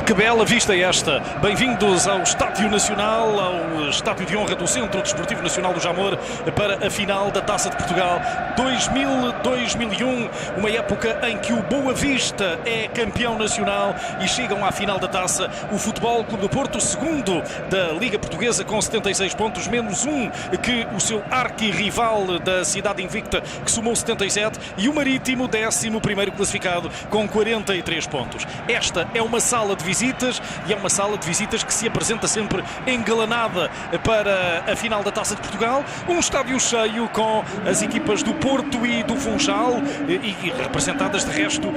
Que bela vista é esta! Bem-vindos ao Estádio Nacional, ao Estádio de Honra do Centro Desportivo Nacional do Jamor, para a final da Taça de Portugal 2000-2001, uma época em que o Boa Vista é campeão nacional e chegam à final da Taça o Futebol Clube do Porto, segundo da Liga Portuguesa com 76 pontos, menos um que o seu arquirrival da cidade invicta, que somou 77, e o Marítimo, 11º classificado, com 43 pontos. Esta é uma sala de visitas e é uma sala de visitas que se apresenta sempre engalanada para a final da Taça de Portugal. Um estádio cheio com as equipas do Porto e do Funchal e representadas de resto,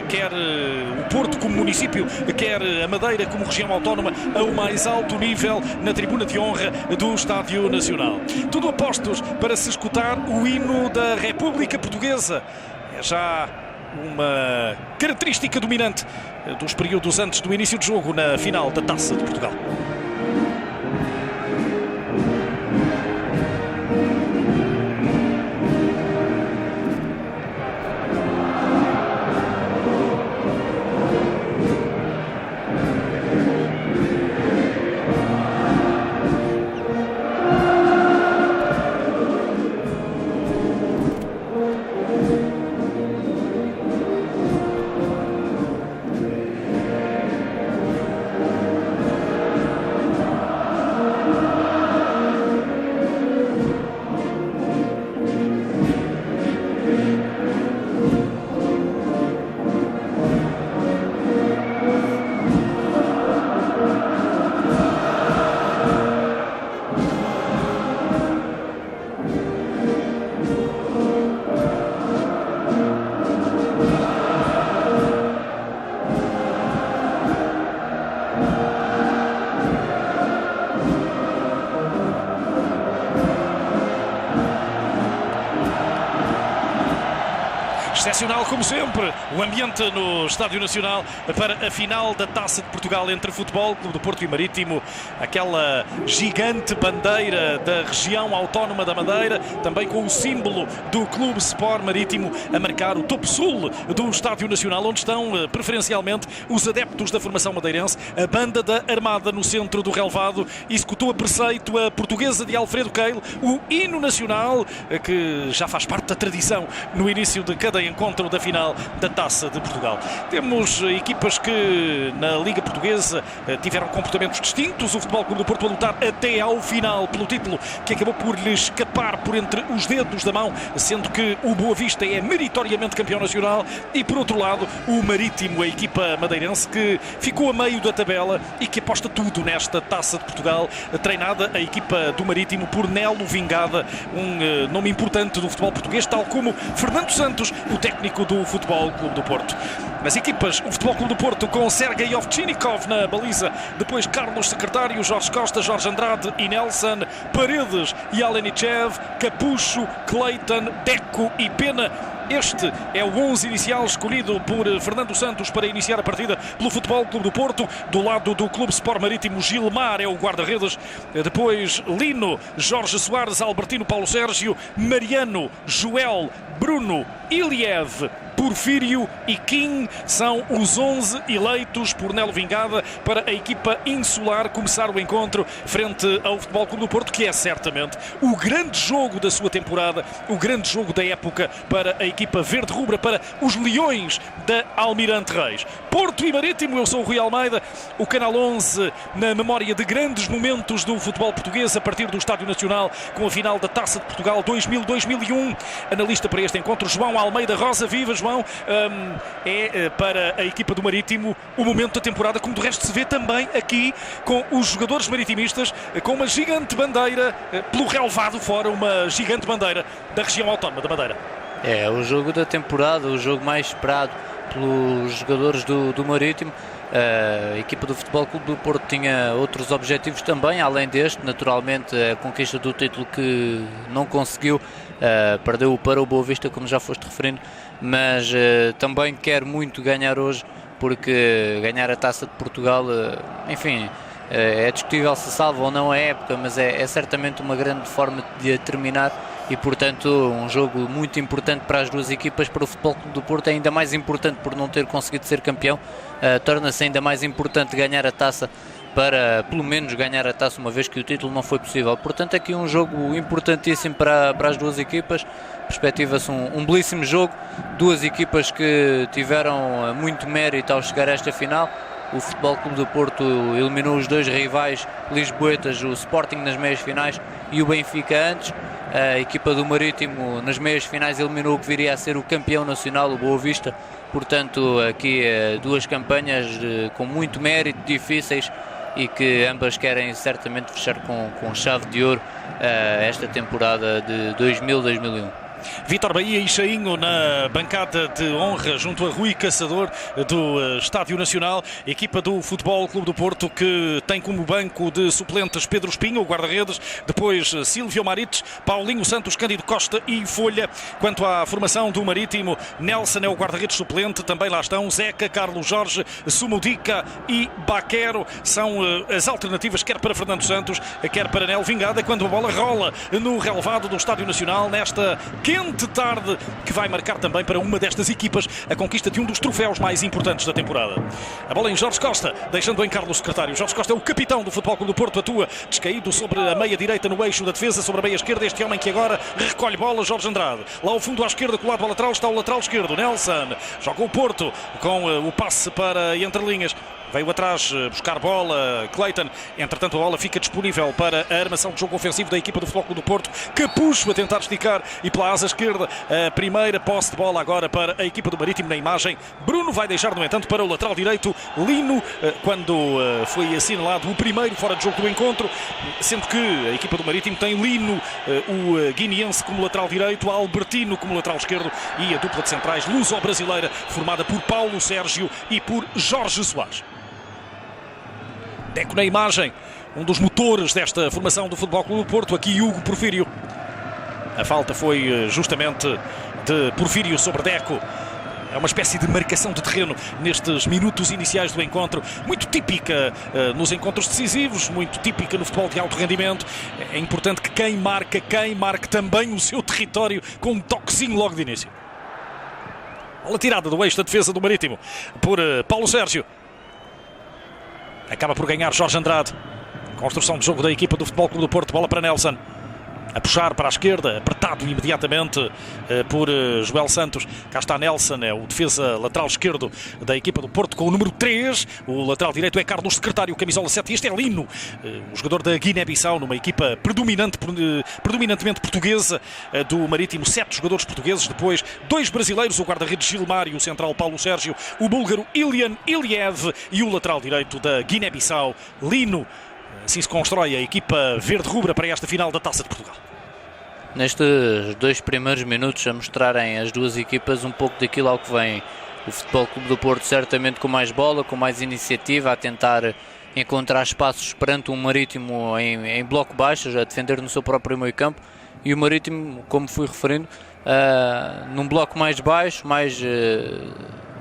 quer o Porto como município, quer a Madeira como região autónoma, ao mais alto nível na tribuna de honra do Estádio Nacional. Tudo apostos para se escutar o hino da República Portuguesa. É já uma característica dominante dos períodos antes do início do jogo na final da Taça de Portugal. Excepcional, como sempre, o ambiente no Estádio Nacional para a final da Taça de Portugal entre Futebol Clube do Porto e Marítimo. Aquela gigante bandeira da região autónoma da Madeira, também com o símbolo do Clube Sport Marítimo a marcar o topo sul do Estádio Nacional, onde estão preferencialmente os adeptos da formação madeirense. A banda da Armada no centro do relvado executou a preceito a portuguesa de Alfredo Keil, o hino nacional, que já faz parte da tradição no início de cada encontro da final da Taça de Portugal. Temos equipas que na Liga Portuguesa tiveram comportamentos distintos. O Futebol Clube do Porto a lutar até ao final pelo título, que acabou por lhe escapar por entre os dedos da mão, sendo que o Boa Vista é meritoriamente campeão nacional, e por outro lado o Marítimo, a equipa madeirense que ficou a meio da tabela e que aposta tudo nesta Taça de Portugal, treinada a equipa do Marítimo por Nelo Vingada, um nome importante do futebol português, tal como Fernando Santos, o técnico do Futebol Clube do Porto. Nas equipas, o Futebol Clube do Porto com Sergei Ovchinnikov na baliza, depois Carlos Secretário, Jorge Costa, Jorge Andrade e Nelson, Paredes e Alenichev, Capucho, Clayton, Deco e Pena. Este é o 11 inicial escolhido por Fernando Santos para iniciar a partida pelo Futebol Clube do Porto. Do lado do Clube Sport Marítimo, Gilmar é o guarda-redes, depois Lino, Jorge Soares, Albertino, Paulo Sérgio, Mariano, Joel, Bruno, Iliev, Porfírio e Kim são os 11 eleitos por Nelo Vingada para a equipa insular começar o encontro frente ao Futebol Clube do Porto, que é certamente o grande jogo da sua temporada, o grande jogo da época para a equipa verde-rubra, para os Leões da Almirante Reis. Porto e Marítimo, eu sou o Rui Almeida, o Canal 11 na memória de grandes momentos do futebol português a partir do Estádio Nacional com a final da Taça de Portugal 2000-2001. Analista para este encontro, João Almeida Rosa. Viva, João. É para a equipa do Marítimo o momento da temporada, como do resto se vê também aqui com os jogadores maritimistas, com uma gigante bandeira pelo relvado fora, uma gigante bandeira da região autónoma da Madeira. É o jogo da temporada, o jogo mais esperado pelos jogadores do Marítimo. A equipa do Futebol Clube do Porto tinha outros objetivos também, além deste, naturalmente a conquista do título que não conseguiu, perdeu para o Boa Vista, como já foste referindo, mas também quer muito ganhar hoje, porque ganhar a Taça de Portugal, enfim, é discutível se salva ou não a época, mas é certamente uma grande forma de a terminar e portanto um jogo muito importante para as duas equipas. Para o Futebol Clube do Porto é ainda mais importante por não ter conseguido ser campeão, torna-se ainda mais importante ganhar a taça, para pelo menos ganhar a taça, uma vez que o título não foi possível. Portanto, aqui um jogo importantíssimo para as duas equipas. Perspectiva-se um belíssimo jogo, duas equipas que tiveram muito mérito ao chegar a esta final. O Futebol Clube do Porto eliminou os dois rivais lisboetas, o Sporting nas meias finais e o Benfica antes. A equipa do Marítimo nas meias finais eliminou o que viria a ser o campeão nacional, o Boa Vista. Portanto, aqui duas campanhas com muito mérito, difíceis, e que ambas querem certamente fechar com chave de ouro esta temporada de 2000-2001. Vítor Bahia e Chainho na bancada de honra junto a Rui Caçador do Estádio Nacional. Equipa do Futebol Clube do Porto que tem como banco de suplentes Pedro Espinho, o guarda-redes, depois Silvio Marites, Paulinho Santos, Cândido Costa e Folha. Quanto à formação do Marítimo, Nelson é o guarda-redes suplente, também lá estão Zeca, Carlos Jorge, Sumudica e Baquero. São as alternativas quer para Fernando Santos, quer para Nel Vingada, quando a bola rola no relvado do Estádio Nacional nesta quente tarde, que vai marcar também para uma destas equipas a conquista de um dos troféus mais importantes da temporada. A bola em Jorge Costa, deixando em Carlos Secretário. Jorge Costa é o capitão do Futebol Clube do Porto, atua descaído sobre a meia direita no eixo da defesa, sobre a meia esquerda, este homem que agora recolhe bola, Jorge Andrade. Lá ao fundo à esquerda, colado ao lateral, está o lateral esquerdo, Nelson. Joga o Porto com o passe para entre linhas. Veio atrás buscar bola Clayton, entretanto a bola fica disponível para a armação de jogo ofensivo da equipa do Futebol Clube do Porto. Capucho a tentar esticar e pela asa esquerda a primeira posse de bola agora para a equipa do Marítimo na imagem. Bruno vai deixar no entanto para o lateral direito Lino, quando foi assinalado o primeiro fora de jogo do encontro, sendo que a equipa do Marítimo tem Lino, o guineense, como lateral direito, Albertino como lateral esquerdo e a dupla de centrais luso-brasileira formada por Paulo Sérgio e por Jorge Soares. Deco na imagem, um dos motores desta formação do Futebol Clube do Porto, aqui Hugo Porfírio. A falta foi justamente de Porfírio sobre Deco. É uma espécie de marcação de terreno nestes minutos iniciais do encontro, muito típica nos encontros decisivos, muito típica no futebol de alto rendimento. É importante que quem marque também o seu território com um toquezinho logo de início. Bola tirada do eixo da defesa do Marítimo por Paulo Sérgio. Acaba por ganhar Jorge Andrade. Construção de jogo da equipa do Futebol Clube do Porto. Bola para Nelson. A puxar para a esquerda, apertado imediatamente por Joel Santos. Cá está Nelson, é o defesa lateral esquerdo da equipa do Porto com o número 3. O lateral direito é Carlos Secretário, camisola 7. E este é Lino, o jogador da Guiné-Bissau, numa equipa predominantemente portuguesa do Marítimo. 7 jogadores portugueses, depois 2 brasileiros, o guarda-redes Gilmar e o central Paulo Sérgio, o búlgaro Ilian Iliev e o lateral direito da Guiné-Bissau, Lino. Assim se constrói a equipa verde-rubra para esta final da Taça de Portugal. Nestes 2 primeiros minutos a mostrarem as duas equipas um pouco daquilo ao que vem. O Futebol Clube do Porto certamente com mais bola, com mais iniciativa, a tentar encontrar espaços perante um Marítimo em bloco baixo, a defender no seu próprio meio campo, e o Marítimo, como fui referindo, num bloco mais baixo, mais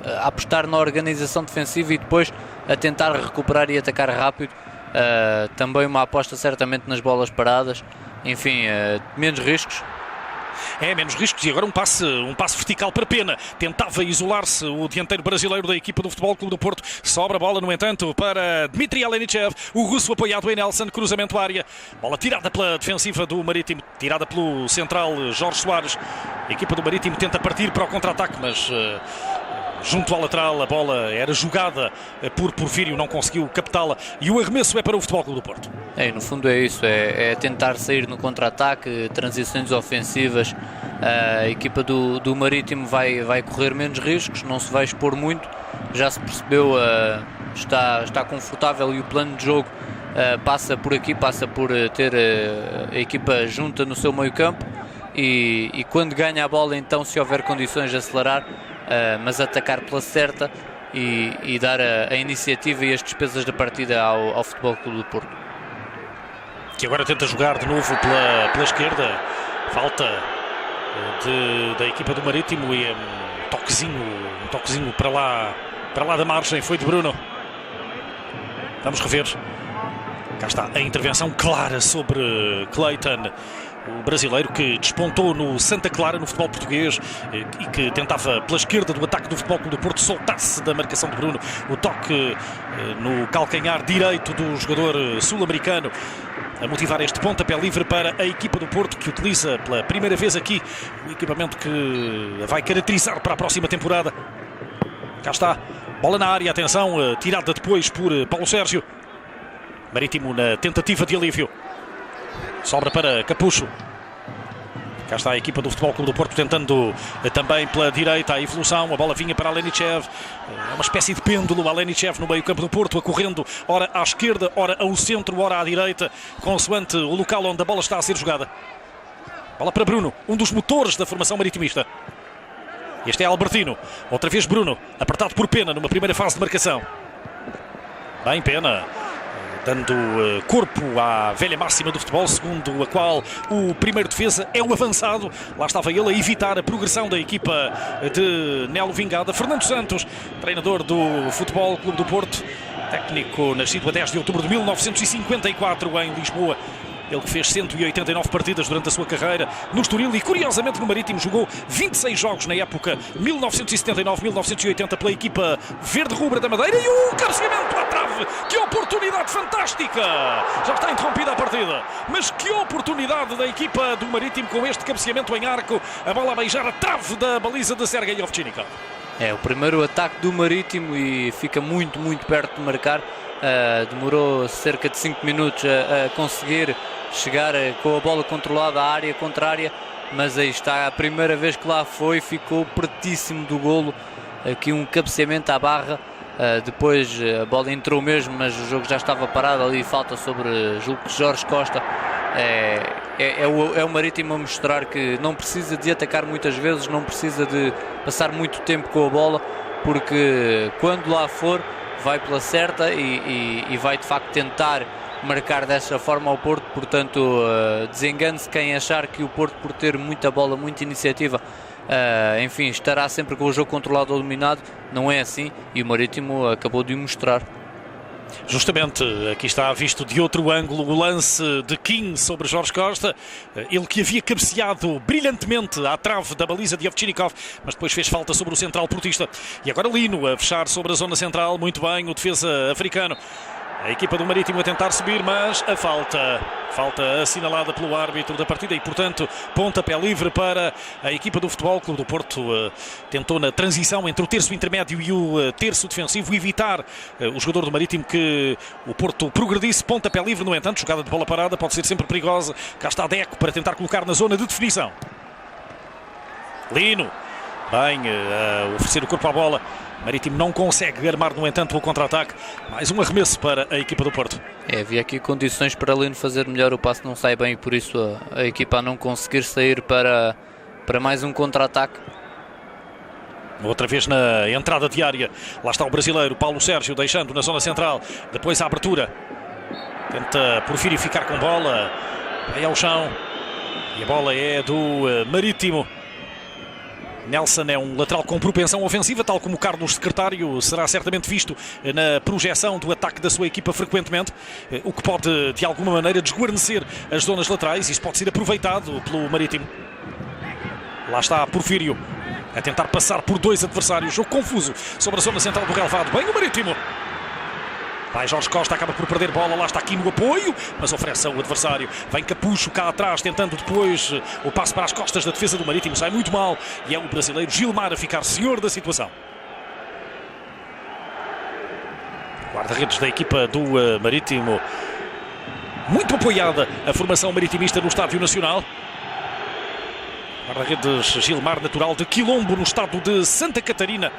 a apostar na organização defensiva e depois a tentar recuperar e atacar rápido. Também uma aposta certamente nas bolas paradas, enfim, menos riscos. Menos riscos e agora um passe vertical para Pena. Tentava isolar-se o dianteiro brasileiro da equipa do Futebol Clube do Porto. Sobra a bola, no entanto, para Dmitry Alenichev, o russo apoiado em Nelson, cruzamento área. Bola tirada pela defensiva do Marítimo, tirada pelo central Jorge Soares. A equipa do Marítimo tenta partir para o contra-ataque, mas junto à lateral a bola era jogada por Porfírio, não conseguiu captá-la e o arremesso é para o Futebol Clube do Porto. No fundo é isso, é tentar sair no contra-ataque, transições ofensivas. A equipa do Marítimo vai correr menos riscos, não se vai expor muito, já se percebeu, está confortável e o plano de jogo passa por aqui, passa por ter a equipa junta no seu meio campo e quando ganha a bola, então, se houver condições de acelerar, mas atacar pela certa e dar a iniciativa e as despesas da partida ao Futebol Clube do Porto. Que agora tenta jogar de novo pela esquerda. Falta da equipa do Marítimo e um toquezinho para lá da margem. Foi de Bruno. Vamos rever. Cá está a intervenção clara sobre Clayton. o brasileiro que despontou no Santa Clara, no futebol português, e que tentava pela esquerda do ataque do Futebol Clube do Porto soltar-se da marcação de Bruno. O toque no calcanhar direito do jogador sul-americano a motivar este pontapé livre para a equipa do Porto, que utiliza pela primeira vez aqui o equipamento que a vai caracterizar para a próxima temporada. Cá está, bola na área, atenção, tirada depois por Paulo Sérgio. Marítimo na tentativa de alívio. Sobra para Capucho. Cá está a equipa do Futebol Clube do Porto tentando também pela direita a evolução. A bola vinha para Alenichev. É uma espécie de pêndulo. Alenichev no meio campo do Porto, correndo ora à esquerda, ora ao centro, ora à direita, consoante o local onde a bola está a ser jogada. Bola para Bruno, um dos motores da formação maritimista. Este é Albertino. Outra vez Bruno, apertado por Pena numa primeira fase de marcação. Bem, Pena dando corpo à velha máxima do futebol, segundo a qual o primeiro defesa é o avançado. Lá estava ele a evitar a progressão da equipa de Nelo Vingada. Fernando Santos, treinador do Futebol Clube do Porto, técnico nascido a 10 de outubro de 1954 em Lisboa. Ele que fez 189 partidas durante a sua carreira no Estoril e, curiosamente, no Marítimo jogou 26 jogos na época 1979-1980 pela equipa verde-rubra da Madeira. E o cabeceamento à trave! Que oportunidade fantástica! Já está interrompida a partida, mas que oportunidade da equipa do Marítimo com este cabeceamento em arco. A bola a beijar a trave da baliza de Sergei Ovchinnikov. É o primeiro ataque do Marítimo e fica muito perto de marcar. Demorou cerca de 5 minutos a conseguir chegar com a bola controlada à área contrária, mas aí está, a primeira vez que lá foi, ficou pertíssimo do golo. Aqui um cabeceamento à barra, depois a bola entrou mesmo, mas o jogo já estava parado. Ali falta sobre, julgo que Jorge Costa. É o Marítimo a mostrar que não precisa de atacar muitas vezes, não precisa de passar muito tempo com a bola, porque quando lá for vai pela certa e vai de facto tentar marcar dessa forma ao Porto. Portanto, desengane-se quem achar que o Porto, por ter muita bola, muita iniciativa, enfim, estará sempre com o jogo controlado ou dominado. Não é assim, e o Marítimo acabou de o mostrar. Justamente, aqui está visto de outro ângulo o lance de Kim sobre Jorge Costa. Ele que havia cabeceado brilhantemente à trave da baliza de Ovchinnikov, mas depois fez falta sobre o central portista. E agora Lino a fechar sobre a zona central, muito bem, o defesa africano. A equipa do Marítimo a tentar subir, mas a falta assinalada pelo árbitro da partida e, portanto, pontapé livre para a equipa do Futebol Clube do Porto. Tentou na transição entre o terço intermédio e o terço defensivo evitar o jogador do Marítimo que o Porto progredisse. Pontapé livre, no entanto, jogada de bola parada pode ser sempre perigosa. Cá está Deco para tentar colocar na zona de definição. Lino, bem, a oferecer o corpo à bola. Marítimo não consegue armar, no entanto, o contra-ataque. Mais um arremesso para a equipa do Porto. Havia aqui condições para Lino fazer melhor, o passe não sai bem e por isso a equipa a não conseguir sair para mais um contra-ataque. Outra vez na entrada de área. Lá está o brasileiro Paulo Sérgio deixando na zona central. Depois a abertura. Tenta Porfírio ficar com bola. Vai ao chão. E a bola é do Marítimo. Nelson é um lateral com propensão ofensiva, tal como o Carlos Secretário será certamente visto na projeção do ataque da sua equipa frequentemente, o que pode de alguma maneira desguarnecer as zonas laterais. Isso pode ser aproveitado pelo Marítimo. Lá está Porfírio a tentar passar por dois adversários. Jogo confuso sobre a zona central do relvado. Bem o Marítimo. Vai Jorge Costa, acaba por perder bola, lá está aqui no apoio, mas oferece ao adversário. Vem Capucho cá atrás, tentando depois o passe para as costas da defesa do Marítimo. Sai muito mal e é o brasileiro Gilmar a ficar senhor da situação. Guarda-redes da equipa do Marítimo. Muito apoiada a formação maritimista no Estádio Nacional. Guarda-redes Gilmar, natural de Quilombo, no estado de Santa Catarina.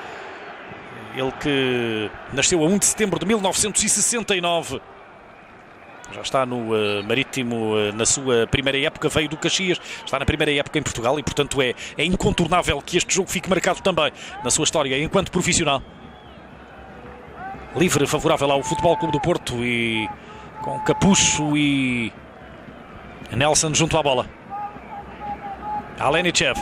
Ele que nasceu a 1 de setembro de 1969. Já está no Marítimo na sua primeira época, veio do Caxias, está na primeira época em Portugal e, portanto, é incontornável que este jogo fique marcado também na sua história enquanto profissional. Livre, favorável ao Futebol Clube do Porto e com Capucho e Nelson junto à bola. Alenichev.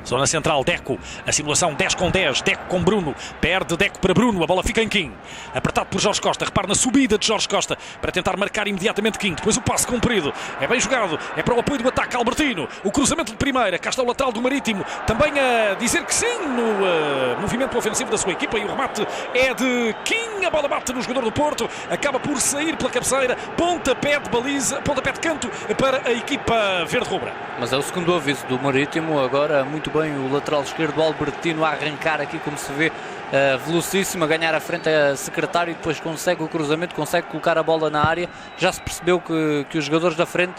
Zona central, Deco, a simulação 10 com 10, Deco com Bruno, perde Deco para Bruno, a bola fica em Kim, apertado por Jorge Costa, repare na subida de Jorge Costa para tentar marcar imediatamente Kim, depois o passe comprido, é bem jogado, é para o apoio do ataque Albertino, o cruzamento de primeira, cá está o lateral do Marítimo, também a dizer que sim no movimento ofensivo da sua equipa, e o remate é de Kim, a bola bate no jogador do Porto, acaba por sair pela cabeceira, pontapé de baliza, pontapé de canto para a equipa verde-rubra. Mas é o segundo aviso do Marítimo, agora muito bem o lateral esquerdo Albertino a arrancar aqui, como se vê, velocíssimo, a ganhar a frente a secretário, e depois consegue o cruzamento, consegue colocar a bola na área. Já se percebeu que os jogadores da frente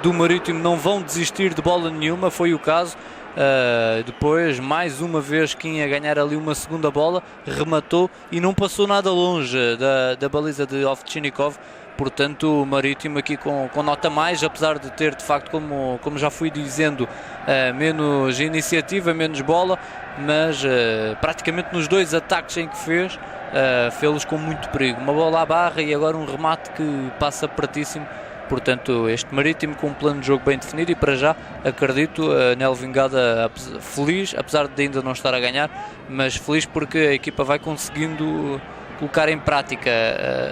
do Marítimo não vão desistir de bola nenhuma, foi o caso. Depois, mais uma vez, Kim a ganhar ali uma segunda bola, rematou e não passou nada longe da baliza de Ovtchinnikov. Portanto, o Marítimo aqui com nota mais, apesar de ter, de facto, como já fui dizendo, menos iniciativa, menos bola, mas praticamente nos dois ataques em que fez-los com muito perigo. Uma bola à barra e agora um remate que passa pertíssimo. Portanto, este Marítimo com um plano de jogo bem definido, e para já acredito, Nel Vingada feliz, apesar de ainda não estar a ganhar, mas feliz porque a equipa vai conseguindo colocar em prática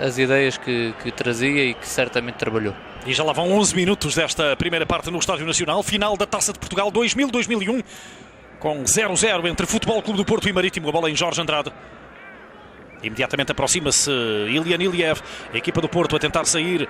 as ideias que trazia e que certamente trabalhou. E já lá vão 11 minutos desta primeira parte no Estádio Nacional, final da Taça de Portugal 2000-2001, com 0-0 entre Futebol Clube do Porto e Marítimo, a bola em Jorge Andrade. Imediatamente aproxima-se Ilian Iliev, a equipa do Porto a tentar sair,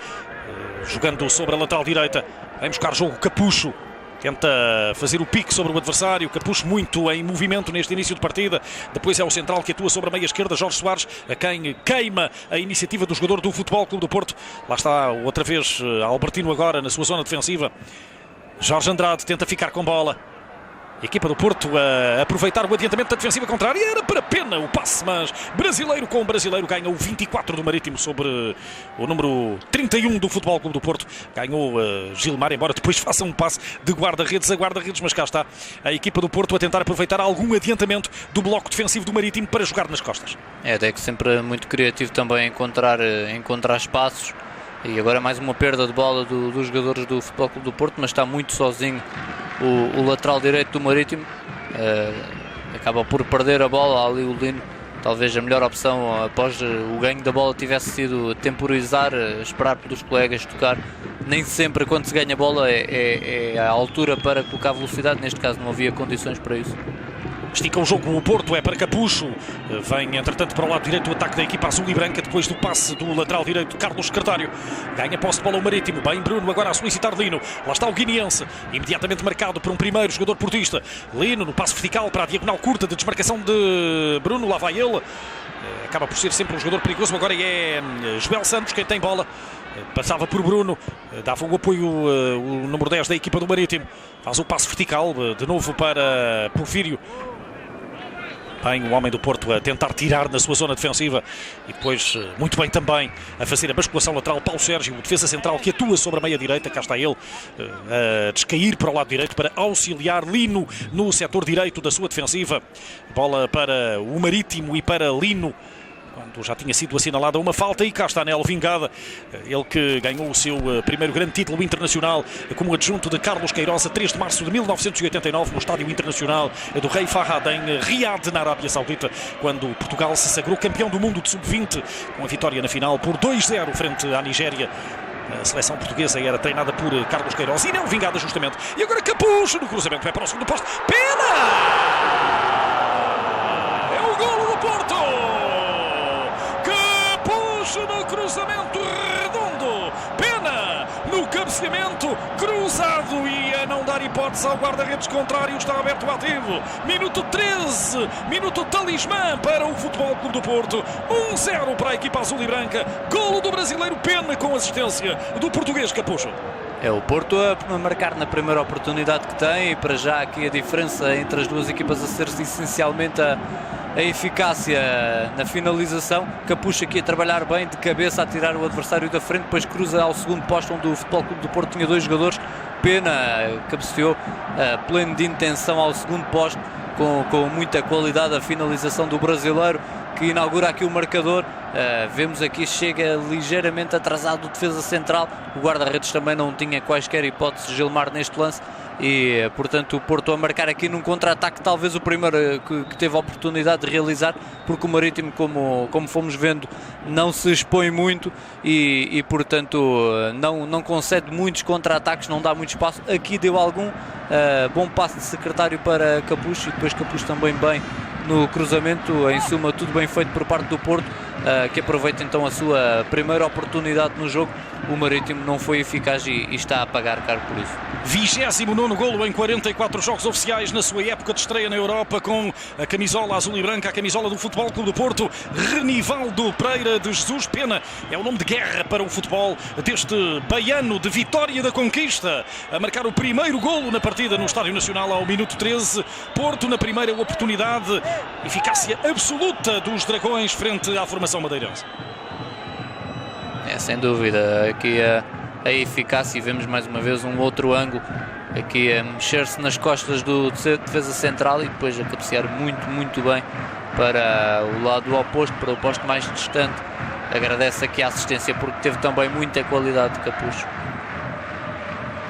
jogando sobre a lateral direita, vem buscar jogo Capucho, tenta fazer o pique sobre o adversário, Capucho muito em movimento neste início de partida, depois é o central que atua sobre a meia esquerda, Jorge Soares, a quem queima a iniciativa do jogador do Futebol Clube do Porto. Lá está outra vez Albertino agora na sua zona defensiva, Jorge Andrade tenta ficar com bola. A equipa do Porto a aproveitar o adiantamento da defensiva contrária, era para Pena o passe, mas brasileiro com brasileiro ganha o 24 do Marítimo sobre o número 31 do Futebol Clube do Porto. Ganhou Gilmar, embora depois faça um passe de guarda-redes a guarda-redes, mas cá está a equipa do Porto a tentar aproveitar algum adiantamento do bloco defensivo do Marítimo para jogar nas costas. É, Deco sempre muito criativo também encontrar espaços. E agora mais uma perda de bola dos jogadores do Futebol Clube do Porto, mas está muito sozinho o lateral direito do Marítimo. Acaba por perder a bola ali o Lino. Talvez a melhor opção após o ganho da bola tivesse sido temporizar, esperar pelos colegas tocar. Nem sempre quando se ganha a bola é a altura para colocar velocidade, neste caso não havia condições para isso. Estica o jogo o Porto, é para Capucho, vem entretanto para o lado direito o ataque da equipa azul e branca, depois do passe do lateral direito Carlos Secretário, ganha posse de bola o Marítimo, bem Bruno agora a solicitar Lino, lá está o guineense, imediatamente marcado por um primeiro jogador portista, Lino no passe vertical para a diagonal curta de desmarcação de Bruno, lá vai ele, acaba por ser sempre um jogador perigoso, agora é Joel Santos quem tem bola, passava por Bruno, dava o apoio o número 10 da equipa do Marítimo, faz o passe vertical de novo para Porfírio. Bem, o homem do Porto a tentar tirar na sua zona defensiva e depois, muito bem também, a fazer a basculação lateral Paulo Sérgio, o defesa central que atua sobre a meia direita, cá está ele, a descair para o lado direito para auxiliar Lino no setor direito da sua defensiva. Bola para o Marítimo e para Lino, quando já tinha sido assinalada uma falta, e cá está Nel Vingada, ele que ganhou o seu primeiro grande título internacional como adjunto de Carlos Queiroz a 3 de março de 1989 no Estádio Internacional do Rei Fahad em Riad, na Arábia Saudita, quando Portugal se sagrou campeão do mundo de sub-20 com a vitória na final por 2-0 frente à Nigéria. A seleção portuguesa era treinada por Carlos Queiroz e Nel Vingada justamente, e agora Capucho no cruzamento, vai para o segundo posto, Pena! É o golo do Porto! No cruzamento redondo, Pena no cabeceamento cruzado e a não dar hipótese ao guarda-redes contrário, está aberto o ativo, minuto 13, minuto talismã para o Futebol Clube do Porto, 1-0 para a equipa azul e branca, golo do brasileiro Pena com assistência do português Capucho. É o Porto a marcar na primeira oportunidade que tem, e para já aqui a diferença entre as duas equipas a ser essencialmente a eficácia na finalização. Capucho aqui a trabalhar bem de cabeça, a tirar o adversário da frente, depois cruza ao segundo posto onde o Futebol Clube do Porto tinha dois jogadores. Pena cabeceou pleno de intenção ao segundo posto, com muita qualidade a finalização do brasileiro que inaugura aqui o marcador. Vemos aqui, chega ligeiramente atrasado o defesa central, o guarda-redes também não tinha quaisquer hipóteses, Gilmar neste lance, e portanto o Porto a marcar aqui num contra-ataque, talvez o primeiro que teve a oportunidade de realizar, porque o Marítimo, como fomos vendo, não se expõe muito e portanto não concede muitos contra-ataques, não dá muito espaço. Aqui deu algum bom passe de Secretário para Capucho, e depois Capucho também bem no cruzamento. Em suma, tudo bem feito por parte do Porto, que aproveita então a sua primeira oportunidade no jogo. O Marítimo não foi eficaz e está a pagar caro por isso. 29º golo em 44 jogos oficiais na sua época de estreia na Europa, com a camisola azul e branca, a camisola do Futebol Clube do Porto. Renivaldo Pereira de Jesus Pena é o nome de guerra para o futebol deste baiano de Vitória da Conquista, a marcar o primeiro golo na partida no Estádio Nacional ao minuto 13. Porto na primeira oportunidade, eficácia absoluta dos Dragões frente à formação madeirense. Sem dúvida, aqui a eficácia, e vemos mais uma vez um outro ângulo, aqui a mexer-se nas costas do defesa central e depois a cabecear muito bem para o lado oposto, para o posto mais distante. Agradece aqui a assistência porque teve também muita qualidade de Capucho.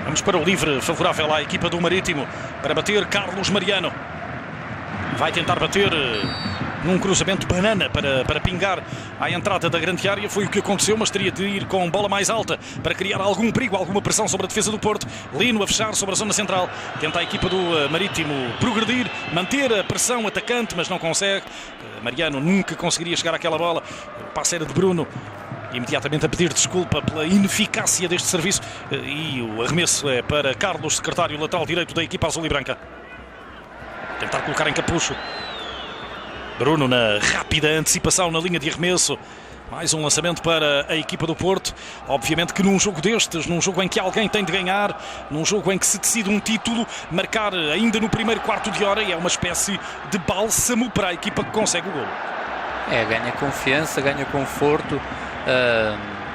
Vamos para o livre favorável à equipa do Marítimo, para bater Carlos Mariano. Vai tentar bater num cruzamento banana para pingar à entrada da grande área. Foi o que aconteceu, mas teria de ir com bola mais alta para criar algum perigo, alguma pressão sobre a defesa do Porto. Lino a fechar sobre a zona central. Tenta a equipa do Marítimo progredir, manter a pressão atacante, mas não consegue. Mariano nunca conseguiria chegar àquela bola. O passe era de Bruno, imediatamente a pedir desculpa pela ineficácia deste serviço, e o arremesso é para Carlos, Secretário, lateral direito da equipa azul e branca. Tentar colocar em Capucho. Bruno na rápida antecipação na linha de arremesso. Mais um lançamento para a equipa do Porto. Obviamente que num jogo destes, num jogo em que alguém tem de ganhar, num jogo em que se decide um título, marcar ainda no primeiro quarto de hora é uma espécie de bálsamo para a equipa que consegue o golo. Ganha confiança, ganha conforto.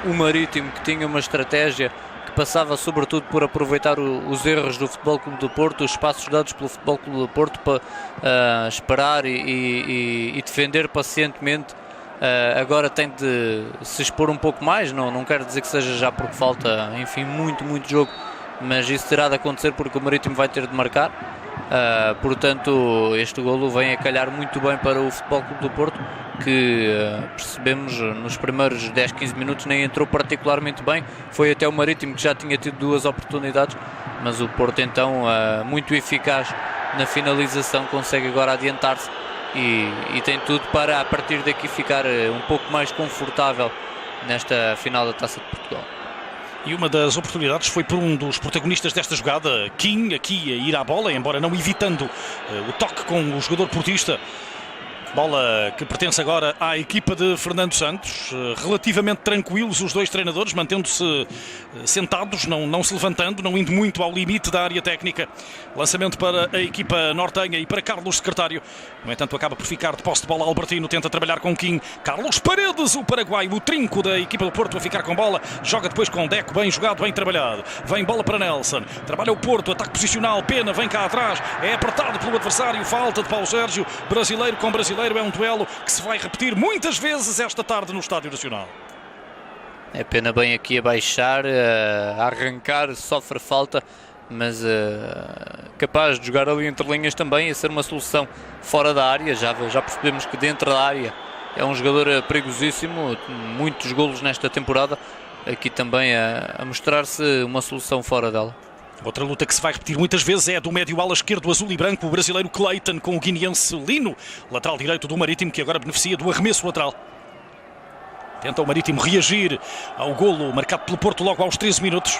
O Marítimo, que tinha uma estratégia que passava sobretudo por aproveitar os erros do Futebol Clube do Porto, os espaços dados pelo Futebol Clube do Porto, para esperar e defender pacientemente. Agora tem de se expor um pouco mais, não quero dizer que seja já porque falta, enfim, muito jogo, mas isso terá de acontecer porque o Marítimo vai ter de marcar. Portanto, este golo vem a calhar muito bem para o Futebol Clube do Porto, que percebemos nos primeiros 10-15 minutos nem entrou particularmente bem. Foi até o Marítimo que já tinha tido duas oportunidades, mas o Porto então, muito eficaz na finalização, consegue agora adiantar-se e tem tudo para a partir daqui ficar um pouco mais confortável nesta final da Taça de Portugal. E uma das oportunidades foi por um dos protagonistas desta jogada, Kim, aqui a ir à bola, embora não evitando o toque com o jogador portista. Bola que pertence agora à equipa de Fernando Santos. Relativamente tranquilos os dois treinadores, mantendo-se sentados, não se levantando, não indo muito ao limite da área técnica. Lançamento para a equipa nortenha e para Carlos, Secretário. No entanto, acaba por ficar de posse de bola Albertino, tenta trabalhar com Kim. Carlos Paredes, o paraguaio, o trinco da equipa do Porto, a ficar com bola. Joga depois com Deco, bem jogado, bem trabalhado. Vem bola para Nelson. Trabalha o Porto, ataque posicional. Pena vem cá atrás. É apertado pelo adversário. Falta de Paulo Sérgio. Brasileiro com brasileiro. É um duelo que se vai repetir muitas vezes esta tarde no Estádio Nacional. É Pena bem aqui a baixar, a arrancar, sofre falta, mas capaz de jogar ali entre linhas também, a ser uma solução fora da área. Já percebemos que dentro da área é um jogador perigosíssimo, muitos golos nesta temporada, aqui também a mostrar-se uma solução fora dela. Outra luta que se vai repetir muitas vezes é a do médio ala esquerdo azul e branco, o brasileiro Clayton com o guineense Lino, lateral direito do Marítimo, que agora beneficia do arremesso lateral. Tenta o Marítimo reagir ao golo marcado pelo Porto logo aos 13 minutos.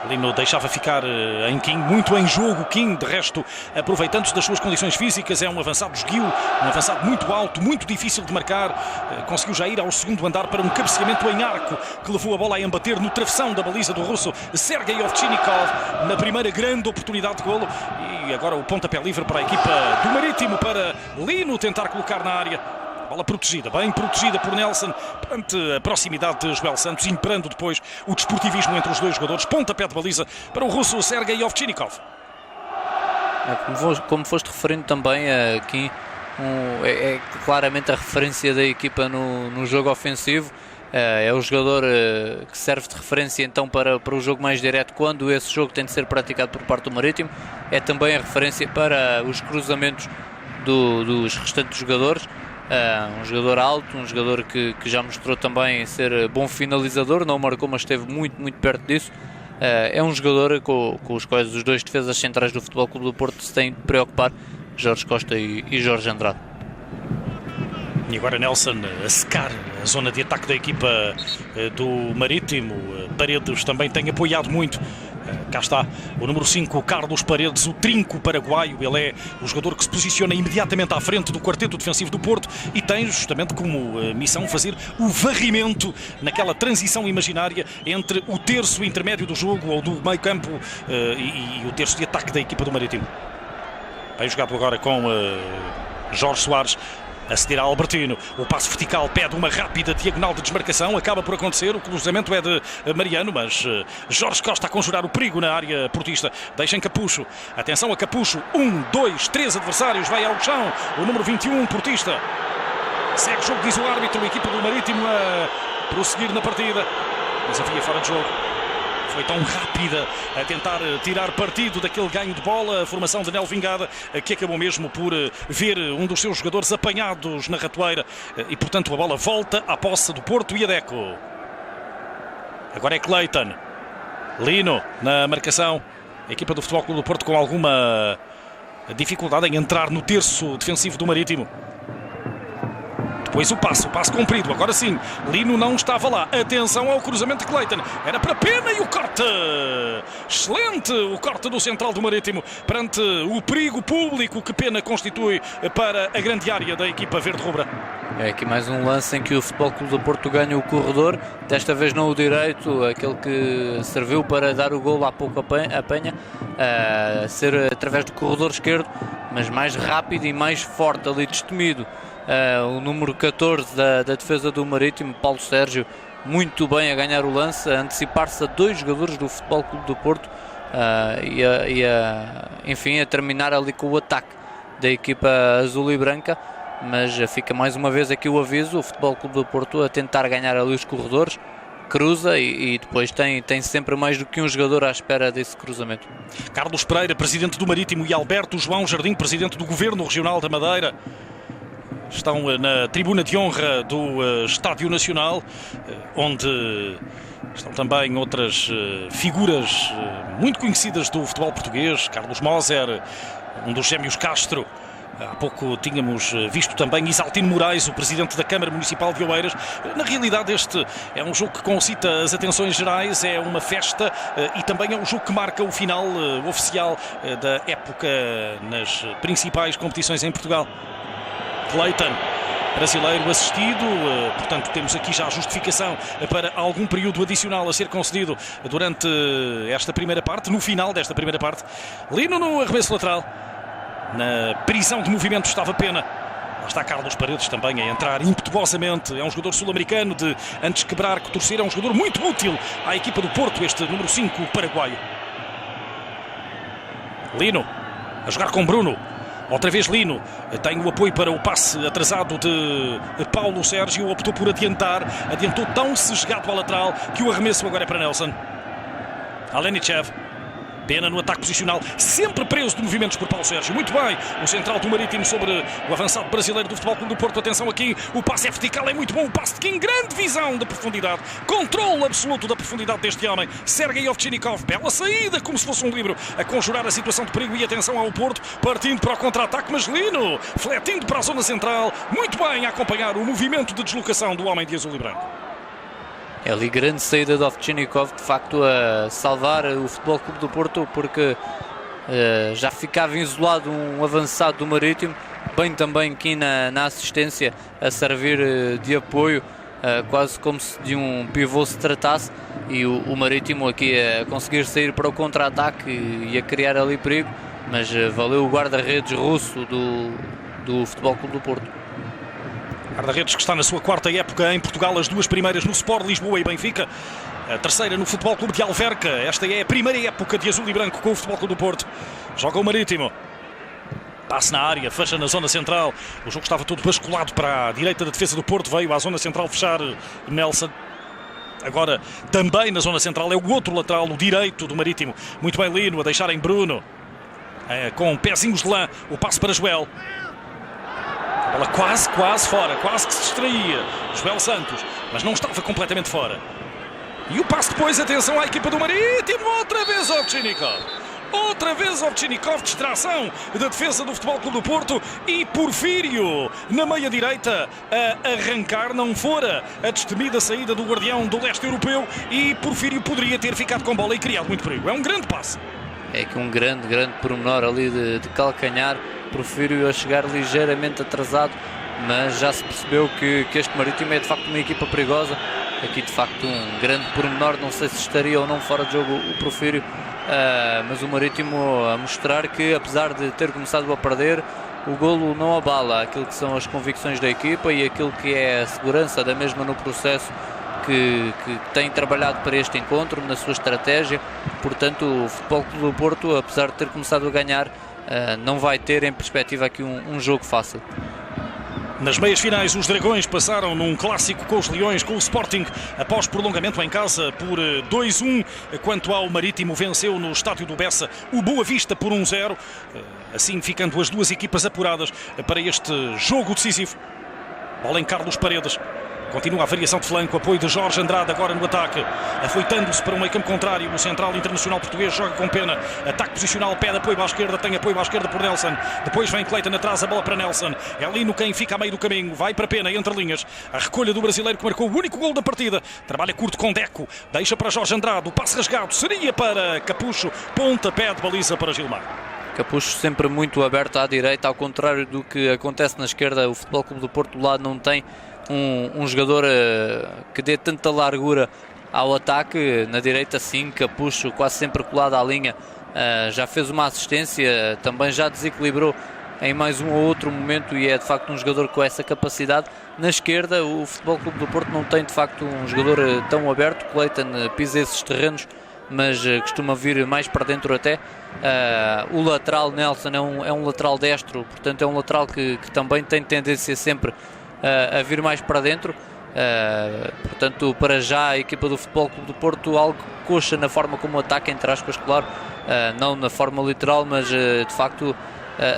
Lino deixava ficar em Kim, muito em jogo Kim, de resto aproveitando-se das suas condições físicas. É um avançado esguio, um avançado muito alto, muito difícil de marcar. Conseguiu já ir ao segundo andar para um cabeceamento em arco que levou a bola a embater no travessão da baliza do russo Sergei Ovchinnikov na primeira grande oportunidade de golo. E agora o pontapé livre para a equipa do Marítimo, para Lino tentar colocar na área. Bola protegida, bem protegida por Nelson, perante a proximidade de Joel Santos, imperando depois o desportivismo entre os dois jogadores. Pontapé de baliza para o russo Sergei Ovchinnikov. Como foste referindo também aqui, é claramente a referência da equipa no jogo ofensivo. É o jogador que serve de referência então para o jogo mais direto, quando esse jogo tem de ser praticado por parte do Marítimo. É também a referência para os cruzamentos dos restantes jogadores. Um jogador alto, um jogador que já mostrou também ser bom finalizador, não marcou, mas esteve muito, muito perto disso. É um jogador com os quais os dois defesas centrais do Futebol Clube do Porto se têm de preocupar, Jorge Costa e Jorge Andrade. E agora Nelson a secar a zona de ataque da equipa do Marítimo. Paredes também tem apoiado muito. Cá está o número 5, Carlos Paredes, o trinco paraguaio. Ele é o jogador que se posiciona imediatamente à frente do quarteto defensivo do Porto e tem justamente como missão fazer o varrimento naquela transição imaginária entre o terço intermédio do jogo ou do meio campo e o terço de ataque da equipa do Marítimo. Bem jogado agora com Jorge Soares a ceder a Albertino. O passo vertical pede uma rápida diagonal de desmarcação. Acaba por acontecer. O cruzamento é de Mariano, mas Jorge Costa a conjurar o perigo na área portista. Deixa em Capucho. Atenção a Capucho. 1, 2, 3 adversários. Vai ao chão. O número 21, portista. Segue o jogo, diz o árbitro. A equipa do Marítimo a prosseguir na partida. Mas havia fora de jogo. Foi tão rápida a tentar tirar partido daquele ganho de bola, a formação de Nel Vingada, que acabou mesmo por ver um dos seus jogadores apanhados na ratoeira e, portanto, a bola volta à posse do Porto e a Deco. Agora é Clayton. Lino na marcação. A equipa do Futebol Clube do Porto com alguma dificuldade em entrar no terço defensivo do Marítimo. Depois o passo comprido, agora sim, Lino não estava lá, atenção ao cruzamento de Clayton, era para Pena e o corte, excelente o corte do central do Marítimo, perante o perigo público que Pena constitui para a grande área da equipa verde-rubra. É aqui mais um lance em que o Futebol Clube do Porto ganha o corredor, desta vez não o direito, aquele que serviu para dar o golo há pouco a Penha, a ser através do corredor esquerdo, mas mais rápido e mais forte ali, destemido. O número 14 da defesa do Marítimo, Paulo Sérgio, muito bem a ganhar o lance, a antecipar-se a dois jogadores do Futebol Clube do Porto enfim, a terminar ali com o ataque da equipa azul e branca. Mas fica mais uma vez aqui o aviso, o Futebol Clube do Porto a tentar ganhar ali os corredores, cruza e depois tem sempre mais do que um jogador à espera desse cruzamento. Carlos Pereira, presidente do Marítimo, e Alberto João Jardim, presidente do Governo Regional da Madeira, estão na tribuna de honra do Estádio Nacional, onde estão também outras figuras muito conhecidas do futebol português. Carlos Moser, um dos gêmeos Castro. Há pouco tínhamos visto também Isaltino Moraes, o presidente da Câmara Municipal de Oeiras. Na realidade, este é um jogo que concita as atenções gerais, é uma festa e também é um jogo que marca o final oficial da época nas principais competições em Portugal. Clayton, brasileiro assistido, portanto temos aqui já a justificação para algum período adicional a ser concedido durante esta primeira parte, no final desta primeira parte. Lino no arremesso lateral, na prisão de movimento estava Pena. Lá está Carlos Paredes também a entrar impetuosamente, é um jogador sul-americano de antes quebrar que torcer, é um jogador muito útil à equipa do Porto, este número 5 paraguaio. Lino a jogar com Bruno. Outra vez Lino tem o apoio para o passe atrasado de Paulo Sérgio, optou por adiantou tão sesgado ao lateral que o arremesso agora é para Nelson. Alenichev. Pena no ataque posicional, sempre preso de movimentos por Paulo Sérgio. Muito bem, o central do Marítimo sobre o avançado brasileiro do Futebol Clube do Porto. Atenção aqui, o passe é vertical, é muito bom. O passe de Kim, grande visão da profundidade. Controle absoluto da profundidade deste homem. Sergei Ovtchinikov, bela saída, como se fosse um livro, a conjurar a situação de perigo. E atenção ao Porto, partindo para o contra-ataque. Mas Lino, fletindo para a zona central. Muito bem a acompanhar o movimento de deslocação do homem de azul e branco. É ali grande saída de Ovtchinikov, de facto a salvar o Futebol Clube do Porto, porque já ficava isolado um avançado do Marítimo, bem também aqui na assistência, a servir de apoio, quase como se de um pivô se tratasse, e o Marítimo aqui a conseguir sair para o contra-ataque e a criar ali perigo, mas valeu o guarda-redes russo do Futebol Clube do Porto. Guarda-redes que está na sua quarta época em Portugal, as duas primeiras no Sport Lisboa e Benfica, a terceira no Futebol Clube de Alverca. Esta é a primeira época de azul e branco com o Futebol Clube do Porto. Joga o Marítimo. Passe na área, fecha na zona central. O jogo estava todo basculado para a direita da defesa do Porto. Veio à zona central fechar Nelson. Agora também na zona central é o outro lateral, o direito do Marítimo. Muito bem Lino a deixar em Bruno. Com pezinhos de lã, o passe para Joel. A bola quase fora, quase que se distraía. Joel Santos, mas não estava completamente fora. E o passe depois, atenção à equipa do Marítimo. Outra vez Ovchinnikov. Outra vez Ovchinnikov, distração da defesa do Futebol Clube do Porto, e Porfírio na meia direita a arrancar. Não fora a destemida saída do guardião do leste europeu, e Porfírio poderia ter ficado com bola e criado muito perigo. É um grande passe. É que um grande pormenor ali de calcanhar. Porfírio a chegar ligeiramente atrasado, mas já se percebeu que este Marítimo é de facto uma equipa perigosa. Aqui de facto um grande pormenor, não sei se estaria ou não fora de jogo o Porfírio. Mas o Marítimo a mostrar que, apesar de ter começado a perder, o golo não abala aquilo que são as convicções da equipa e aquilo que é a segurança da mesma no processo que tem trabalhado para este encontro, na sua estratégia. Portanto, o Futebol Clube do Porto, apesar de ter começado a ganhar, não vai ter em perspectiva aqui um jogo fácil. Nas meias finais, os Dragões passaram num clássico com os Leões, com o Sporting, após prolongamento em casa por 2-1. Quanto ao Marítimo, venceu no estádio do Bessa o Boa Vista por 1-0, assim ficando as duas equipas apuradas para este jogo decisivo. Bola em Carlos Paredes. Continua a variação de flanco, apoio de Jorge Andrade agora no ataque, afoitando-se para o meio campo contrário. O central internacional português joga com pena, ataque posicional, pede apoio à esquerda, tem apoio à esquerda por Nelson. Depois vem Cleiton atrás, a bola para Nelson. É Lino quem fica a meio do caminho, vai para pena, entre linhas. A recolha do brasileiro que marcou o único gol da partida. Trabalha curto com Deco, deixa para Jorge Andrade, o passe rasgado seria para Capucho, pontapé de baliza para Gilmar. Capucho sempre muito aberto à direita, ao contrário do que acontece na esquerda. O Futebol Clube do Porto do lado não tem um jogador que dê tanta largura ao ataque. Na direita sim, Capucho quase sempre colado à linha, já fez uma assistência, também já desequilibrou em mais um ou outro momento, e é de facto um jogador com essa capacidade. Na esquerda o Futebol Clube do Porto não tem de facto um jogador tão aberto. Cleiton pisa esses terrenos, mas costuma vir mais para dentro até. O lateral Nelson é um lateral destro, portanto é um lateral que também tem tendência sempre a vir mais para dentro. Portanto, para já a equipa do Futebol Clube do Porto algo coxa na forma como ataca, entre aspas, claro, não na forma literal, mas de facto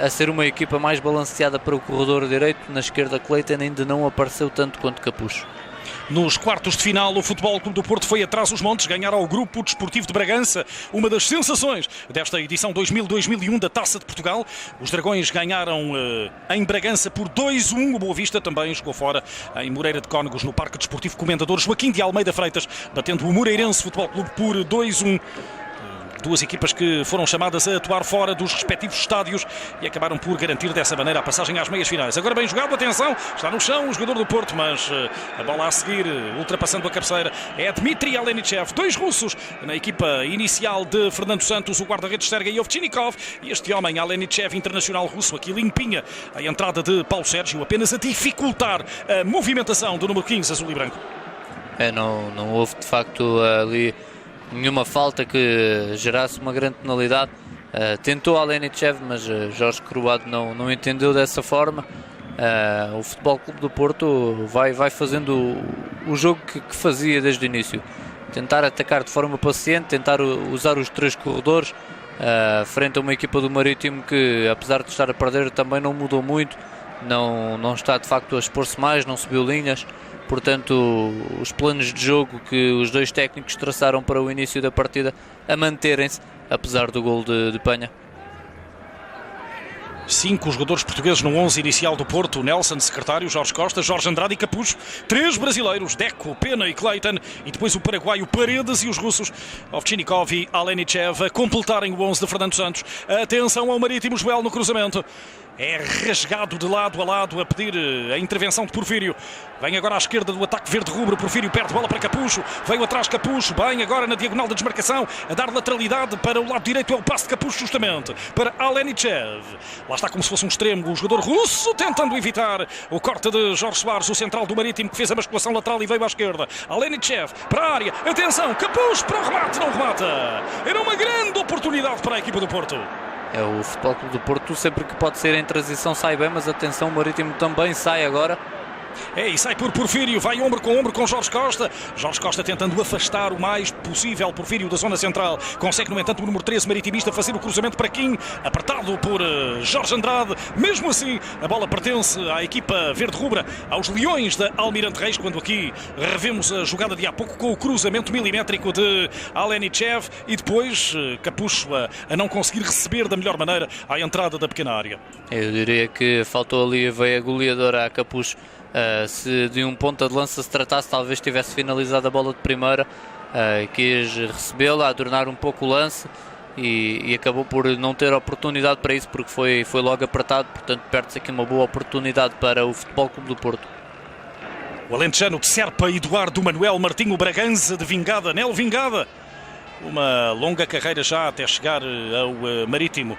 a ser uma equipa mais balanceada para o corredor direito. Na esquerda, Cleiton ainda não apareceu tanto quanto Capucho. Nos quartos de final, o Futebol Clube do Porto foi atrás os montes ganhar ao Grupo Desportivo de Bragança, uma das sensações desta edição 2000-2001 da Taça de Portugal. Os Dragões ganharam em Bragança por 2-1. O Boa Vista também jogou fora em Moreira de Cónegos, no Parque Desportivo Comendador Joaquim de Almeida Freitas, batendo o Moreirense Futebol Clube por 2-1. Duas equipas que foram chamadas a atuar fora dos respectivos estádios e acabaram por garantir dessa maneira a passagem às meias finais. Agora bem jogado, atenção, está no chão o jogador do Porto, mas a bola a seguir, ultrapassando a cabeceira, é Dmitry Alenichev. Dois russos na equipa inicial de Fernando Santos, o guarda-redes Sergei Ovchinnikov e este homem, Alenichev, internacional russo, aqui limpinha a entrada de Paulo Sérgio, apenas a dificultar a movimentação do número 15 azul e branco. Não houve de facto ali nenhuma falta que gerasse uma grande penalidade. Tentou Alenichev, mas Jorge Croado não entendeu dessa forma. O Futebol Clube do Porto vai fazendo o jogo que fazia desde o início. Tentar atacar de forma paciente, tentar usar os três corredores, frente a uma equipa do Marítimo que, apesar de estar a perder, também não mudou muito. Não está de facto a expor-se mais, não subiu linhas. Portanto, os planos de jogo que os dois técnicos traçaram para o início da partida a manterem-se, apesar do gol de Penha. 5 jogadores portugueses no 11 inicial do Porto: Nelson, secretário, Jorge Costa, Jorge Andrade e Capucho. 3 brasileiros: Deco, Pena e Cleiton. E depois o paraguaio Paredes e os russos Ovchinnikov e Alenichev a completarem o 11 de Fernando Santos. Atenção ao Marítimo, Joel no cruzamento. É rasgado de lado a lado a pedir a intervenção de Porfírio. Vem agora à esquerda do ataque verde-rubro. Porfírio perde bola para Capucho. Veio atrás Capucho. Bem agora na diagonal da desmarcação. A dar lateralidade para o lado direito. É o passe de Capucho justamente para Alenichev. Lá está como se fosse um extremo. O jogador russo tentando evitar o corte de Jorge Soares, o central do Marítimo, que fez a basculação lateral e veio à esquerda. Alenichev para a área. Atenção. Capucho para o remate. Não remata. Era uma grande oportunidade para a equipa do Porto. É o Futebol Clube do Porto, sempre que pode ser em transição sai bem, mas atenção, o Marítimo também sai agora. E sai por Porfírio, vai ombro com Jorge Costa. Jorge Costa tentando afastar o mais possível Porfírio da zona central. Consegue, no entanto, o número 13 maritimista fazer o cruzamento para Kim, apertado por Jorge Andrade. Mesmo assim, a bola pertence à equipa verde-rubra, aos Leões da Almirante Reis, quando aqui revemos a jogada de há pouco com o cruzamento milimétrico de Alenichev e depois Capucho a não conseguir receber da melhor maneira à entrada da pequena área. Eu diria que faltou ali a veia goleadora a Capucho. Se de um ponta de lança se tratasse, talvez tivesse finalizado a bola de primeira, quis recebê-la, adornar um pouco o lance e acabou por não ter oportunidade para isso, porque foi logo apertado. Portanto, perde-se aqui uma boa oportunidade para o Futebol Clube do Porto. O alentejano de Serpa, Eduardo Manuel Martinho Bragança, de Vingada, Nel Vingada. Uma longa carreira já até chegar ao Marítimo.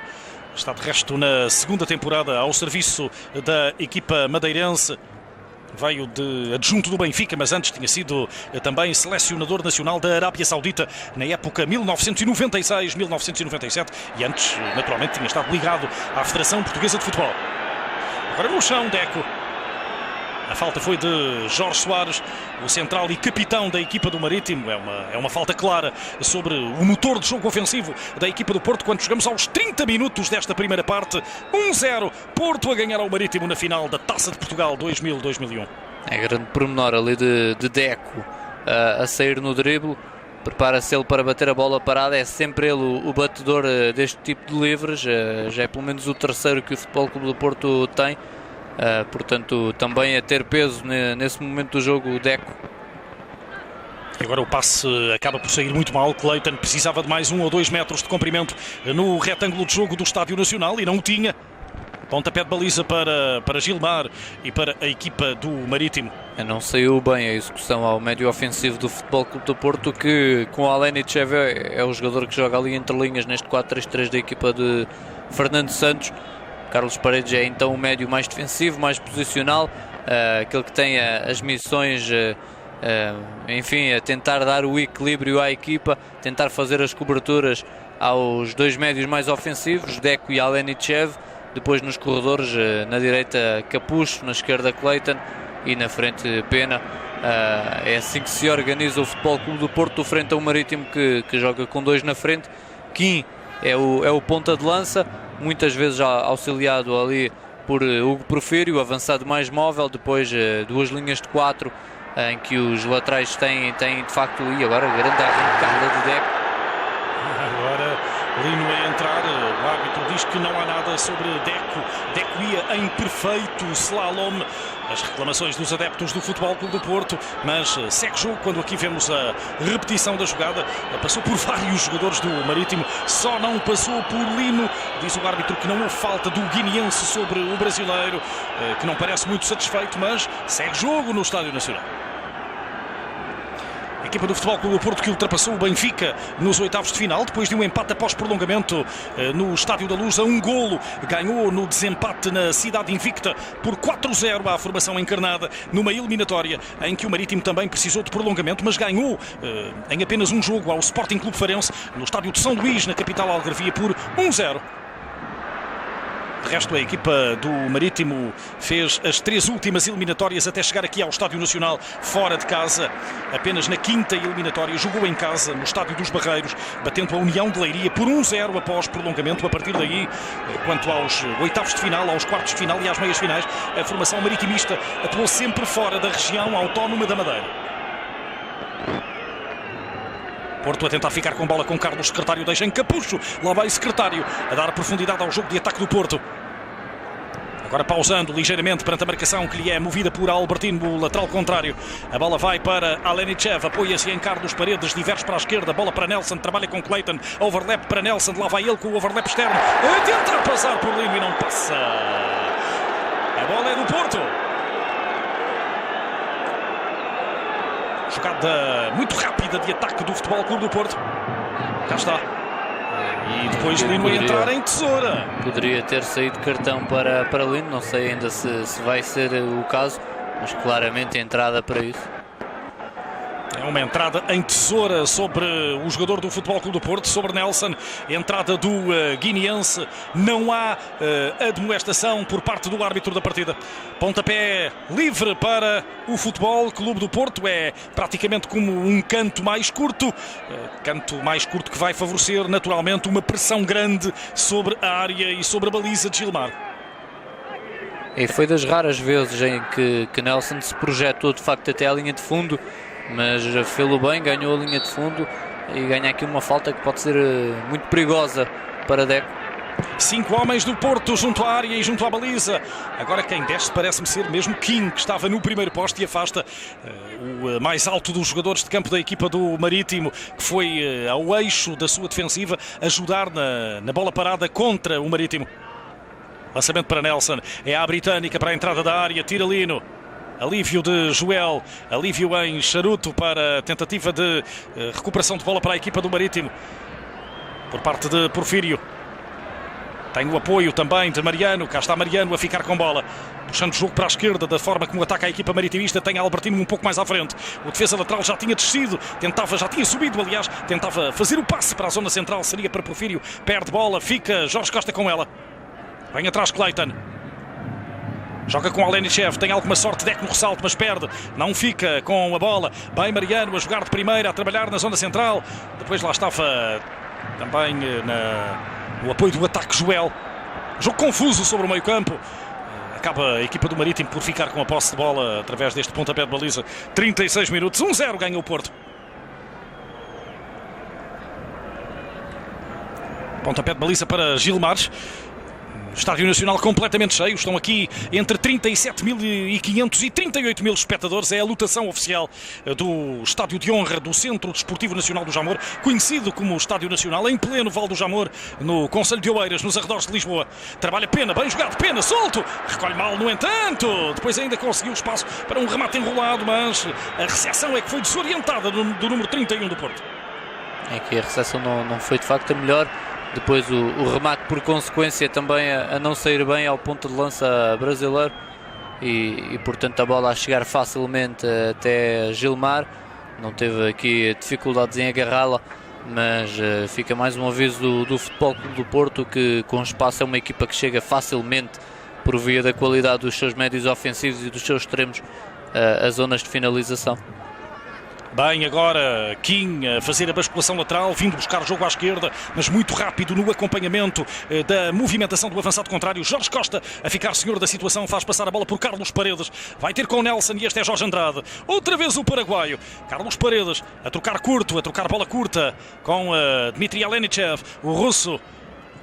Está de resto na segunda temporada ao serviço da equipa madeirense. Veio de adjunto do Benfica, mas antes tinha sido também selecionador nacional da Arábia Saudita na época 1996-1997 e antes, naturalmente, tinha estado ligado à Federação Portuguesa de Futebol. Agora no chão, Deco. A falta foi de Jorge Soares, o central e capitão da equipa do Marítimo. É uma falta clara sobre o motor de jogo ofensivo da equipa do Porto quando chegamos aos 30 minutos desta primeira parte. 1-0, Porto a ganhar ao Marítimo na final da Taça de Portugal 2000-2001. É grande pormenor ali de Deco a sair no drible. Prepara-se ele para bater a bola parada. É sempre ele o batedor deste tipo de livres. Já é pelo menos o terceiro que o Futebol Clube do Porto tem. Portanto, também a ter peso nesse momento do jogo o Deco. Agora o passe acaba por sair muito mal. Clayton precisava de mais 1 ou 2 metros de comprimento no retângulo de jogo do Estádio Nacional e não o tinha. Pontapé de baliza para Gilmar e para a equipa do Marítimo. Não saiu bem a execução ao médio ofensivo do Futebol Clube do Porto, que com Alenichev é o jogador que joga ali entre linhas neste 4-3-3 da equipa de Fernando Santos. Carlos Paredes é então o médio mais defensivo, mais posicional, aquele que tem as missões, enfim, a tentar dar o equilíbrio à equipa, tentar fazer as coberturas aos dois médios mais ofensivos, Deco e Alenichev. Depois nos corredores, na direita Capucho, na esquerda Clayton e na frente Pena. É assim que se organiza o Futebol Clube do Porto, frente ao Marítimo que joga com dois na frente. Kim é o ponta de lança, muitas vezes auxiliado ali por Hugo Porfírio, avançado mais móvel. Depois duas linhas de 4 em que os laterais têm de facto, e agora grande arrancada de Deco. Agora Lino a entrar, o árbitro diz que não há nada sobre Deco. Deco ia em perfeito slalom. As reclamações dos adeptos do Futebol Clube do Porto, mas segue jogo quando aqui vemos a repetição da jogada. Passou por vários jogadores do Marítimo, só não passou por Lino. Diz o árbitro que não houve falta do guineense sobre o brasileiro, que não parece muito satisfeito, mas segue jogo no Estádio Nacional. A equipa do Futebol Clube do Porto que ultrapassou o Benfica nos oitavos de final, depois de um empate após prolongamento no Estádio da Luz a 1 golo, ganhou no desempate na Cidade Invicta por 4-0 à formação encarnada, numa eliminatória em que o Marítimo também precisou de prolongamento, mas ganhou em apenas um jogo ao Sporting Clube Farense no Estádio de São Luís, na capital algarvia, por 1-0. De resto, a equipa do Marítimo fez as 3 últimas eliminatórias até chegar aqui ao Estádio Nacional fora de casa. Apenas na 5ª eliminatória jogou em casa, no Estádio dos Barreiros, batendo a União de Leiria por 1-0 após prolongamento. A partir daí, quanto aos oitavos de final, aos quartos de final e às meias finais, a formação maritimista atuou sempre fora da região autónoma da Madeira. Porto a tentar ficar com bola com Carlos Secretário, deixa em Capucho, lá vai Secretário a dar profundidade ao jogo de ataque do Porto. Agora pausando ligeiramente perante a marcação que lhe é movida por Albertino, o lateral contrário. A bola vai para Alenichev, apoia-se em Carlos Paredes, diverte para a esquerda, bola para Nelson, trabalha com Clayton, overlap para Nelson, lá vai ele com o overlap externo, tenta passar por Lino e não passa. A bola é do Porto. Jogada muito rápida de ataque do Futebol Clube do Porto. Cá está. E depois Lino a entrar em tesoura. Poderia ter saído cartão para Lino, não sei ainda se vai ser o caso, mas claramente entrada para isso. É uma entrada em tesoura sobre o jogador do Futebol Clube do Porto, sobre Nelson. Entrada do guineense. Não há admoestação por parte do árbitro da partida. Pontapé livre para o Futebol Clube do Porto. É praticamente como um canto mais curto. Canto mais curto que vai favorecer naturalmente uma pressão grande sobre a área e sobre a baliza de Gilmar. E foi das raras vezes em que Nelson se projetou de facto até à linha de fundo, mas fez-o bem, ganhou a linha de fundo e ganha aqui uma falta que pode ser muito perigosa para Deco. 5 homens do Porto junto à área e junto à baliza. Agora quem desce parece-me ser mesmo King, que estava no primeiro poste e afasta o mais alto dos jogadores de campo da equipa do Marítimo, que foi ao eixo da sua defensiva ajudar na bola parada contra o Marítimo. Lançamento para Nelson, é a britânica para a entrada da área, tira Lino. Alívio de Joel, alívio em Charuto para a tentativa de recuperação de bola para a equipa do Marítimo. Por parte de Porfírio. Tem o apoio também de Mariano, cá está Mariano a ficar com bola. Puxando o jogo para a esquerda, da forma como ataca a equipa maritimista, tem Albertino um pouco mais à frente. O defesa lateral já tinha descido, já tinha subido, aliás, tentava fazer o passe para a zona central, seria para Porfírio. Perde bola, fica Jorge Costa com ela. Vem atrás Clayton. Joga com Alenichev, tem alguma sorte, Deco no ressalto, mas perde, não fica com a bola. Bem Mariano a jogar de primeira, a trabalhar na zona central. Depois lá estava também no apoio do ataque Joel. Jogo confuso sobre o meio campo. Acaba a equipa do Marítimo por ficar com a posse de bola através deste pontapé de baliza. 36 minutos, 1-0 ganha o Porto. Pontapé de baliza para Gilmares. Estádio Nacional completamente cheio, estão aqui entre 37.500 e 38.000 espectadores. É a lotação oficial do Estádio de Honra do Centro Desportivo Nacional do Jamor, conhecido como Estádio Nacional, em pleno Val do Jamor, no Concelho de Oeiras, nos arredores de Lisboa. Trabalha Pena, bem jogado, Pena, solto, recolhe mal no entanto, depois ainda conseguiu espaço para um remate enrolado, mas a recepção é que foi desorientada do número 31 do Porto. É que a recepção não foi de facto a melhor. Depois o remate por consequência também a não sair bem ao ponto de lança brasileiro e portanto a bola a chegar facilmente até Gilmar. Não teve aqui dificuldades em agarrá-la, mas fica mais um aviso do Futebol Clube do Porto, que com espaço é uma equipa que chega facilmente por via da qualidade dos seus médios ofensivos e dos seus extremos às zonas de finalização. Bem, agora Kim a fazer a basculação lateral, vindo buscar o jogo à esquerda, mas muito rápido no acompanhamento da movimentação do avançado contrário. Jorge Costa a ficar senhor da situação, faz passar a bola por Carlos Paredes, vai ter com Nelson e este é Jorge Andrade. Outra vez o paraguaio, Carlos Paredes a trocar curto, a trocar bola curta com Dmitry Alenichev, o russo,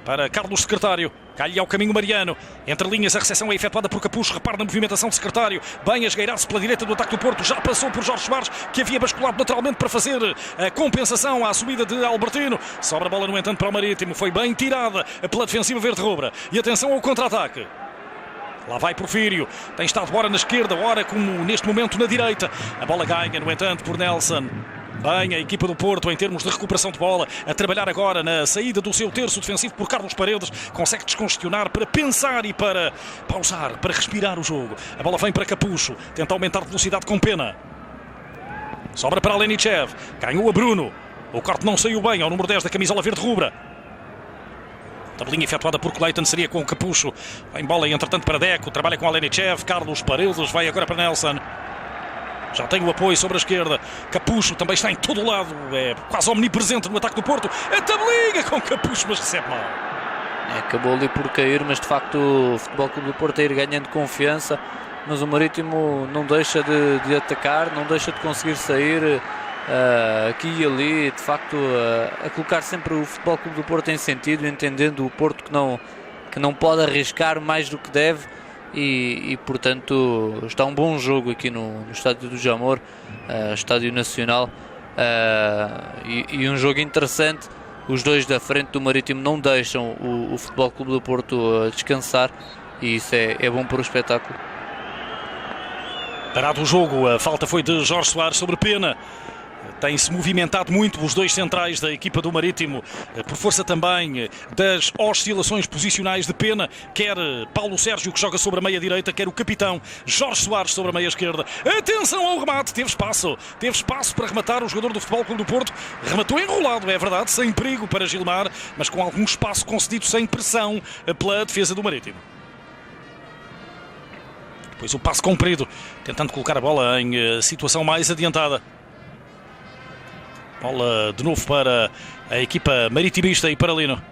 para Carlos Secretário. Cai ao caminho Mariano. Entre linhas a recepção é efetuada por Capucho. Repara na movimentação de Secretário. Bem a esgueirar-se pela direita do ataque do Porto. Já passou por Jorge Soares, que havia basculado naturalmente para fazer a compensação à subida de Albertino. Sobra a bola no entanto para o Marítimo. Foi bem tirada pela defensiva verde-rubra. E atenção ao contra-ataque. Lá vai Porfírio. Tem estado ora na esquerda, ora como neste momento na direita. A bola ganha no entanto por Nelson. Bem, a equipa do Porto em termos de recuperação de bola, a trabalhar agora na saída do seu terço defensivo por Carlos Paredes, consegue descongestionar para pensar e para pausar, para respirar o jogo. A bola vem para Capucho, tenta aumentar a velocidade com Pena. Sobra para Alenichev, ganhou a Bruno. O corte não saiu bem ao número 10 da camisola verde-rubra. Tabelinha efetuada por Clayton seria com o Capucho. Vem bola entretanto para Deco, trabalha com Alenichev, Carlos Paredes, vai agora para Nelson. Já tem o apoio sobre a esquerda. Capucho também está em todo o lado. É quase omnipresente no ataque do Porto. A tabelinha com Capucho, mas recebe mal. Acabou ali por cair, mas de facto o Futebol Clube do Porto a ir ganhando confiança. Mas o Marítimo não deixa de atacar, não deixa de conseguir sair aqui e ali. De facto a colocar sempre o Futebol Clube do Porto em sentido, entendendo o Porto que não pode arriscar mais do que deve. E portanto está um bom jogo aqui no Estádio do Jamor, Estádio Nacional, e um jogo interessante. Os dois da frente do Marítimo não deixam o Futebol Clube do Porto descansar, e isso é bom para o espetáculo. Parado o jogo, a falta foi de Jorge Soares sobre Pena. Tem-se movimentado muito os dois centrais da equipa do Marítimo, por força também das oscilações posicionais de Pena, quer Paulo Sérgio, que joga sobre a meia direita, quer o capitão Jorge Soares sobre a meia esquerda. Atenção ao remate, teve espaço para rematar o jogador do Futebol Clube do Porto, rematou enrolado, é verdade, sem perigo para Gilmar, mas com algum espaço concedido sem pressão pela defesa do Marítimo. Depois o passo comprido, tentando colocar a bola em situação mais adiantada. Bola de novo para a equipa maritimista e para Lino.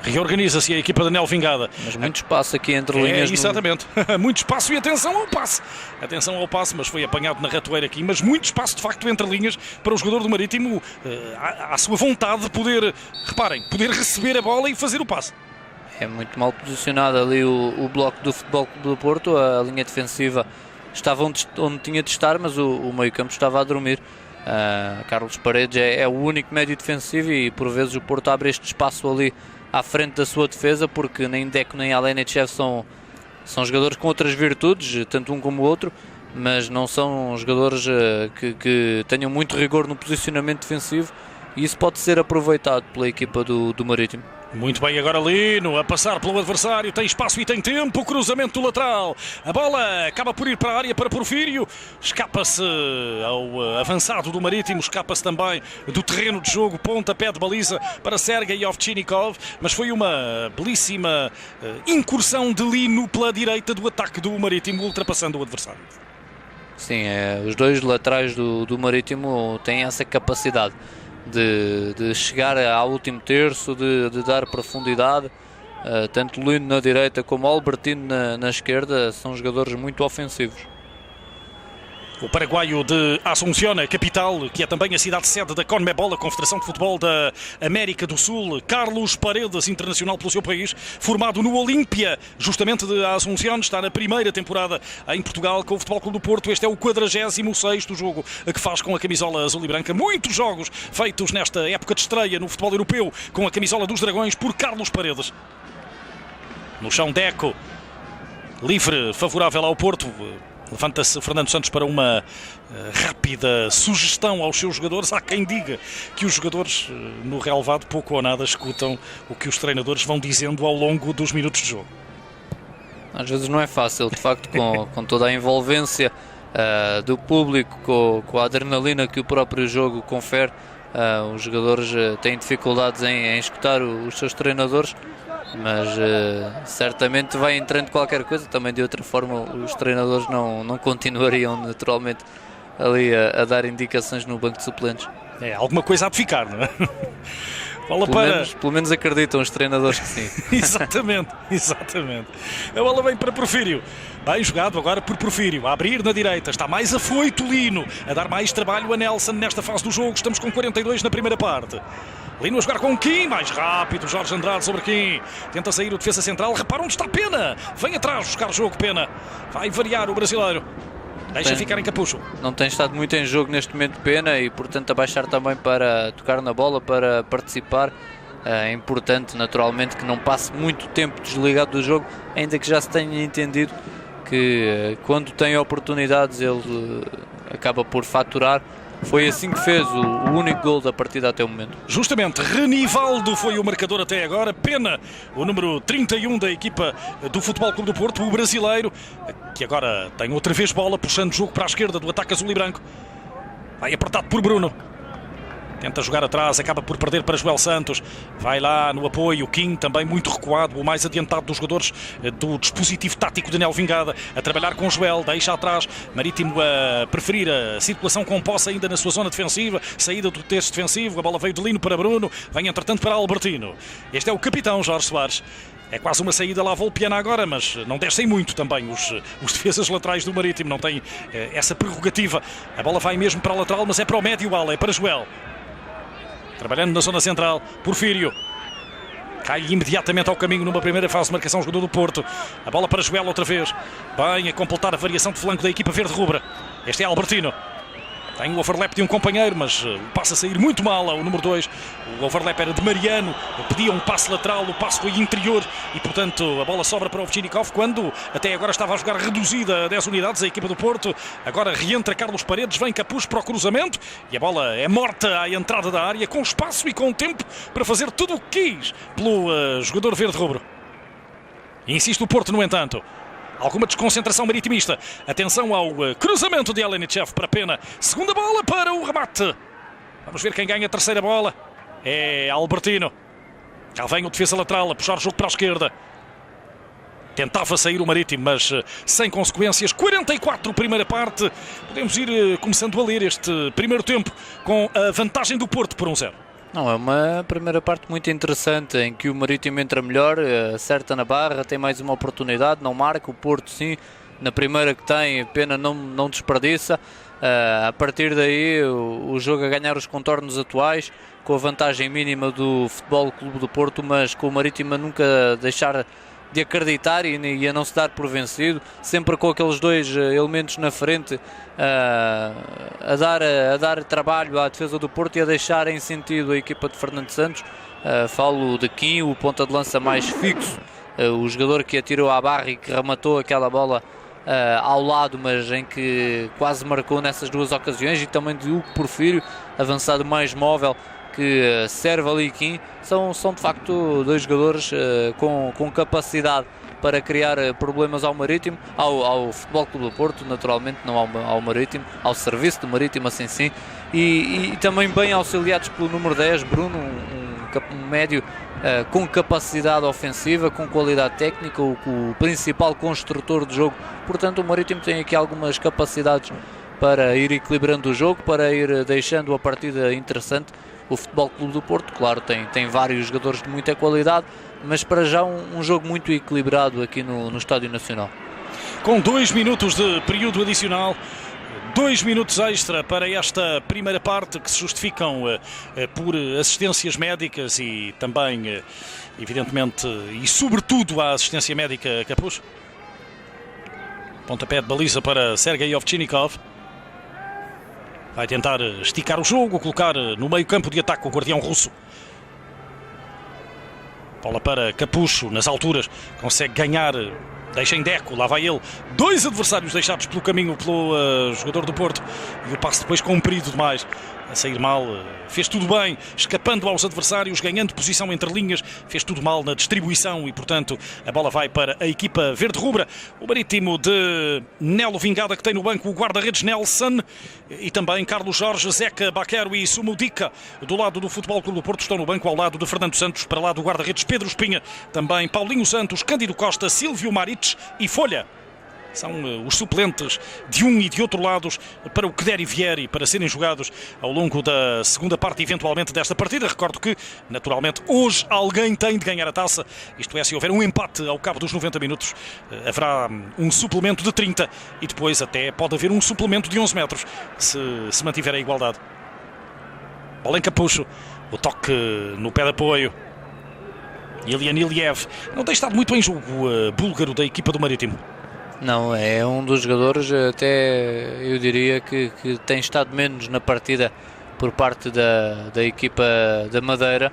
Reorganiza-se a equipa de Nel Vingada. Mas muito espaço aqui entre linhas. Exatamente. Muito espaço e atenção ao passe. Atenção ao passe, mas foi apanhado na ratoeira aqui. Mas muito espaço, de facto, entre linhas para o jogador do Marítimo, à sua vontade de poder, reparem, poder receber a bola e fazer o passe. É muito mal posicionado ali o bloco do Futebol Clube do Porto. A linha defensiva estava onde tinha de estar, mas o meio-campo estava a dormir. Carlos Paredes é o único médio defensivo e por vezes o Porto abre este espaço ali à frente da sua defesa, porque nem Deco nem Alenichev são jogadores com outras virtudes, tanto um como o outro, mas não são jogadores que tenham muito rigor no posicionamento defensivo, e isso pode ser aproveitado pela equipa do Marítimo. Muito bem, agora Lino a passar pelo adversário, tem espaço e tem tempo, cruzamento do lateral, a bola acaba por ir para a área para Porfírio, escapa-se ao avançado do Marítimo, escapa-se também do terreno de jogo, pontapé de baliza para Sergei Ovchinnikov, mas foi uma belíssima incursão de Lino pela direita do ataque do Marítimo, ultrapassando o adversário. Sim, os dois laterais do Marítimo têm essa capacidade de chegar ao último terço, de dar profundidade. Tanto Lino na direita como Albertino na esquerda são jogadores muito ofensivos. O paraguaio de Asunción, a capital, que é também a cidade-sede da CONMEBOL, a Confederação de Futebol da América do Sul. Carlos Paredes, internacional pelo seu país, formado no Olímpia, justamente de Asunción, está na primeira temporada em Portugal com o Futebol Clube do Porto. Este é o 46º jogo que faz com a camisola azul e branca. Muitos jogos feitos nesta época de estreia no futebol europeu com a camisola dos Dragões por Carlos Paredes. No chão, Deco, livre, favorável ao Porto. Levanta-se Fernando Santos para uma rápida sugestão aos seus jogadores. Há quem diga que os jogadores no relvado pouco ou nada escutam o que os treinadores vão dizendo ao longo dos minutos de jogo. Às vezes não é fácil, de facto, com toda a envolvência do público, com a adrenalina que o próprio jogo confere, os jogadores têm dificuldades em escutar os seus treinadores. Mas certamente vai entrando qualquer coisa. Também de outra forma os treinadores não continuariam naturalmente ali a dar indicações no banco de suplentes. Alguma coisa há de ficar, não é? Pelo menos acreditam os treinadores que sim. Exatamente. A bola vem para Porfírio. Bem jogado agora por Porfírio, a abrir na direita, está mais afoito Lino, a dar mais trabalho a Nelson nesta fase do jogo. Estamos com 42 na primeira parte. Lino a jogar com Kim, mais rápido, Jorge Andrade sobre Kim, tenta sair o defesa central, repara onde está Pena, vem atrás buscar o jogo Pena, vai variar o brasileiro, deixa ficar em capucho. Não tem estado muito em jogo neste momento Pena e portanto abaixar também para tocar na bola, para participar. É importante naturalmente que não passe muito tempo desligado do jogo, ainda que já se tenha entendido que quando tem oportunidades ele acaba por faturar. Foi assim que fez o único gol da partida até o momento. Justamente, Renivaldo foi o marcador até agora. Pena, o número 31 da equipa do Futebol Clube do Porto, o brasileiro, que agora tem outra vez bola, puxando o jogo para a esquerda do ataque azul e branco. Vai apertado por Bruno. Tenta jogar atrás, acaba por perder para Joel Santos. Vai lá no apoio, Kim também muito recuado, o mais adiantado dos jogadores do dispositivo tático de Nel Vingada, a trabalhar com Joel, deixa atrás, Marítimo a preferir a circulação com posse ainda na sua zona defensiva, saída do terço defensivo, a bola veio de Lino para Bruno, vem entretanto para Albertino. Este é o capitão Jorge Soares. É quase uma saída lá Volpiana agora, mas não descem muito também os defesas laterais do Marítimo, não têm essa prerrogativa. A bola vai mesmo para a lateral, mas é para o médio ala, é para Joel. Trabalhando na zona central, Porfírio cai imediatamente ao caminho numa primeira fase de marcação, jogador do Porto. A bola para Joel outra vez, bem a completar a variação de flanco da equipa verde-rubra. Este é Albertino, Tem o overlap de um companheiro, mas passa a sair muito mal ao número 2. O overlap era de Mariano, pedia um passe lateral, o passe foi interior e, portanto, a bola sobra para o Ovtchinnikov, quando até agora estava a jogar reduzida a 10 unidades a equipa do Porto. Agora reentra Carlos Paredes, vem Capucho para o cruzamento e a bola é morta à entrada da área, com espaço e com tempo para fazer tudo o que quis pelo jogador verde-rubro. Insiste o Porto, no entanto. Alguma desconcentração maritimista. Atenção ao cruzamento de Elenichev para Pena. Segunda bola para o remate. Vamos ver quem ganha a terceira bola. É Albertino. Já vem o defesa lateral a puxar o jogo para a esquerda. Tentava sair o Marítimo, mas sem consequências. 44, primeira parte. Podemos ir começando a ler este primeiro tempo com a vantagem do Porto por 1-0. Não, é uma primeira parte muito interessante em que o Marítimo entra melhor, acerta na barra, tem mais uma oportunidade, não marca. O Porto sim, na primeira que tem, Pena não desperdiça. A partir daí o jogo a ganhar os contornos atuais, com a vantagem mínima do Futebol Clube do Porto, mas com o Marítimo a nunca deixar de acreditar e a não se dar por vencido, sempre com aqueles dois elementos na frente a dar trabalho à defesa do Porto e a deixar em sentido a equipa de Fernando Santos. Falo de Kim, o ponta de lança mais fixo, o jogador que atirou à barra e que rematou aquela bola ao lado, mas em que quase marcou nessas duas ocasiões, e também de Hugo Porfírio, avançado mais móvel, que serve ali. Kim, são de facto dois jogadores com capacidade para criar problemas ao Marítimo, ao Futebol Clube do Porto, naturalmente, não ao Marítimo, ao serviço do Marítimo, assim sim, e também bem auxiliados pelo número 10, Bruno, um médio com capacidade ofensiva, com qualidade técnica, o principal construtor de jogo. Portanto, o Marítimo tem aqui algumas capacidades para ir equilibrando o jogo, para ir deixando a partida interessante. O Futebol Clube do Porto, claro, tem vários jogadores de muita qualidade, mas para já um jogo muito equilibrado aqui no Estádio Nacional. Com 2 minutos de período adicional, 2 minutos extra para esta primeira parte, que se justificam por assistências médicas e também, evidentemente, e sobretudo a assistência médica Capucho. Pontapé de baliza para Sergei Ovtchinnikov. Vai tentar esticar o jogo, colocar no meio campo de ataque o guardião russo. Bola para Capucho, nas alturas, consegue ganhar, deixa em Deco, lá vai ele. 2 adversários deixados pelo caminho pelo jogador do Porto. E o passe depois comprido demais, a sair mal. Fez tudo bem, escapando aos adversários, ganhando posição entre linhas. Fez tudo mal na distribuição e, portanto, a bola vai para a equipa verde-rubra. O Marítimo de Nelo Vingada, que tem no banco o guarda-redes Nelson e também Carlos Jorge, Zeca Baquero e Sumudica. Do lado do Futebol Clube do Porto estão no banco, ao lado de Fernando Santos, para lá do guarda-redes Pedro Espinha. Também Paulinho Santos, Cândido Costa, Silvio Marites e Folha. São os suplentes de um e de outro lados para o que der e vier e para serem jogados ao longo da segunda parte, eventualmente, desta partida. Recordo que, naturalmente, hoje alguém tem de ganhar a taça. Isto é, se houver um empate ao cabo dos 90 minutos, haverá um suplemento de 30 e depois até pode haver um suplemento de 11 metros, se mantiver a igualdade. Bola em Capucho, o toque no pé de apoio. Ilian Iliev não tem estado muito em jogo, búlgaro da equipa do Marítimo. Não, é um dos jogadores, até eu diria que tem estado menos na partida por parte da equipa da Madeira.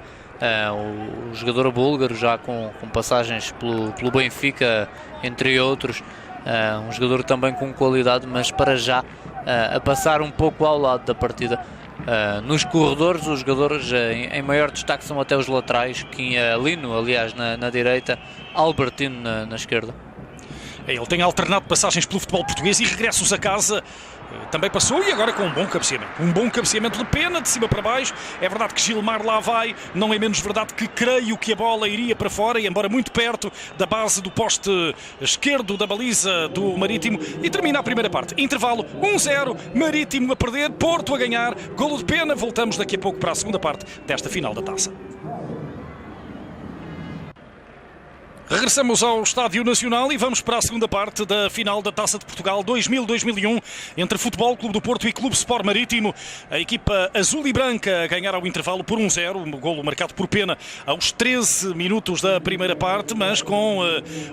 O jogador búlgaro, já com passagens pelo Benfica, entre outros, um jogador também com qualidade, mas para já a passar um pouco ao lado da partida. Nos corredores, os jogadores em maior destaque são até os laterais, Lino, aliás, na direita, Albertino na esquerda. Ele tem alternado passagens pelo futebol português e regressos a casa. Também passou, e agora com um bom cabeceamento. Um bom cabeceamento de Pena, de cima para baixo. É verdade que Gilmar lá vai. Não é menos verdade que creio que a bola iria para fora, e embora muito perto da base do poste esquerdo da baliza do Marítimo. E termina a primeira parte. Intervalo 1-0, Marítimo a perder, Porto a ganhar. Golo de Pena. Voltamos daqui a pouco para a segunda parte desta final da taça. Regressamos ao Estádio Nacional e vamos para a segunda parte da final da Taça de Portugal 2000-2001 entre Futebol Clube do Porto e Clube Sport Marítimo. A equipa azul e branca a ganhar ao intervalo por 1-0, um golo marcado por pena aos 13 minutos da primeira parte, mas com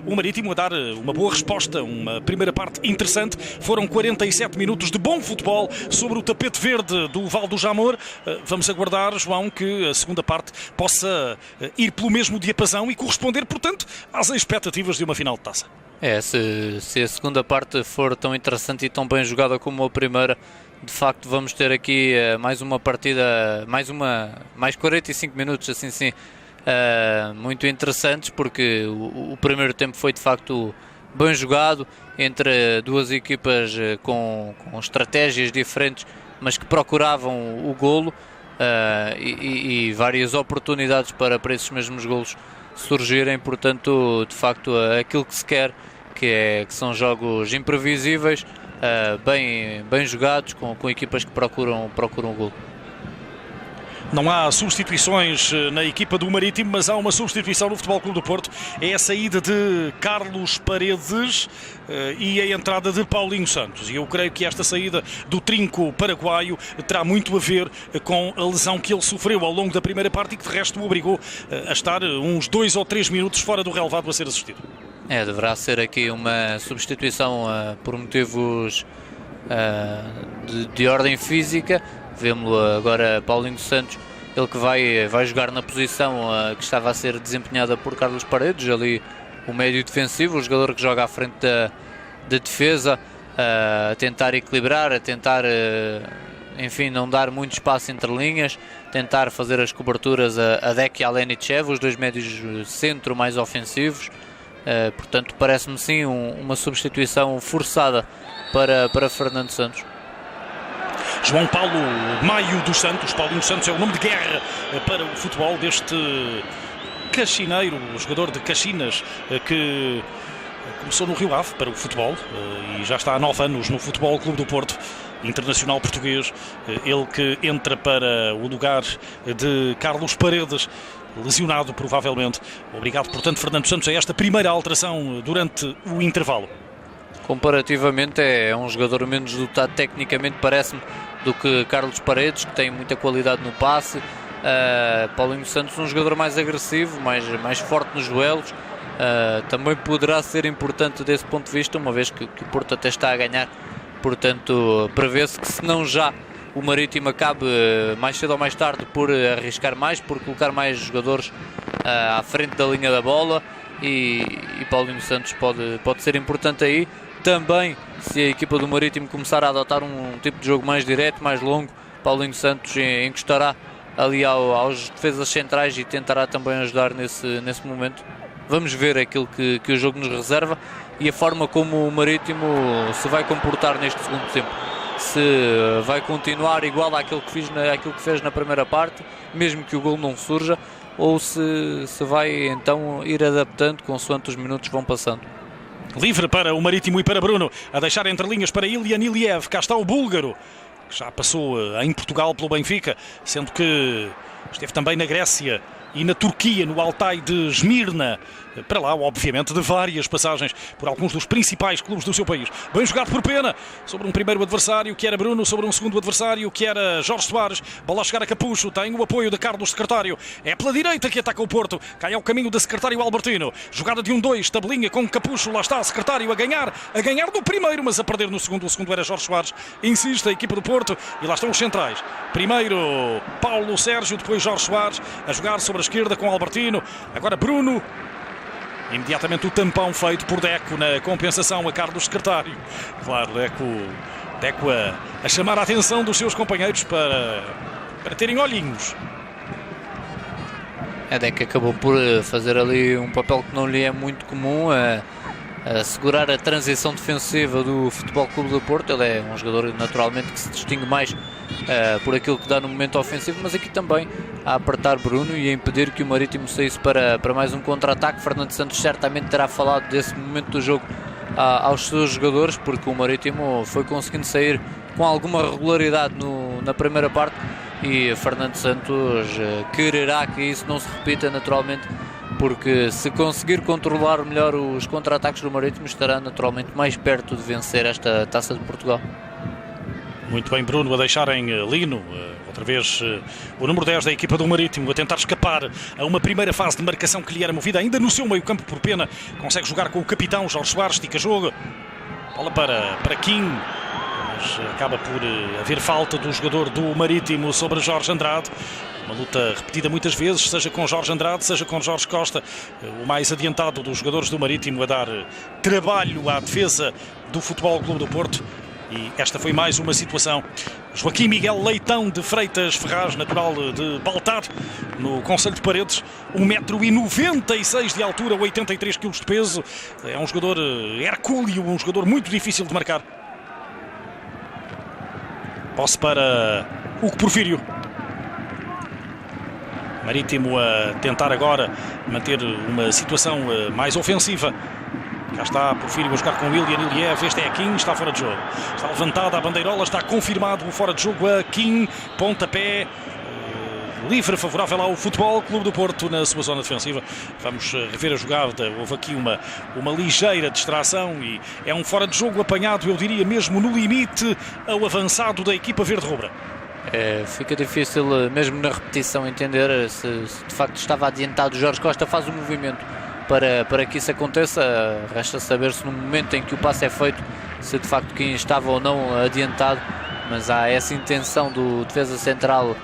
o Marítimo a dar uma boa resposta, uma primeira parte interessante. Foram 47 minutos de bom futebol sobre o tapete verde do Val do Jamor. Vamos aguardar, João, que a segunda parte possa ir pelo mesmo diapasão e corresponder, portanto, às expectativas de uma final de taça. Se a segunda parte for tão interessante e tão bem jogada como a primeira, de facto vamos ter aqui mais uma partida, mais 45 minutos, assim sim, muito interessantes, porque o primeiro tempo foi de facto bem jogado, entre duas equipas com estratégias diferentes, mas que procuravam o golo, e várias oportunidades para esses mesmos golos surgirem. Portanto, de facto, aquilo que se quer, que são jogos imprevisíveis, bem jogados, com equipas que procuram o golo. Não há substituições na equipa do Marítimo, mas há uma substituição no Futebol Clube do Porto. É a saída de Carlos Paredes e a entrada de Paulinho Santos. E eu creio que esta saída do trinco paraguaio terá muito a ver com a lesão que ele sofreu ao longo da primeira parte e que de resto o obrigou a estar uns 2 ou 3 minutos fora do relvado a ser assistido. Deverá ser aqui uma substituição por motivos de ordem física. Vemos agora Paulinho Santos, ele que vai jogar na posição que estava a ser desempenhada por Carlos Paredes, ali o médio defensivo, o jogador que joga à frente da defesa, a tentar equilibrar, a tentar, enfim, não dar muito espaço entre linhas, tentar fazer as coberturas a Dek e a Lenichev, os dois médios centro mais ofensivos. Portanto, parece-me sim uma substituição forçada para Fernando Santos. João Paulo Maio dos Santos, Paulinho Santos é o nome de guerra para o futebol deste caxineiro, jogador de Caxinas, que começou no Rio Ave para o futebol e já está há 9 anos no Futebol Clube do Porto, internacional português. Ele que entra para o lugar de Carlos Paredes, lesionado provavelmente. Obrigado, portanto, Fernando Santos, a esta primeira alteração durante o intervalo. Comparativamente é um jogador menos dotado tecnicamente, parece-me, do que Carlos Paredes, que tem muita qualidade no passe. Paulinho Santos, um jogador mais agressivo, mais forte nos duelos. Também poderá ser importante desse ponto de vista, uma vez que o Porto até está a ganhar. Portanto, prevê-se que, se não já, o Marítimo acabe mais cedo ou mais tarde por arriscar mais, por colocar mais jogadores à frente da linha da bola, e Paulinho Santos pode ser importante aí. Também, se a equipa do Marítimo começar a adotar um tipo de jogo mais direto, mais longo, Paulinho Santos encostará ali aos defesas centrais e tentará também ajudar nesse momento. Vamos ver aquilo que o jogo nos reserva e a forma como o Marítimo se vai comportar neste segundo tempo. Se vai continuar igual àquilo que fez na primeira parte, mesmo que o gol não surja, ou se vai então ir adaptando consoante os minutos vão passando. Livre para o Marítimo e para Bruno, a deixar entre linhas para Ilyan Iliev. Cá está o búlgaro, que já passou em Portugal pelo Benfica, sendo que esteve também na Grécia e na Turquia, no Altay de Esmirna. Para lá, obviamente, de várias passagens por alguns dos principais clubes do seu país. Bem jogado por pena sobre um primeiro adversário, que era Bruno, sobre um segundo adversário, que era Jorge Soares. Bola a chegar a Capucho, tem o apoio de Carlos Secretário. É pela direita que ataca o Porto, cai ao caminho da Secretário Albertino. Jogada de 1-2, tabelinha com Capucho, lá está Secretário a ganhar no primeiro, mas a perder no segundo. O segundo era Jorge Soares. Insiste a equipa do Porto e lá estão os centrais. Primeiro Paulo Sérgio, depois Jorge Soares, a jogar sobre a esquerda com Albertino. Agora Bruno. Imediatamente o tampão feito por Deco na compensação a Carlos Secretário. Claro, Deco a chamar a atenção dos seus companheiros para terem olhinhos. A Deco acabou por fazer ali um papel que não lhe é muito comum, a segurar a transição defensiva do Futebol Clube do Porto. Ele é um jogador naturalmente que se distingue mais por aquilo que dá no momento ofensivo, mas aqui também a apertar Bruno e a impedir que o Marítimo saísse para mais um contra-ataque. Fernando Santos certamente terá falado desse momento do jogo aos seus jogadores, porque o Marítimo foi conseguindo sair com alguma regularidade na primeira parte, e Fernando Santos quererá que isso não se repita naturalmente porque se conseguir controlar melhor os contra-ataques do Marítimo, estará naturalmente mais perto de vencer esta Taça de Portugal. Muito bem, Bruno, a deixarem Lino, outra vez o número 10 da equipa do Marítimo, a tentar escapar a uma primeira fase de marcação que lhe era movida, ainda no seu meio campo, por pena, consegue jogar com o capitão Jorge Soares, estica jogo, bola para Kim, mas acaba por haver falta do jogador do Marítimo sobre Jorge Andrade. Uma luta repetida muitas vezes, seja com Jorge Andrade, seja com Jorge Costa, o mais adiantado dos jogadores do Marítimo a dar trabalho à defesa do Futebol Clube do Porto. E esta foi mais uma situação. Joaquim Miguel Leitão de Freitas Ferraz, natural de Baltar, no concelho de Paredes, 1,96 m de altura, 83 kg de peso. É um jogador hercúleo, um jogador muito difícil de marcar. Posse para Hugo Porfírio. Marítimo a tentar agora manter uma situação mais ofensiva. Cá está Porfírio a jogar com Ilian Iliev. Este é a Kim, está fora de jogo. Está levantada a bandeirola, está confirmado o fora de jogo a Kim. Pontapé livre, favorável ao Futebol Clube do Porto na sua zona defensiva. Vamos rever a jogada. Houve aqui uma ligeira distração e é um fora de jogo apanhado, eu diria mesmo no limite, ao avançado da equipa verde-rubra. Fica difícil mesmo na repetição entender se de facto estava adiantado. Jorge Costa faz o movimento para que isso aconteça. Resta saber se no momento em que o passe é feito, se de facto quem estava ou não adiantado, mas há essa intenção do defesa central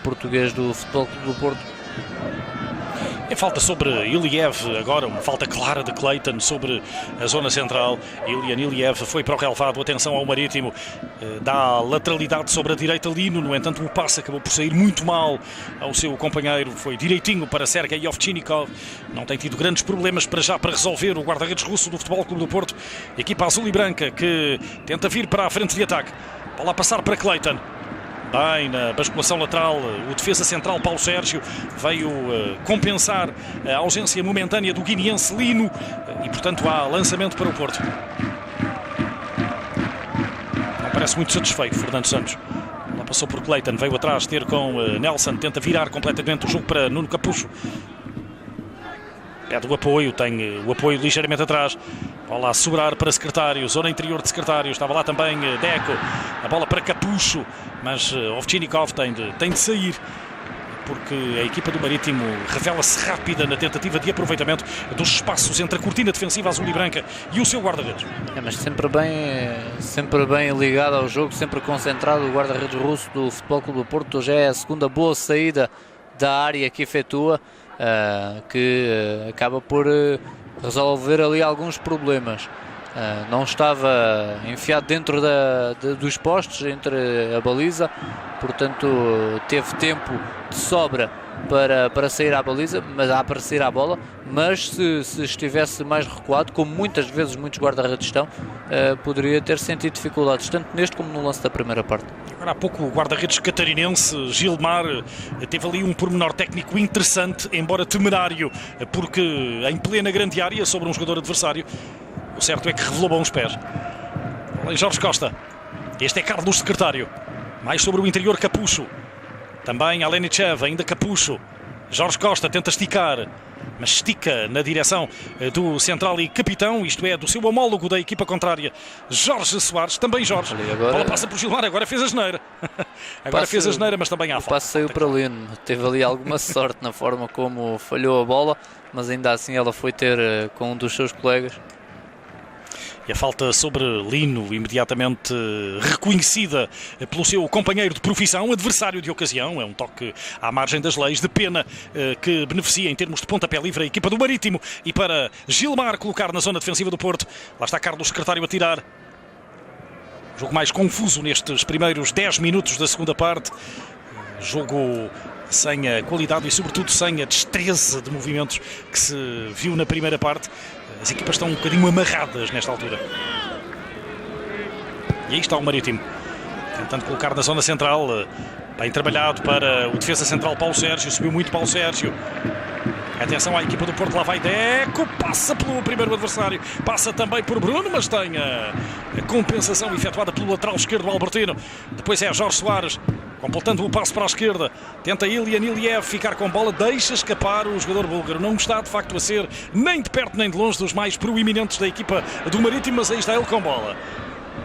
português do Futebol Clube do Porto. É falta sobre Iliev, agora uma falta clara de Clayton sobre a zona central. Ilian Iliev foi para o relevado, atenção ao Marítimo, dá lateralidade sobre a direita Lino, no entanto o passe acabou por sair muito mal ao seu companheiro, foi direitinho para Sergei Ovchinnikov, não tem tido grandes problemas para já para resolver o guarda-redes russo do Futebol Clube do Porto. Equipa azul e branca que tenta vir para a frente de ataque, bola a passar para Clayton. Bem, na basculação lateral, o defesa central Paulo Sérgio veio compensar a ausência momentânea do guineense Lino e, portanto, há lançamento para o Porto. Não parece muito satisfeito Fernando Santos. Lá passou por Clayton, veio atrás ter com Nelson, tenta virar completamente o jogo para Nuno Capucho. Pede o apoio, tem o apoio ligeiramente atrás. Bola a sobrar para Secretário, zona interior de Secretário. Estava lá também Deco. A bola para Capucho, mas Ovchinnikov tem de sair, porque a equipa do Marítimo revela-se rápida na tentativa de aproveitamento dos espaços entre a cortina defensiva azul e branca e o seu guarda-redes. Mas sempre bem ligado ao jogo, sempre concentrado o guarda-redes russo do Futebol Clube do Porto. Já é a segunda boa saída da área que efetua, que acaba por resolver ali alguns problemas. Não estava enfiado dentro dos postes, entre a baliza, portanto teve tempo de sobra para sair à baliza, mas a aparecer à bola. Mas se estivesse mais recuado, como muitas vezes muitos guarda-redes estão, poderia ter sentido dificuldades, tanto neste como no lance da primeira parte. Agora há pouco o guarda-redes catarinense Gilmar teve ali um pormenor técnico interessante, embora temerário, porque em plena grande área sobre um jogador adversário, o certo é que revelou bons pés. Olha Jorge Costa, este é Carlos Secretário, mais sobre o interior Capucho, também Alenichev, ainda Capucho. Jorge Costa tenta esticar, mas estica na direção do central e capitão, isto é, do seu homólogo da equipa contrária, Jorge Soares. Também Jorge. Agora... A bola passa por Gilmar, agora fez a geneira. Fez a geneira, mas também há falta. O passe saiu para Lino. Teve ali alguma sorte na forma como falhou a bola, mas ainda assim ela foi ter com um dos seus colegas. E a falta sobre Lino, imediatamente reconhecida pelo seu companheiro de profissão, adversário de ocasião. É um toque à margem das leis, de pena, que beneficia em termos de pontapé livre a equipa do Marítimo. E para Gilmar colocar na zona defensiva do Porto. Lá está Carlos Secretário a tirar. Jogo mais confuso nestes primeiros 10 minutos da segunda parte. Jogo sem a qualidade e sobretudo sem a destreza de movimentos que se viu na primeira parte. As equipas estão um bocadinho amarradas nesta altura. E aí está o Marítimo, tentando colocar na zona central. Bem trabalhado para o defesa central Paulo Sérgio. Subiu muito Paulo Sérgio. Atenção à equipa do Porto, lá vai Deco. Passa pelo primeiro adversário. Passa também por Bruno, mas tem a compensação efetuada pelo lateral esquerdo Albertino. Depois é Jorge Soares. completando o passo para a esquerda, tenta Ilian Iliev ficar com bola, deixa escapar o jogador búlgaro. Não está de facto a ser nem de perto nem de longe dos mais proeminentes da equipa do Marítimo, mas aí está ele com bola.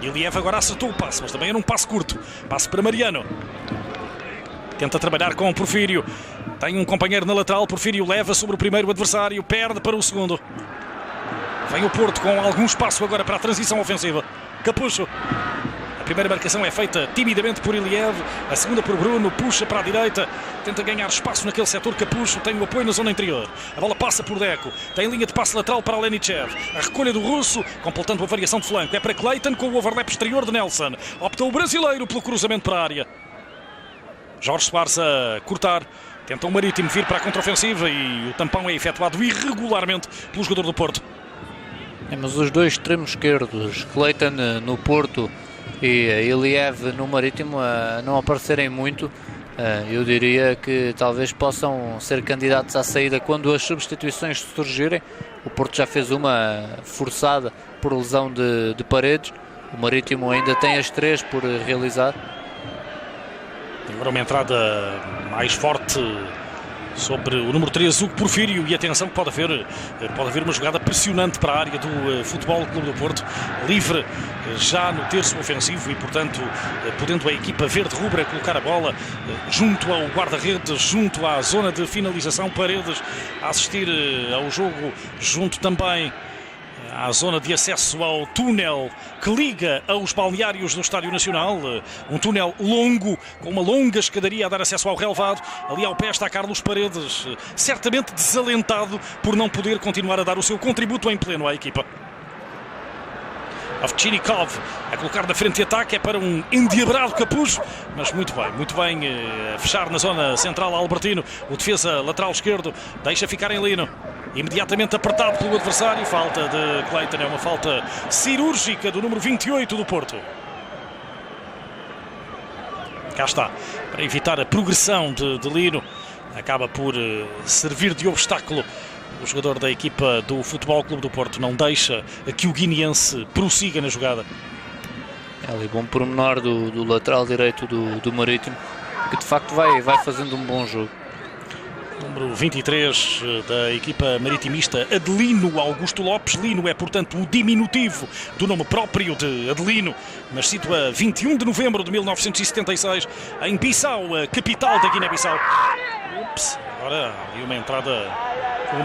Iliev agora acertou o passe, mas também era um passe curto. Passe para Mariano. Tenta trabalhar com o Porfírio. Tem um companheiro na lateral. Porfírio leva sobre o primeiro adversário. Perde para o segundo. Vem o Porto com algum espaço agora para a transição ofensiva. Capucho. A primeira marcação é feita timidamente por Iliev. A segunda por Bruno. Puxa para a direita. Tenta ganhar espaço naquele setor. Capucho tem o apoio na zona interior. A bola passa por Deco. Tem linha de passe lateral para Lenichev. A recolha do russo, completando a variação de flanco. É para Clayton com o overlap exterior de Nelson. Opta o brasileiro pelo cruzamento para a área. Jorge Soares a cortar. Tenta o Marítimo vir para a contraofensiva e o tampão é efetuado irregularmente pelo jogador do Porto. Temos os dois extremos esquerdos, Clayton no Porto e Iliev no Marítimo, a não aparecerem muito. Eu diria que talvez possam ser candidatos à saída quando as substituições surgirem. O Porto já fez uma forçada por lesão de Paredes. O Marítimo ainda tem as 3 por realizar. Agora uma entrada mais forte sobre o número 3, Hugo Porfírio, e atenção que pode haver uma jogada pressionante para a área do Futebol Clube do Porto, livre já no terço ofensivo e portanto podendo a equipa verde-rubra colocar a bola junto ao guarda-redes, junto à zona de finalização. Paredes a assistir ao jogo junto também à zona de acesso ao túnel que liga aos balneários do Estádio Nacional, um túnel longo, com uma longa escadaria a dar acesso ao relvado. Ali ao pé está Carlos Paredes, certamente desalentado por não poder continuar a dar o seu contributo em pleno à equipa. Ovtchinikov a colocar na frente de ataque, é para um endiabrado Capucho, mas muito bem a fechar na zona central Albertino, o defesa lateral esquerdo, deixa ficar em Lino. Imediatamente apertado pelo adversário. Falta de Clayton, é uma falta cirúrgica do número 28 do Porto. Cá está, para evitar a progressão de Lino. Acaba por servir de obstáculo o jogador da equipa do Futebol Clube do Porto. Não deixa que o guineense prossiga na jogada. É ali bom pormenor do lateral direito do Marítimo, que de facto vai fazendo um bom jogo. Número 23 da equipa maritimista, Adelino Augusto Lopes. Lino é, portanto, o diminutivo do nome próprio de Adelino, nascido a 21 de novembro de 1976 em Bissau, a capital da Guiné-Bissau. Agora ali uma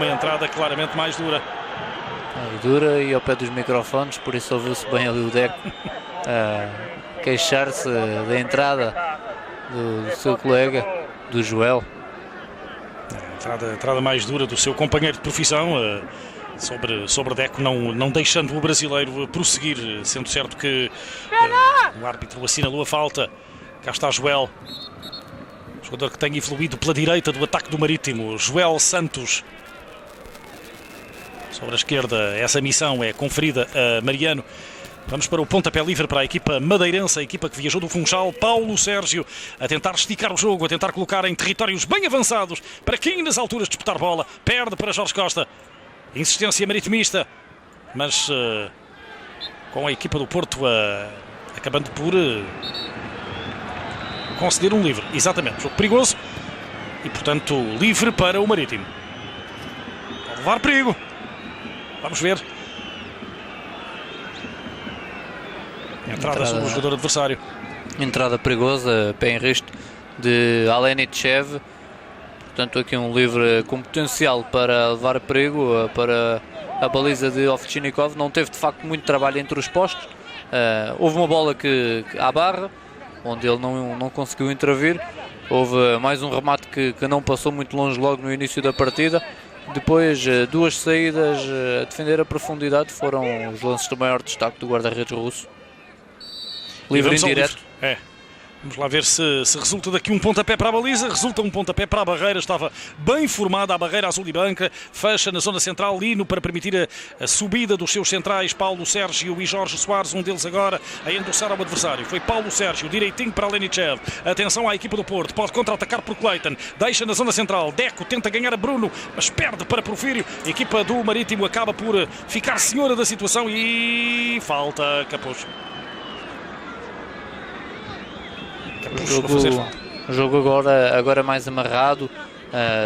entrada claramente mais dura. Dura e ao pé dos microfones, por isso ouviu-se bem ali o Deco queixar-se da entrada do seu colega, do Joel. Entrada mais dura do seu companheiro de profissão sobre Deco, não deixando o brasileiro prosseguir, sendo certo que o árbitro assinalou a falta. Cá está Joel, jogador que tem evoluído pela direita do ataque do Marítimo. Joel Santos sobre a esquerda. Essa missão é conferida a Mariano. Vamos para o pontapé livre para a equipa madeirense, a equipa que viajou do Funchal. Paulo Sérgio a tentar esticar o jogo, a tentar colocar em territórios bem avançados para Kim nas alturas disputar bola. Perde para Jorge Costa. Insistência maritimista, mas com a equipa do Porto acabando por conceder um livre. Exatamente, jogo perigoso e portanto livre para o Marítimo. Pode levar perigo. Vamos ver. Entrada sobre o jogador adversário. Entrada perigosa, pé em risco de Alenichev. Portanto, aqui um livre com potencial para levar perigo para a baliza de Ovtchinikov. Não teve de facto muito trabalho entre os postos. Houve uma bola à barra, onde ele não conseguiu intervir. Houve mais um remate que não passou muito longe logo no início da partida. Depois, duas saídas a defender a profundidade foram os lances de maior destaque do guarda-redes russo. Livre indireto. Vamos lá ver se resulta daqui um pontapé para a baliza. Resulta um pontapé para a barreira. Estava bem formada a barreira azul e branca. Fecha na zona central Lino para permitir a subida dos seus centrais Paulo Sérgio e Jorge Soares. Um deles agora a endossar ao adversário. Foi Paulo Sérgio, direitinho para Lenichev. Atenção à equipa do Porto. Pode contra-atacar por Clayton. Deixa na zona central. Deco tenta ganhar a Bruno, mas perde para Porfírio. A equipa do Marítimo acaba por ficar senhora da situação e falta Capucho. O jogo agora mais amarrado,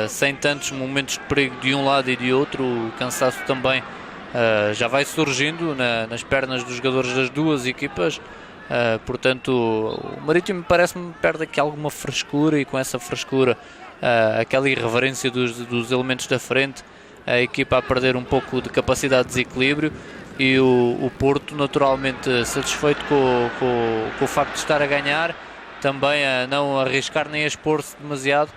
sem tantos momentos de perigo de um lado e de outro. O cansaço também já vai surgindo nas pernas dos jogadores das duas equipas. Portanto, o Marítimo parece-me perde aqui alguma frescura, e com essa frescura, aquela irreverência dos elementos da frente, a equipa a perder um pouco de capacidade de desequilíbrio, e o Porto naturalmente satisfeito com o facto de estar a ganhar, também a não arriscar nem a expor-se demasiado.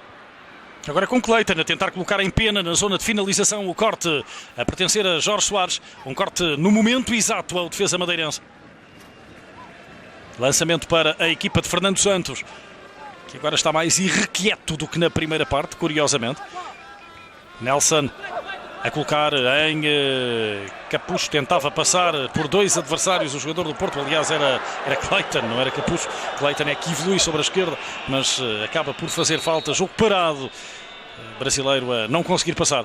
Agora com Cleiton a tentar colocar em pena na zona de finalização o corte a pertencer a Jorge Soares, um corte no momento exato ao defesa madeirense. Lançamento para a equipa de Fernando Santos, que agora está mais irrequieto do que na primeira parte, curiosamente. Nelson a colocar em Capucho, tentava passar por dois adversários o jogador do Porto, aliás era Cleiton, não era Capucho. Cleiton é que evolui sobre a esquerda, mas acaba por fazer falta. Jogo parado, brasileiro a não conseguir passar.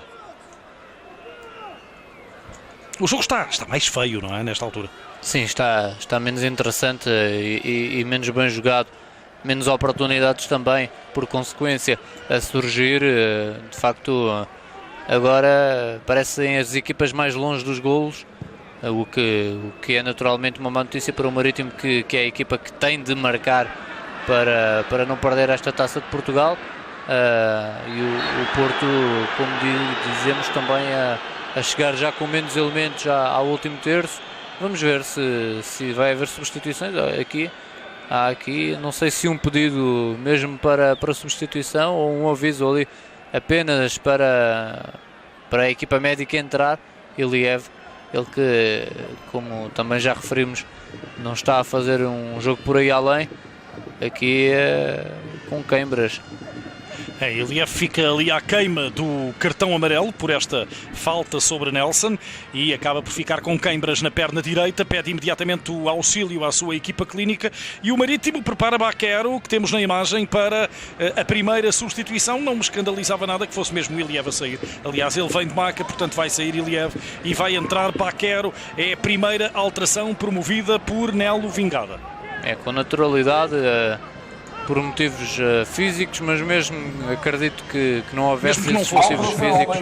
O jogo está mais feio, não é, nesta altura? Sim, está menos interessante e menos bem jogado, menos oportunidades também, por consequência, a surgir. De facto, agora parecem as equipas mais longe dos golos, o que é naturalmente uma má notícia para o Marítimo, que é a equipa que tem de marcar para não perder esta Taça de Portugal. E o Porto, como dizemos, também a chegar já com menos elementos já ao último terço. Vamos ver se vai haver substituições. Há aqui, não sei se um pedido mesmo para substituição, ou um aviso ali apenas para a equipa médica entrar. Iliev, ele que, como também já referimos, não está a fazer um jogo por aí além, aqui com queimbras. Iliev fica ali à queima do cartão amarelo por esta falta sobre Nelson e acaba por ficar com queimbras na perna direita, pede imediatamente o auxílio à sua equipa clínica, e o Marítimo prepara Baquero, que temos na imagem, para a primeira substituição. Não me escandalizava nada que fosse mesmo o Iliev a sair. Aliás, ele vem de Maca, portanto vai sair Iliev e vai entrar Baquero. É a primeira alteração promovida por Nelo Vingada. Com naturalidade, por motivos físicos, mas mesmo acredito que não houvesse esses motivos físicos.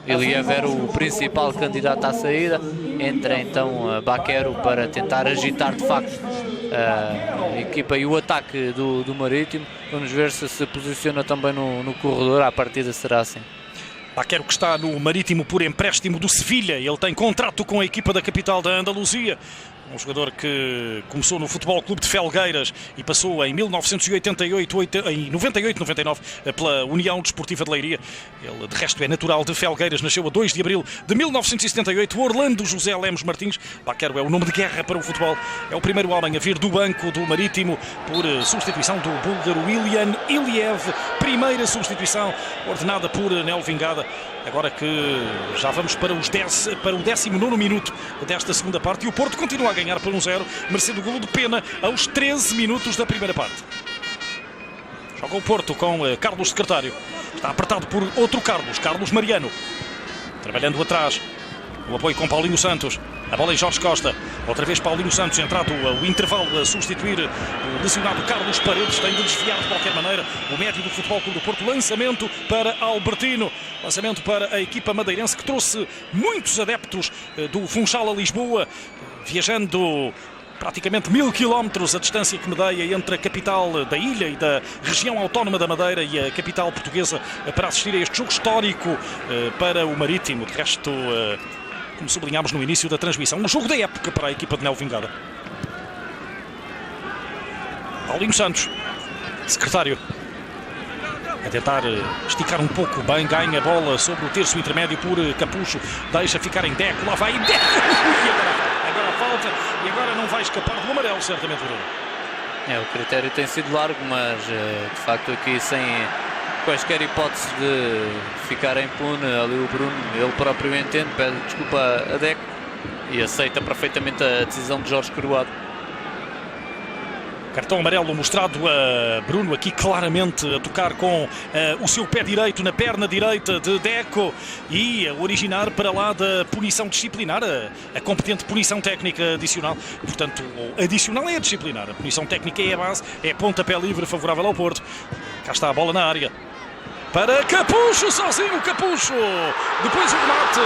Iliev era o principal candidato à saída. Entra então Baquero para tentar agitar de facto a equipa e o ataque do Marítimo. Vamos ver se posiciona também no corredor. À partida será assim. Baquero, que está no Marítimo por empréstimo do Sevilha. Ele tem contrato com a equipa da capital da Andaluzia. Um jogador que começou no Futebol Clube de Felgueiras e passou em 98-99 pela União Desportiva de Leiria. Ele, de resto, é natural de Felgueiras, nasceu a 2 de abril de 1978. Orlando José Lemos Martins. Baquero é o nome de guerra para o futebol. É o primeiro homem a vir do banco do Marítimo por substituição do búlgaro Ilian Iliev. Primeira substituição ordenada por Nelo Vingada. Agora que já vamos para o 19º minuto desta segunda parte, e o Porto continua a ganhar por 1-0, merecendo o golo de pena aos 13 minutos da primeira parte. Joga o Porto com Carlos Secretário. Está apertado por outro Carlos Mariano. Trabalhando atrás. O apoio com Paulinho Santos. A bola em Jorge Costa. Outra vez Paulinho Santos, entrado o intervalo a substituir o lesionado Carlos Paredes. Tem de desviar de qualquer maneira o médio do Futebol Clube do Porto. Lançamento para Albertino. Lançamento para a equipa madeirense, que trouxe muitos adeptos do Funchal a Lisboa, viajando praticamente 1000 quilómetros a distância que medeia entre a capital da ilha e da região autónoma da Madeira e a capital portuguesa, para assistir a este jogo histórico para o Marítimo. De resto, como sublinhámos no início da transmissão, um jogo da época para a equipa de Nelo Vingada. Paulinho Santos, Secretário, a tentar esticar um pouco bem, ganha a bola sobre o terço intermédio por Capucho, deixa ficar em Deco, lá vai Deco, agora falta, e agora não vai escapar do amarelo, certamente, Bruno. O critério tem sido largo, mas de facto aqui sem quaisquer hipóteses de ficar impune, ali o Bruno, ele próprio entende, pede desculpa a Deco e aceita perfeitamente a decisão de Jorge Coroado. Cartão amarelo mostrado a Bruno, aqui claramente a tocar com o seu pé direito na perna direita de Deco e a originar para lá da punição disciplinar, a competente punição técnica adicional. Portanto, o adicional é a disciplinar, a punição técnica é a base, é pontapé livre favorável ao Porto. Cá está a bola na área. Para Capucho, sozinho Capucho. Depois o remate.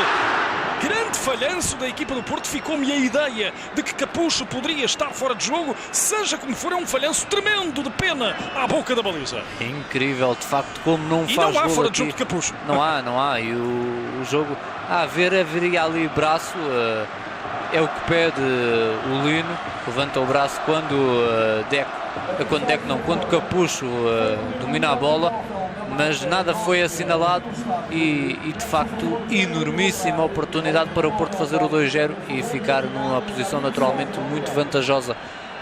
Grande falhanço da equipa do Porto. Ficou-me a ideia de que Capucho poderia estar fora de jogo. Seja como for, é um falhanço tremendo de Pena à boca da baliza. Incrível, de facto, como não e faz não há golo fora aqui. de jogo de Capucho. Não há. E o jogo... haveria ali braço. É o que pede o Lino. Levanta o braço quando quando Capucho domina a bola. Mas nada foi assinalado e de facto enormíssima oportunidade para o Porto fazer o 2-0 e ficar numa posição naturalmente muito vantajosa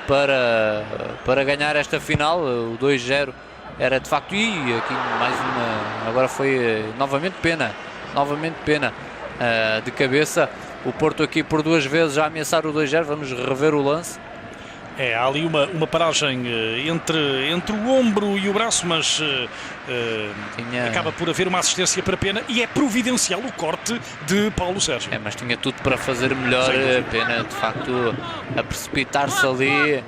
para ganhar esta final. O 2-0 era de facto, e aqui mais uma, agora foi novamente Pena de cabeça. O Porto aqui por duas vezes a ameaçar o 2-0, vamos rever o lance. Há ali uma paragem entre o ombro e o braço, mas acaba por haver uma assistência para Pena e é providencial o corte de Paulo Sérgio. Mas tinha tudo para fazer melhor. Pena de facto a precipitar-se ali,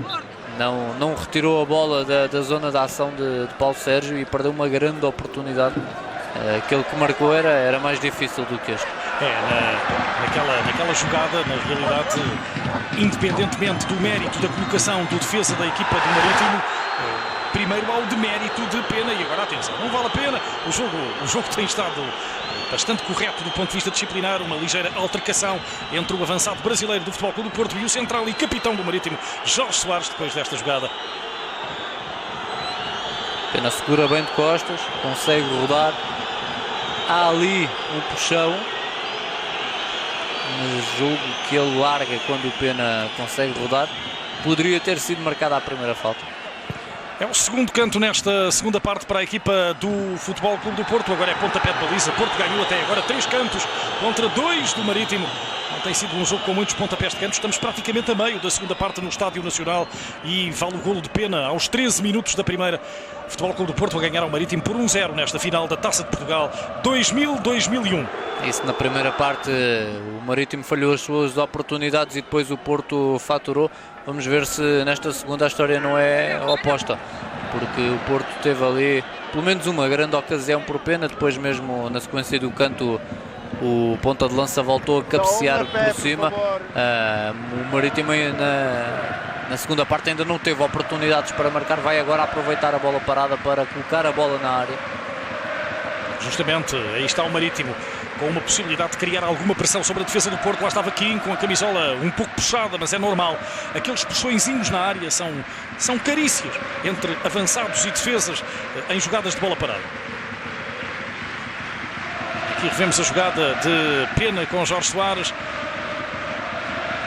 não retirou a bola da zona de ação de Paulo Sérgio e perdeu uma grande oportunidade. Aquele que marcou era mais difícil do que este. Naquela jogada, na realidade, independentemente do mérito da colocação do defesa da equipa do Marítimo, primeiro há o demérito de Pena. E agora atenção, não vale a pena. O jogo tem estado bastante correto do ponto de vista disciplinar. Uma ligeira altercação entre o avançado brasileiro do Futebol Clube do Porto e o central e capitão do Marítimo, Jorge Soares, depois desta jogada. Pena segura bem de costas, consegue rodar. Há ali um puxão, mas julgo que ele larga quando o Pena consegue rodar. Poderia ter sido marcada a primeira falta. É o segundo canto nesta segunda parte para a equipa do Futebol Clube do Porto. Agora é pontapé de baliza. Porto ganhou até agora 3 cantos contra 2 do Marítimo. Não tem sido um jogo com muitos pontapés de canto. Estamos praticamente a meio da segunda parte no Estádio Nacional e vale o golo de Pena aos 13 minutos da primeira. O Futebol Clube do Porto vai ganhar ao Marítimo por 1-0 nesta final da Taça de Portugal 2000-2001. Isso na primeira parte, o Marítimo falhou as suas oportunidades e depois o Porto faturou. Vamos ver se nesta segunda a história não é oposta, porque o Porto teve ali pelo menos uma grande ocasião por Pena, depois mesmo na sequência do canto o ponta de lança voltou a cabecear por cima. O Marítimo na segunda parte ainda não teve oportunidades para marcar, vai agora aproveitar a bola parada para colocar a bola na área. Justamente, aí está o Marítimo com uma possibilidade de criar alguma pressão sobre a defesa do Porto. Lá estava Kim com a camisola um pouco puxada, mas é normal. Aqueles puxõezinhos na área são carícias entre avançados e defesas em jogadas de bola parada. Aqui revemos a jogada de Pena com Jorge Soares.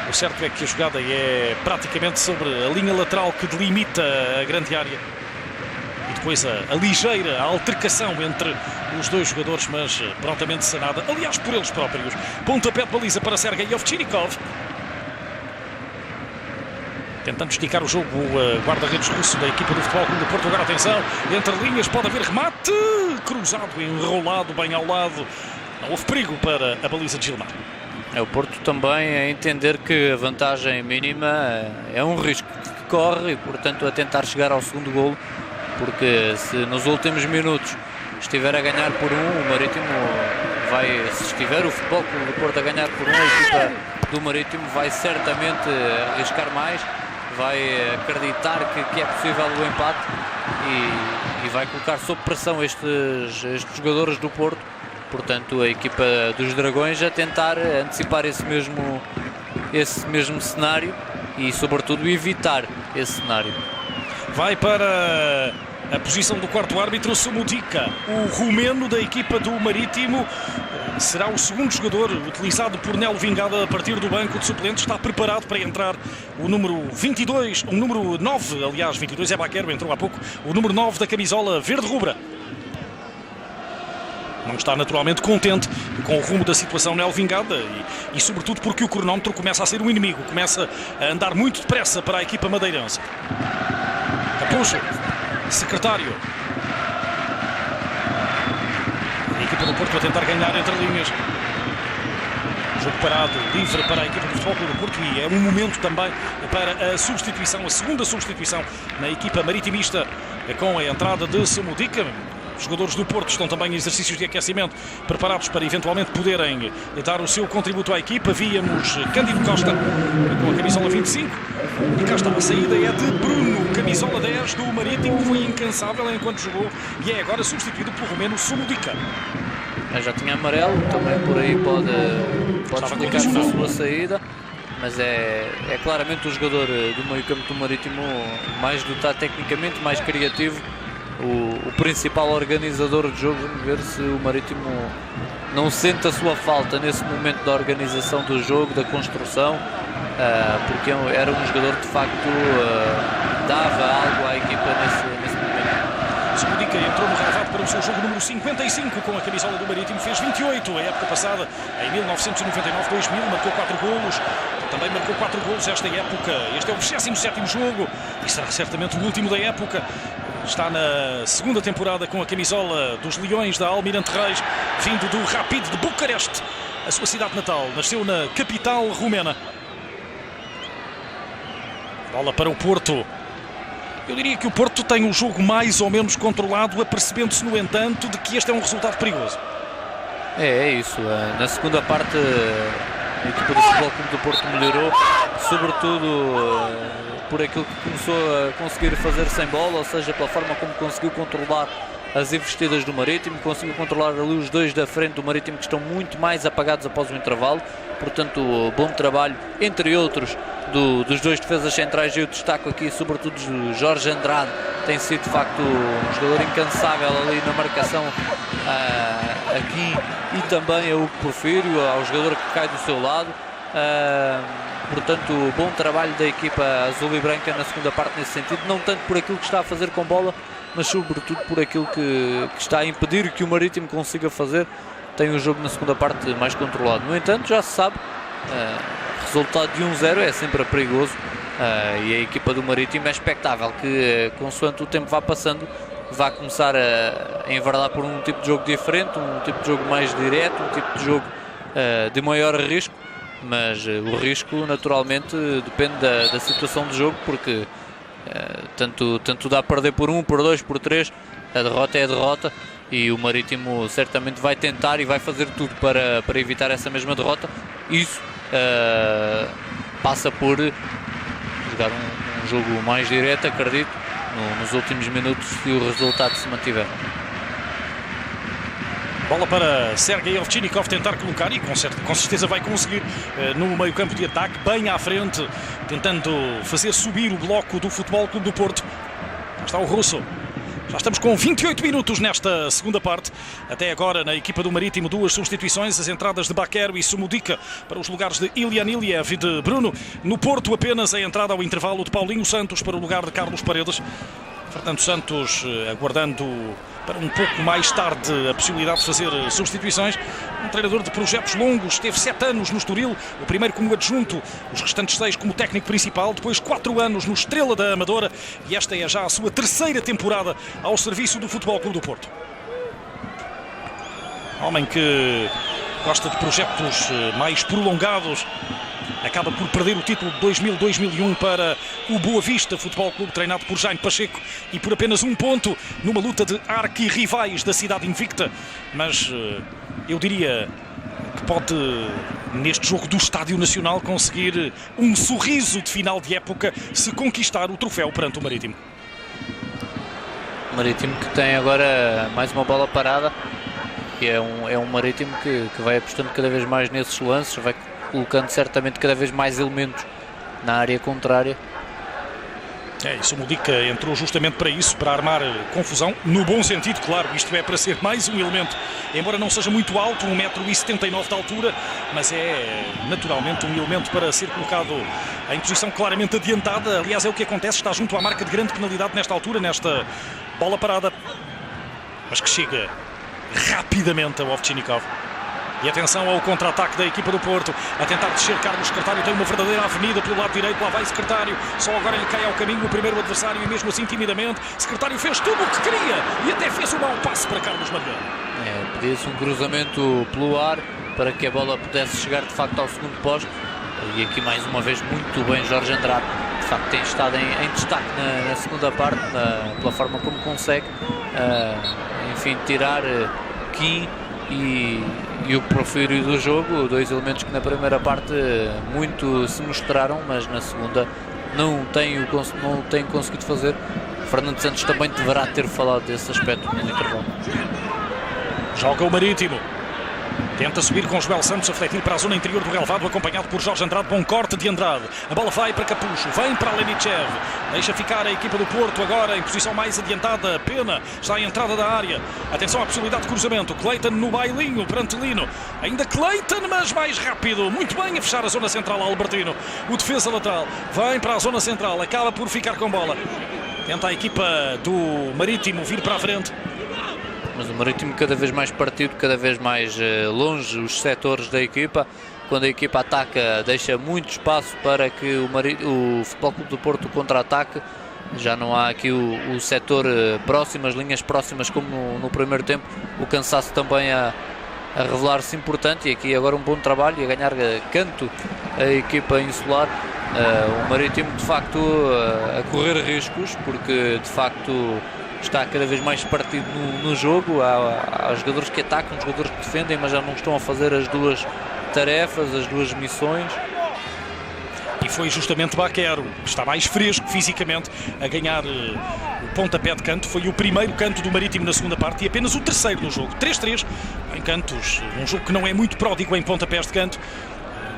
O certo é que a jogada é praticamente sobre a linha lateral que delimita a grande área. E depois a ligeira altercação entre os dois jogadores, mas prontamente sanada, aliás, por eles próprios. Pontapé de baliza para Sergei Ovtchinikov. Tentando esticar o jogo, o guarda-redes russo da equipa do Futebol Clube do Porto. Agora atenção, entre linhas pode haver remate. Cruzado, enrolado, bem ao lado. Não houve perigo para a baliza de Gilmar. O Porto também a entender que a vantagem mínima é um risco que corre e, portanto, a tentar chegar ao segundo golo, porque se nos últimos minutos estiver a ganhar por 1, o Marítimo vai, se estiver o Futebol Clube do Porto a ganhar por 1, a equipa do Marítimo vai certamente arriscar mais, vai acreditar que é possível o empate e vai colocar sob pressão estes jogadores do Porto. Portanto, a equipa dos Dragões a tentar antecipar esse mesmo cenário e, sobretudo, evitar esse cenário. Vai para a posição do quarto árbitro, Sumudica, o romeno da equipa do Marítimo. Será o segundo jogador utilizado por Nelo Vingada a partir do banco de suplentes. Está preparado para entrar o número 22, o número 9, aliás, 22 é Baquero, entrou há pouco, o número 9 da camisola verde-rubra. Não está naturalmente contente com o rumo da situação Nelo Vingada e sobretudo porque o cronómetro começa a ser um inimigo, começa a andar muito depressa para a equipa madeirense. Puxo, secretário. A equipa do Porto a tentar ganhar entre linhas. Jogo parado, livre para a equipa do Futebol Clube do Porto, e é um momento também para a substituição, a segunda substituição na equipa maritimista, com a entrada de Samudica. Os jogadores do Porto estão também em exercícios de aquecimento, preparados para eventualmente poderem dar o seu contributo à equipa. Víamos Cândido Costa com a camisola 25 e cá está, a saída é de Bruno, camisola 10 do Marítimo, foi incansável enquanto jogou e é agora substituído pelo romeno Samudica. Já tinha amarelo, também por aí pode explicar a sua saída, mas é claramente o jogador do meio campo do Marítimo mais dotado tecnicamente, mais criativo, o principal organizador de jogo. Vamos ver se o Marítimo não sente a sua falta nesse momento da organização do jogo, da construção, porque era um jogador que de facto dava algo à equipa nesse momento. Samudica entrou no relevado para o seu jogo número 55 com a camisola do Marítimo, fez 28 a época passada, em 1999-2000, marcou 4 golos, também marcou 4 golos esta época. Este é o 27º jogo e será certamente o último da época. Está na segunda temporada com a camisola dos Leões da Almirante Reis, vindo do Rapid de Bucareste, a sua cidade natal. Nasceu na capital romena. Bola para o Porto. Eu diria que o Porto tem o jogo mais ou menos controlado, apercebendo-se, no entanto, de que este é um resultado perigoso. É isso. Na segunda parte, a equipa do Futebol Clube do Porto melhorou, sobretudo por aquilo que começou a conseguir fazer sem bola, ou seja, pela forma como conseguiu controlar as investidas do Marítimo, conseguiu controlar ali os dois da frente do Marítimo, que estão muito mais apagados após o intervalo. Portanto, bom trabalho, entre outros, dos dois defesas centrais. Eu destaco aqui sobretudo o Jorge Andrade, tem sido de facto um jogador incansável ali na marcação aqui, e também a Hugo Porfírio, ao jogador que cai do seu lado. Portanto, bom trabalho da equipa azul e branca na segunda parte nesse sentido, não tanto por aquilo que está a fazer com bola, mas sobretudo por aquilo que está a impedir que o Marítimo consiga fazer. Tem o jogo na segunda parte mais controlado. No entanto, já se sabe, resultado de 1-0 é sempre perigoso, e a equipa do Marítimo é expectável que, consoante o tempo vá passando, vá começar a enverdar por um tipo de jogo diferente, um tipo de jogo mais direto, um tipo de jogo de maior risco. Mas o risco naturalmente depende da situação do jogo, porque tanto dá a perder por 1, por 2, por 3, a derrota é a derrota, e o Marítimo certamente vai tentar e vai fazer tudo para evitar essa mesma derrota. Isso passa por jogar um jogo mais direto, acredito, nos últimos minutos, se o resultado se mantiver. Bola para Sergei Ovchinnikov tentar colocar, e com certeza vai conseguir, no meio campo de ataque, bem à frente, tentando fazer subir o bloco do Futebol Clube do Porto. Já está o russo. Já estamos com 28 minutos nesta segunda parte. Até agora, na equipa do Marítimo, 2 substituições, as entradas de Baquero e Samudica para os lugares de Ilian Iliev e de Bruno. No Porto, apenas a entrada ao intervalo de Paulinho Santos para o lugar de Carlos Paredes. Fernando Santos aguardando para um pouco mais tarde a possibilidade de fazer substituições. Um treinador de projetos longos, teve 7 anos no Estoril, o primeiro como adjunto, os restantes 6 como técnico principal, depois 4 anos no Estrela da Amadora, e esta é já a sua 3ª temporada ao serviço do Futebol Clube do Porto. Homem que gosta de projetos mais prolongados. Acaba por perder o título de 2000-2001 para o Boa Vista Futebol Clube, treinado por Jaime Pacheco, e por apenas 1 ponto numa luta de arquirrivais da cidade invicta. Mas eu diria que pode, neste jogo do Estádio Nacional, conseguir um sorriso de final de época se conquistar o troféu perante o Marítimo. Marítimo que tem agora mais uma bola parada, e é um Marítimo que vai apostando cada vez mais nesses lances, vai colocando certamente cada vez mais elementos na área contrária. É isso, o Samudica entrou justamente para isso, para armar confusão, no bom sentido, claro. Isto é para ser mais um elemento, embora não seja muito alto, 1,79 m de altura, mas é naturalmente um elemento para ser colocado em posição claramente adiantada. Aliás, é o que acontece, está junto à marca de grande penalidade nesta altura, nesta bola parada, mas que chega rapidamente a Ovchinnikov. E atenção ao contra-ataque da equipa do Porto. A tentar descer Carlos Secretário. Tem uma verdadeira avenida pelo lado direito. Lá vai Secretário. Só agora lhe cai ao caminho o primeiro adversário e mesmo assim timidamente. Secretário fez tudo o que queria e até fez um mau passe para Carlos Mariano. Pedia-se um cruzamento pelo ar para que a bola pudesse chegar de facto ao segundo posto. E aqui mais uma vez muito bem Jorge Andrade. De facto tem estado em destaque na segunda parte, pela forma como consegue enfim, tirar Kim e o Porfírio do jogo, dois elementos que na primeira parte muito se mostraram, mas na segunda não tem conseguido fazer. Fernando Santos também deverá ter falado desse aspecto no intervalo. Joga o Marítimo. Tenta subir com Joel Santos a fletir para a zona interior do relvado, acompanhado por Jorge Andrade. Bom corte de Andrade. A bola vai para Capucho, vem para Lenichev. Deixa ficar a equipa do Porto agora em posição mais adiantada. Pena está à entrada da área. Atenção à possibilidade de cruzamento. Cleiton no bailinho perante Lino. Ainda Cleiton, mas mais rápido. Muito bem a fechar a zona central Albertino. O defesa lateral vem para a zona central. Acaba por ficar com bola. Tenta a equipa do Marítimo vir para a frente. Mas o Marítimo cada vez mais partido, cada vez mais longe os setores da equipa. Quando a equipa ataca, deixa muito espaço para que o Futebol Clube do Porto contra-ataque. Já não há aqui o setor próximo, as linhas próximas como no primeiro tempo. O cansaço também a revelar-se importante. E aqui agora um bom trabalho e a ganhar canto a equipa insular. O Marítimo de facto a correr riscos, porque de facto está cada vez mais partido no jogo. Há jogadores que atacam, jogadores que defendem, mas já não estão a fazer as duas tarefas, as duas missões. E foi justamente Baquero, que está mais fresco fisicamente, a ganhar o pontapé de canto. Foi o primeiro canto do Marítimo na segunda parte e apenas o terceiro no jogo. 3-3 em cantos, um jogo que não é muito pródigo em pontapés de canto.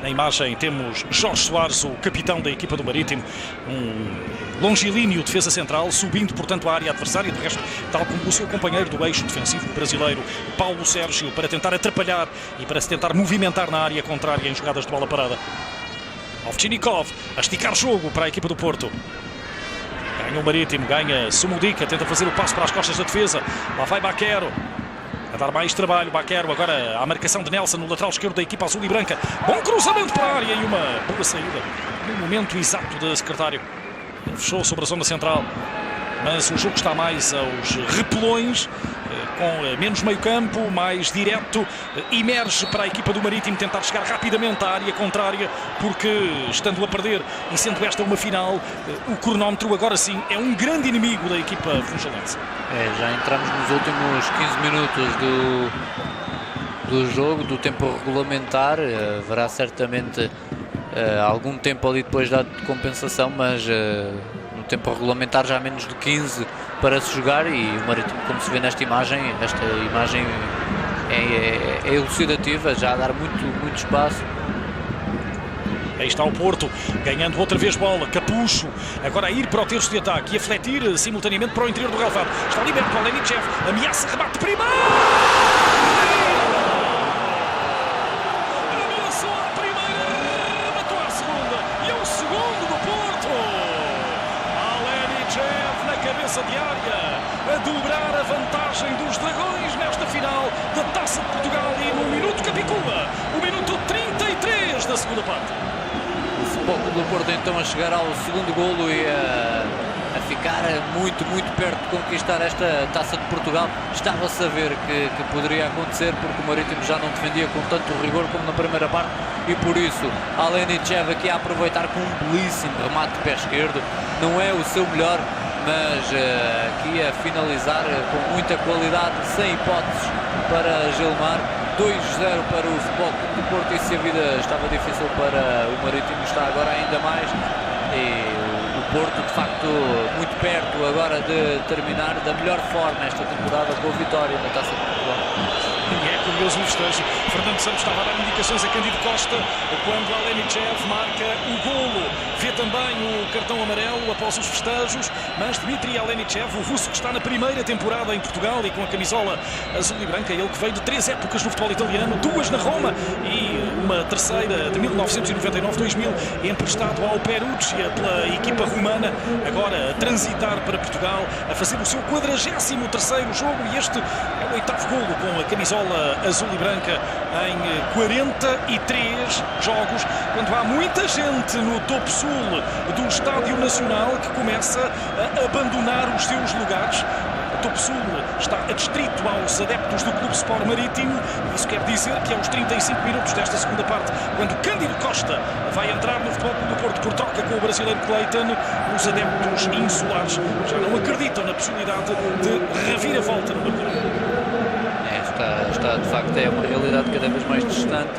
Na imagem temos Jorge Soares, o capitão da equipa do Marítimo, um longilíneo defesa central, subindo portanto a área adversária, de resto, tal como o seu companheiro do eixo defensivo brasileiro, Paulo Sérgio, para tentar atrapalhar e para se tentar movimentar na área contrária em jogadas de bola parada. Ovchinikov a esticar jogo para a equipa do Porto. Ganha o Marítimo, ganha Sumudica, tenta fazer o passo para as costas da defesa. Lá vai Baquero. A dar mais trabalho, Baquero, agora a marcação de Nelson no lateral esquerdo da equipa azul e branca. Bom cruzamento para a área e uma boa saída no momento exato de Secretário. Fechou sobre a zona central, mas o jogo está mais aos repelões, com menos meio campo, mais direto. Emerge para a equipa do Marítimo tentar chegar rapidamente à área contrária, porque estando a perder e sendo esta uma final, o cronómetro agora sim é um grande inimigo da equipa funchalense. Já entramos nos últimos 15 minutos do jogo, do tempo regulamentar. Haverá certamente algum tempo ali depois da compensação, mas no tempo regulamentar já menos de 15 para se jogar. E o Marítimo, como se vê nesta imagem é elucidativa, já a dar muito espaço. Aí está o Porto, ganhando outra vez bola. Capucho, agora a ir para o terço de ataque e a fletir simultaneamente para o interior do relvado. Está liberto para o Lenichev, ameaça, rebate primeiro! Ameaçou a primeira, matou a segunda e é o segundo do Porto. A Lenichev na cabeça de área, a dobrar a vantagem dos Dragões nesta final da Taça de Portugal e no minuto capicua, o minuto 33 da segunda parte. O Futebol Clube do Porto então a chegar ao segundo golo e a ficar muito perto de conquistar esta Taça de Portugal. Estava-se a ver que poderia acontecer, porque o Marítimo já não defendia com tanto rigor como na primeira parte, e por isso a Lenichev aqui a aproveitar com um belíssimo remate de pé esquerdo. Não é o seu melhor, mas aqui a finalizar com muita qualidade, sem hipóteses para Gilmar. 2-0 para o Futebol Clube do Porto, e se a vida estava difícil para o Marítimo, está agora ainda mais. E o Porto de facto muito perto agora de terminar da melhor forma esta temporada, com a vitória na Taça de Portugal. E é curioso o festejo. Fernando Santos estava a dar indicações a Cândido Costa quando a Lenichev marca o golo. Vê também o cartão amarelo após os festejos, mas Dmitry Alenichev, o russo que está na primeira temporada em Portugal e com a camisola azul e branca, ele que veio de 3 épocas no futebol italiano, 2 na Roma e uma terceira de 1999-2000, emprestado ao Perugia pela equipa romana, agora a transitar para Portugal, a fazer o seu 43º jogo, e este é o 8º golo com a camisola azul e branca em 43 jogos, quando há muita gente no topo sul do Estádio Nacional que começa a abandonar os seus lugares. O topo sul está adstrito aos adeptos do Clube Sport Marítimo. Isso quer dizer que aos 35 minutos desta segunda parte, quando Cândido Costa vai entrar no Futebol Clube do Porto por troca com o brasileiro Clayton, os adeptos insulares já não acreditam na possibilidade de reviravolta no Marítimo. Está de facto é uma realidade cada vez mais distante.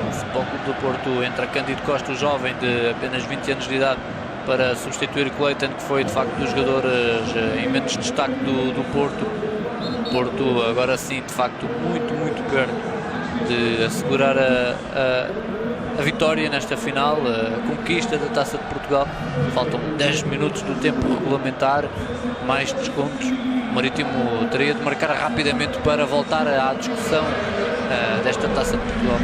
No Futebol Clube do Porto entra Cândido Costa, o jovem de apenas 20 anos de idade, para substituir Clayton, que foi de facto dos jogadores em menos destaque do Porto. O Porto agora sim de facto muito perto de assegurar a vitória nesta final, a conquista da Taça de Portugal. Faltam 10 minutos do tempo regulamentar, mais descontos. O Marítimo teria de marcar rapidamente para voltar à discussão desta Taça de Portugal.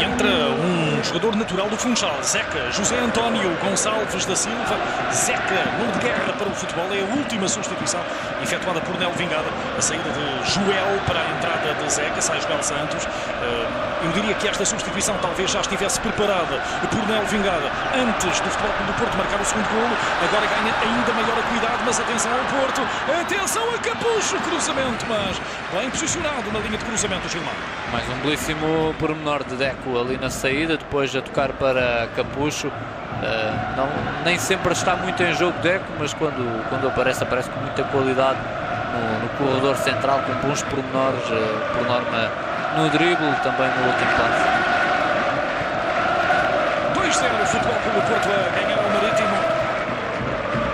E entra um jogador natural do Funchal, Zeca, José António Gonçalves da Silva. Zeca, nome de guerra para o futebol, é a última substituição efetuada por Nel Vingada. A saída de Joel para a entrada de Zeca, sai Joel Santos. Eu diria que esta substituição talvez já estivesse preparada por Nel Vingada antes do Futebol Clube do Porto marcar o segundo golo. Agora ganha ainda maior cuidado, mas atenção ao Porto, atenção a Capucho, cruzamento, mas bem posicionado na linha de cruzamento, Gilmar. Mais um belíssimo pormenor de Deco ali na saída, depois a tocar para Capucho. Nem sempre está muito em jogo Deco, mas quando aparece com muita qualidade no corredor central, com bons pormenores, por norma no drible, também no último passo. 2-0 o Futebol Clube do Porto a ganhar ao Marítimo.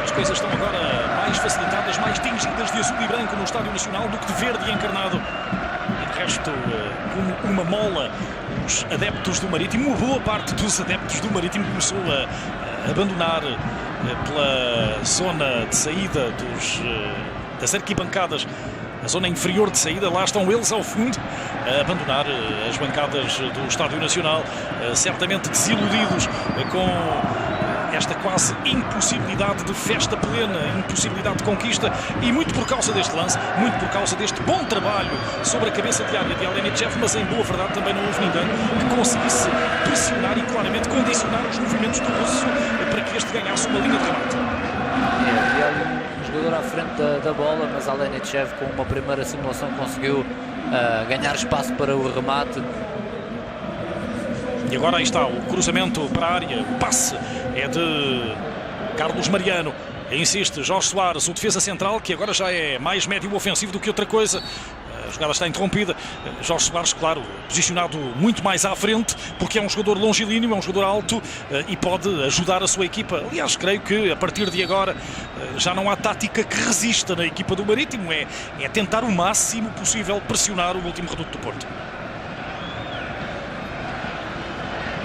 As coisas estão agora mais facilitadas, mais tingidas de azul e branco no Estádio Nacional do que de verde e encarnado. E de resto, como uma mola, os adeptos do Marítimo, uma boa parte dos adeptos do Marítimo começou a abandonar pela zona de saída das arquibancadas, a zona inferior de saída. Lá estão eles ao fundo a abandonar as bancadas do Estádio Nacional, certamente desiludidos com esta quase impossibilidade de festa plena, impossibilidade de conquista, e muito por causa deste lance, muito por causa deste bom trabalho sobre a cabeça de área de Alenichev, mas em boa verdade também não houve ninguém que conseguisse pressionar e claramente condicionar os movimentos do russo para que este ganhasse uma linha de remate. Havia um jogador à frente da bola, mas Alenichev com uma primeira simulação conseguiu ganhar espaço para o remate. E agora aí está o cruzamento para a área, o passe é de Carlos Mariano. Insiste Jorge Soares, o defesa central, que agora já é mais médio ofensivo do que outra coisa. A jogada está interrompida. Jorge Soares, claro, posicionado muito mais à frente, porque é um jogador longilíneo, é um jogador alto e pode ajudar a sua equipa. Aliás, creio que a partir de agora já não há tática que resista na equipa do Marítimo. É tentar o máximo possível pressionar o último reduto do Porto.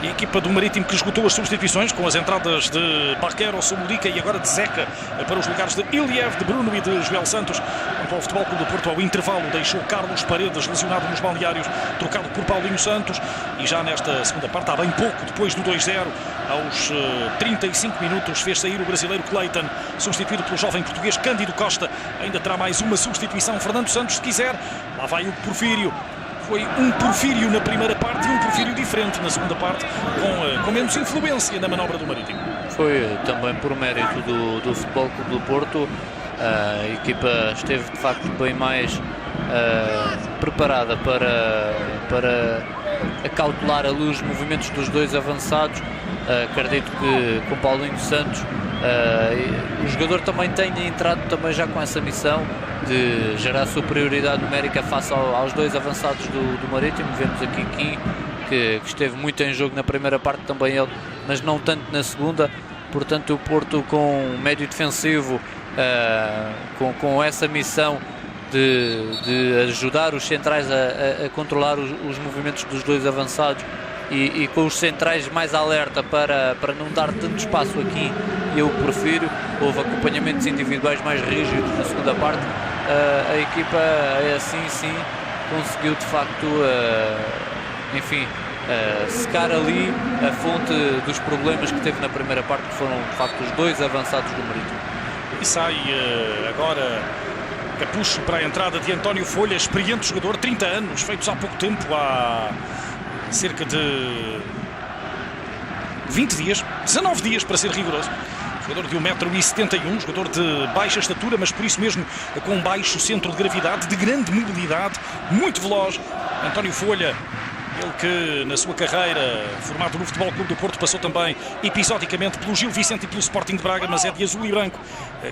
E a equipa do Marítimo que esgotou as substituições com as entradas de Barquero, Somulica e agora de Zeca para os lugares de Iliev, de Bruno e de Joel Santos. Quanto ao Futebol Clube do Porto, ao intervalo deixou Carlos Paredes lesionado nos balneários, trocado por Paulinho Santos, e já nesta segunda parte, há bem pouco depois do 2-0, aos 35 minutos, fez sair o brasileiro Clayton, substituído pelo jovem português Cândido Costa. Ainda terá mais uma substituição Fernando Santos, se quiser. Lá vai o Porfírio. Foi um Porfírio na primeira parte e um Porfírio diferente na segunda parte, com menos influência na manobra do Marítimo. Foi também por mérito do Futebol Clube do Porto. A equipa esteve de facto bem mais preparada para acautelar ali os movimentos dos dois avançados. Acredito que com Paulinho Santos o jogador também tenha entrado também já com essa missão de gerar superioridade numérica face aos dois avançados do Marítimo. Vemos aqui Kim, que esteve muito em jogo na primeira parte, também ele, mas não tanto na segunda. Portanto, o Porto com médio defensivo, com essa missão de ajudar os centrais a controlar os movimentos dos dois avançados, e com os centrais mais alerta para não dar tanto espaço aqui, eu prefiro. Houve acompanhamentos individuais mais rígidos na segunda parte. A equipa assim sim conseguiu de facto secar ali a fonte dos problemas que teve na primeira parte, que foram de facto os dois avançados do Marítimo. E sai agora Capucho para a entrada de António Folha, experiente jogador, 30 anos, feitos há pouco tempo, há cerca de 20 dias, 19 dias para ser rigoroso. Jogador de 1,71 m, jogador de baixa estatura, mas por isso mesmo com baixo centro de gravidade, de grande mobilidade, muito veloz. António Folha, ele que na sua carreira, formado no Futebol Clube do Porto, passou também episodicamente pelo Gil Vicente e pelo Sporting de Braga, mas é de azul e branco,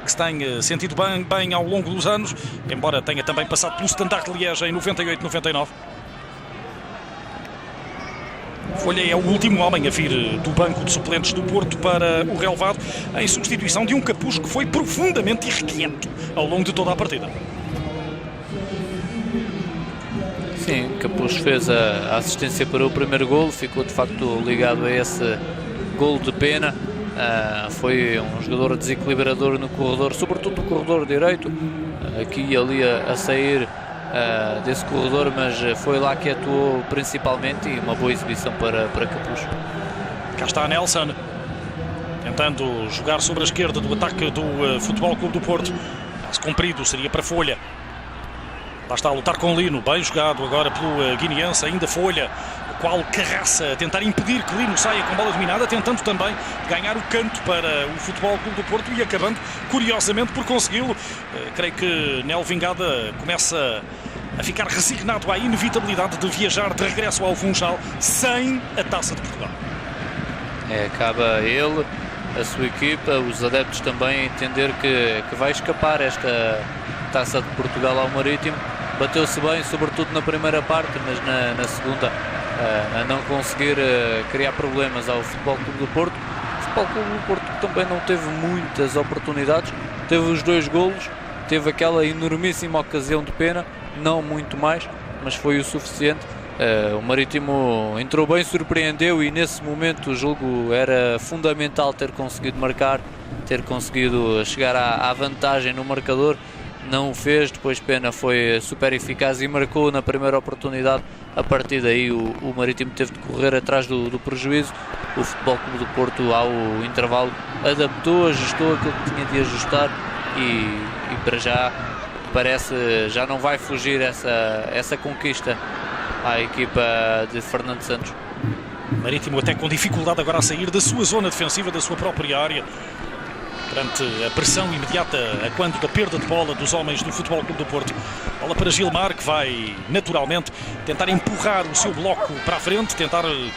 que se tem sentido bem ao longo dos anos, embora tenha também passado pelo Standard de Liège em 98-99. Folha é o último homem a vir do banco de suplentes do Porto para o relevado, em substituição de um Capucho que foi profundamente irrequieto ao longo de toda a partida. Sim, Capucho fez a assistência para o primeiro golo, ficou de facto ligado a esse golo de pena. Foi um jogador desequilibrador no corredor, sobretudo no corredor direito, aqui e ali a sair desse corredor, mas foi lá que atuou principalmente, e uma boa exibição para Capucho. Cá está Nelson, tentando jogar sobre a esquerda do ataque do Futebol Clube do Porto. Passe comprido, seria para Folha. Lá está a lutar com Lino, bem jogado agora pelo guineense, ainda Folha, o qual Carraça a tentar impedir que Lino saia com bola dominada, tentando também ganhar o canto para o Futebol Clube do Porto e acabando, curiosamente, por consegui-lo. Creio que Nel Vingada começa a ficar resignado à inevitabilidade de viajar de regresso ao Funchal sem a Taça de Portugal. Acaba ele, a sua equipa, os adeptos também a entender que vai escapar esta Taça de Portugal ao Marítimo. Bateu-se bem, sobretudo na primeira parte, mas na segunda a não conseguir criar problemas ao Futebol Clube do Porto. O Futebol Clube do Porto também não teve muitas oportunidades, teve os 2 golos, teve aquela enormíssima ocasião de pena, não muito mais, mas foi o suficiente. O Marítimo entrou bem, surpreendeu, e nesse momento o jogo era fundamental ter conseguido marcar, ter conseguido chegar à vantagem no marcador. Não o fez, depois Pena foi super eficaz e marcou na primeira oportunidade. A partir daí o Marítimo teve de correr atrás do prejuízo. O Futebol Clube do Porto, ao intervalo, adaptou, ajustou aquilo que tinha de ajustar, e para já parece já não vai fugir essa conquista à equipa de Fernando Santos. Marítimo até com dificuldade agora a sair da sua zona defensiva, da sua própria área, perante a pressão imediata a quando da perda de bola dos homens do Futebol Clube do Porto. Bola para Gilmar, que vai naturalmente tentar empurrar o seu bloco para a frente, tentar que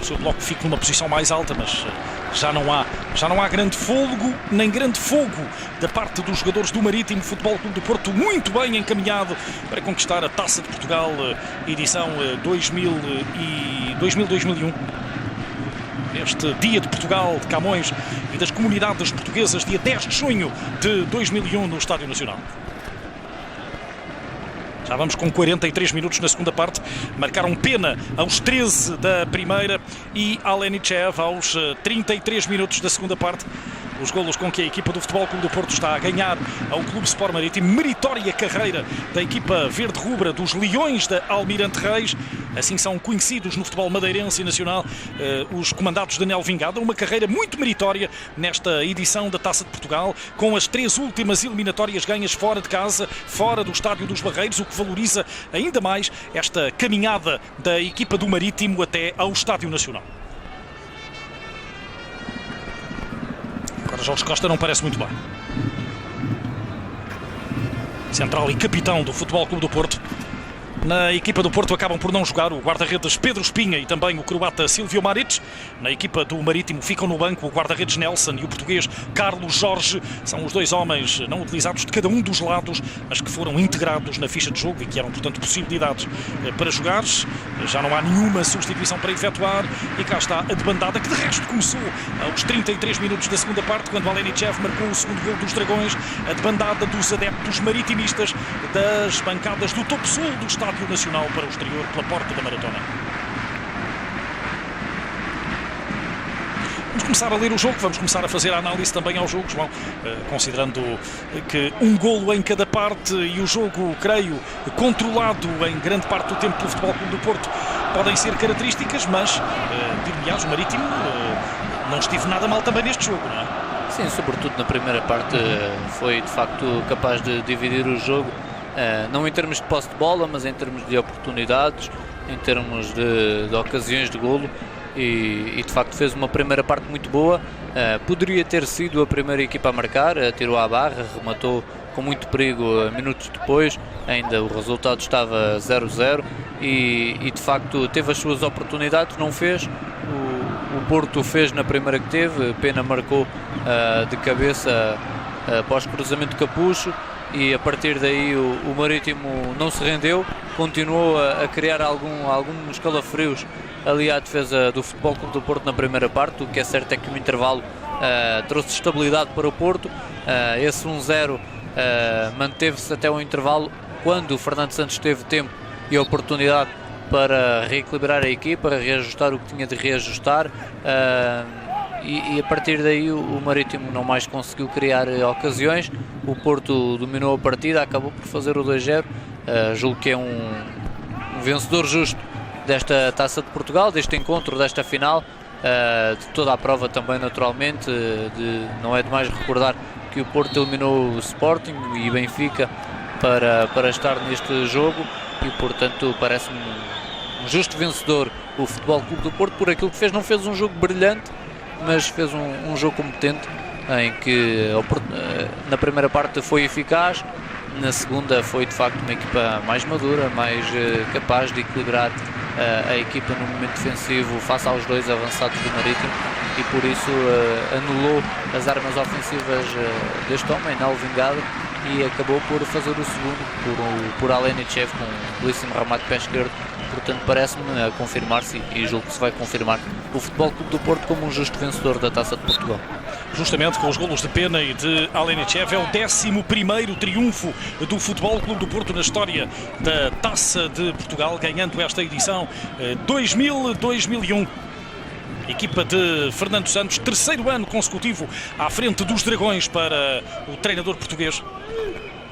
o seu bloco fique numa posição mais alta, mas já não há grande fôlego nem grande fogo da parte dos jogadores do Marítimo. Futebol Clube do Porto muito bem encaminhado para conquistar a Taça de Portugal, edição 2000-2001. Este Dia de Portugal, de Camões e das comunidades portuguesas, dia 10 de junho de 2001, no Estádio Nacional. Já vamos com 43 minutos na segunda parte. Marcaram Pena aos 13 da primeira e Alenichev aos 33 minutos da segunda parte. Os golos com que a equipa do Futebol Clube do Porto está a ganhar ao Clube Sport Marítimo. Meritória carreira da equipa verde-rubra dos Leões da Almirante Reis. Assim são conhecidos no futebol madeirense e nacional os comandados de Nel Vingada. Uma carreira muito meritória nesta edição da Taça de Portugal, com as 3 últimas eliminatórias ganhas fora de casa, fora do Estádio dos Barreiros, o que valoriza ainda mais esta caminhada da equipa do Marítimo até ao Estádio Nacional. Agora Jorge Costa não parece muito bem. Central e capitão do Futebol Clube do Porto. Na equipa do Porto acabam por não jogar o guarda-redes Pedro Espinha e também o croata Silvio Maric. Na equipa do Marítimo ficam no banco o guarda-redes Nelson e o português Carlos Jorge. São os 2 homens não utilizados de cada um dos lados, mas que foram integrados na ficha de jogo e que eram, portanto, possibilidades para jogar. Já não há nenhuma substituição para efetuar e cá está a debandada, que de resto começou aos 33 minutos da segunda parte, quando Alenichev marcou o segundo gol dos Dragões. A debandada dos adeptos maritimistas das bancadas do topo sul do Estádio Nacional para o exterior, pela porta da maratona. Vamos começar a ler o jogo, vamos começar a fazer a análise também ao jogo, João, considerando que um golo em cada parte e o jogo, creio, controlado em grande parte do tempo pelo Futebol Clube do Porto, podem ser características, mas, dir-me-ás, o Marítimo não esteve nada mal também neste jogo, não é? Sim, sobretudo na primeira parte foi de facto capaz de dividir o jogo, não em termos de posse de bola, mas em termos de oportunidades, em termos de ocasiões de golo, e de facto fez uma primeira parte muito boa. Poderia ter sido a primeira equipa a marcar, tirou à barra, rematou com muito perigo minutos depois, ainda o resultado estava 0-0 e de facto teve as suas oportunidades, não fez. O Porto fez na primeira que teve, Pena marcou de cabeça após cruzamento de Capucho, e a partir daí o Marítimo não se rendeu, continuou a criar alguns calafrios ali à defesa do Futebol Clube do Porto na primeira parte. O que é certo é que o intervalo trouxe estabilidade para o Porto. Esse 1-0 manteve-se até o intervalo, quando o Fernando Santos teve tempo e a oportunidade para reequilibrar a equipa, para reajustar o que tinha de reajustar, e a partir daí o Marítimo não mais conseguiu criar ocasiões. O Porto dominou a partida, acabou por fazer o 2-0. Julgo que é um vencedor justo desta Taça de Portugal, deste encontro, desta final, de toda a prova também, naturalmente. Não é demais recordar que o Porto eliminou o Sporting e Benfica para estar neste jogo, e portanto parece-me um justo vencedor o Futebol Clube do Porto por aquilo que fez. Não fez um jogo brilhante, mas fez um jogo competente, em que na primeira parte foi eficaz, na segunda foi de facto uma equipa mais madura, mais capaz de equilibrar a equipa no momento defensivo face aos dois avançados do Marítimo, e por isso anulou as armas ofensivas deste homem, Nelo Vingada, e acabou por fazer o segundo por Alenichev, com um belíssimo remate de pé esquerdo. Portanto, parece-me a confirmar-se, e julgo que se vai confirmar, o Futebol Clube do Porto como um justo vencedor da Taça de Portugal. Justamente com os golos de Pena e de Alenichev, é o 11º triunfo do Futebol Clube do Porto na história da Taça de Portugal, ganhando esta edição 2000-2001. Equipa de Fernando Santos, terceiro ano consecutivo à frente dos Dragões para o treinador português.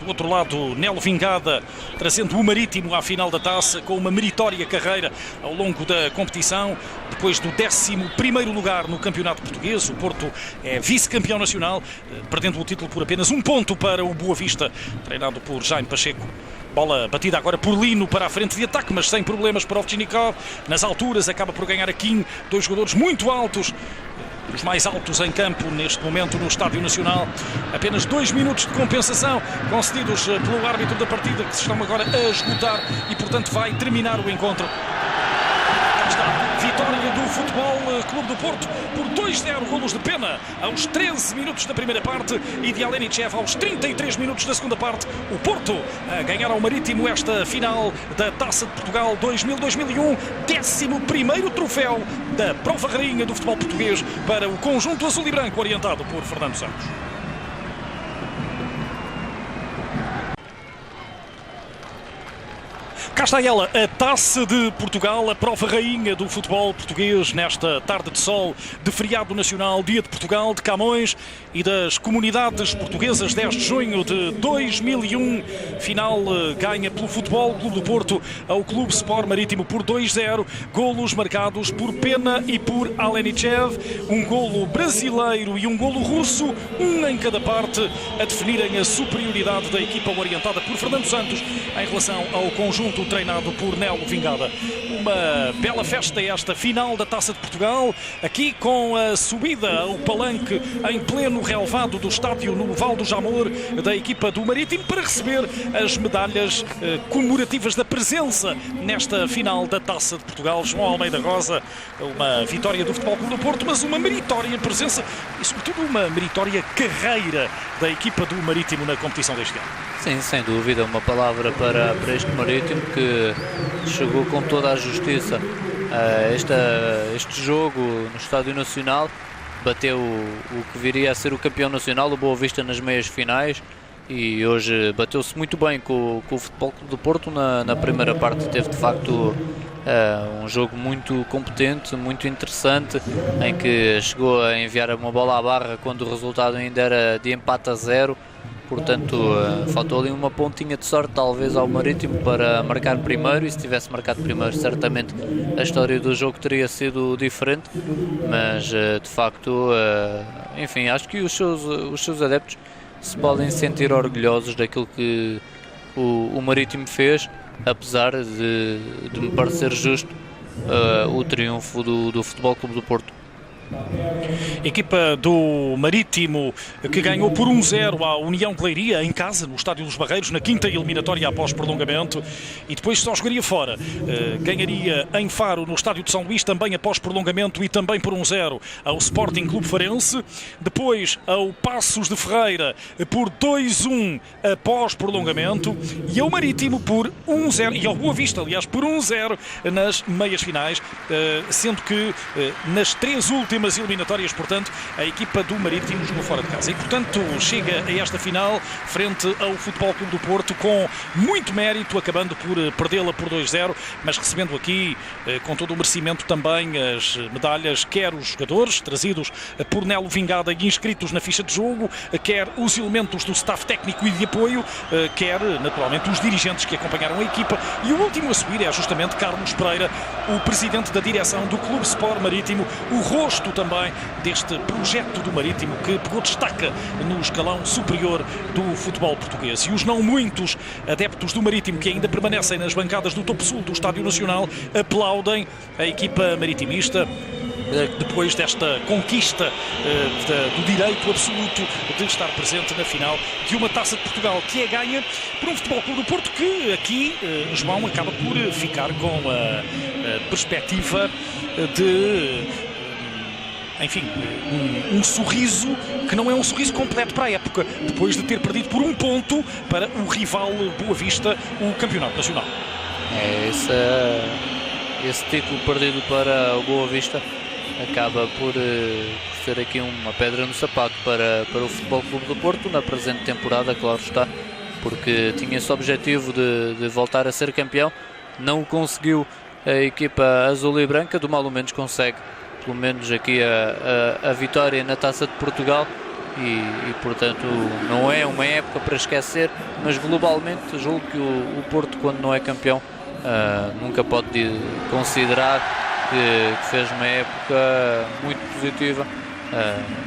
Do outro lado, Nelo Vingada trazendo o Marítimo à final da Taça, com uma meritória carreira ao longo da competição. Depois do 11º lugar no Campeonato Português, o Porto é vice-campeão nacional, perdendo o título por apenas um ponto para o Boa Vista, treinado por Jaime Pacheco. Bola batida agora por Lino para a frente de ataque, mas sem problemas para Ovtchinnikov. Nas alturas acaba por ganhar aqui dois jogadores muito altos, os mais altos em campo neste momento no Estádio Nacional. Apenas 2 minutos de compensação concedidos pelo árbitro da partida, que se estão agora a esgotar, e portanto vai terminar o encontro. Vitória do Futebol Clube do Porto por 2-0, golos de Pena aos 13 minutos da primeira parte e de Alenichev aos 33 minutos da segunda parte. O Porto a ganhar ao Marítimo esta final da Taça de Portugal 2000-2001, 11º troféu da Prova Rainha do futebol português para o conjunto azul e branco, orientado por Fernando Santos. Cá está ela, a Taça de Portugal, a prova rainha do futebol português, nesta tarde de sol, de feriado nacional, dia de Portugal, de Camões e das comunidades portuguesas, 10 de junho de 2001. Final ganha pelo Futebol Clube do Porto ao Clube Sport Marítimo por 2-0. Golos marcados por Pena e por Alenichev. Um golo brasileiro e um golo russo, um em cada parte, a definirem a superioridade da equipa orientada por Fernando Santos em relação ao conjunto treinado por Nelo Vingada. Uma bela festa esta final da Taça de Portugal, aqui com a subida ao palanque em pleno relevado do estádio no Val do Jamor da equipa do Marítimo, para receber as medalhas comemorativas da presença nesta final da Taça de Portugal. João Almeida Rosa, uma vitória do Futebol Clube do Porto, mas uma meritória presença e sobretudo uma meritória carreira da equipa do Marítimo na competição deste ano. Sim, sem dúvida, uma palavra para este Marítimo, que chegou com toda a justiça a este jogo no Estádio Nacional, bateu o que viria a ser o campeão nacional, o Boa Vista, nas meias finais, e hoje bateu-se muito bem com o Futebol Clube do Porto. Na primeira parte teve de facto um jogo muito competente, muito interessante, em que chegou a enviar uma bola à barra quando o resultado ainda era de empate a 0, portanto faltou ali uma pontinha de sorte talvez ao Marítimo para marcar primeiro, e se tivesse marcado primeiro certamente a história do jogo teria sido diferente, mas de facto, enfim, acho que os seus adeptos se podem sentir orgulhosos daquilo que o Marítimo fez, apesar de me parecer justo o triunfo do Futebol Clube do Porto. Equipa do Marítimo que ganhou por 1-0 à União de Leiria em casa, no Estádio dos Barreiros, na quinta eliminatória após prolongamento, e depois só jogaria fora. Ganharia em Faro, no Estádio de São Luís, também após prolongamento, e também por 1-0 ao Sporting Clube Farense. Depois ao Passos de Ferreira por 2-1 após prolongamento, e ao Marítimo por 1-0, e ao Boa Vista, aliás, por 1-0 nas meias finais, sendo que nas três últimas eliminatórias, portanto, a equipa do Marítimo jogou fora de casa e, portanto, chega a esta final frente ao Futebol Clube do Porto com muito mérito, acabando por perdê-la por 2-0, mas recebendo aqui com todo o merecimento também as medalhas, quer os jogadores trazidos por Nelo Vingada e inscritos na ficha de jogo, quer os elementos do staff técnico e de apoio, quer naturalmente os dirigentes que acompanharam a equipa, e o último a subir é justamente Carlos Pereira, o presidente da direção do Clube Sport Marítimo, o rosto também deste projeto do Marítimo que pegou destaca no escalão superior do futebol português. E os não muitos adeptos do Marítimo que ainda permanecem nas bancadas do topo sul do Estádio Nacional aplaudem a equipa maritimista depois desta conquista do direito absoluto de estar presente na final de uma Taça de Portugal, que é ganha por um Futebol Clube do Porto que aqui, João, acaba por ficar com a perspectiva de... enfim, um sorriso que não é um sorriso completo para a época, depois de ter perdido por 1 ponto para o rival Boa Vista, o Campeonato Nacional. Esse título perdido para o Boa Vista acaba por ser aqui uma pedra no sapato para o Futebol Clube do Porto na presente temporada, claro está, porque tinha esse objetivo de voltar a ser campeão, não o conseguiu a equipa azul e branca, do mal ou menos consegue pelo menos aqui a vitória na Taça de Portugal e portanto não é uma época para esquecer, mas globalmente julgo que o Porto, quando não é campeão, nunca pode considerar que fez uma época muito positiva,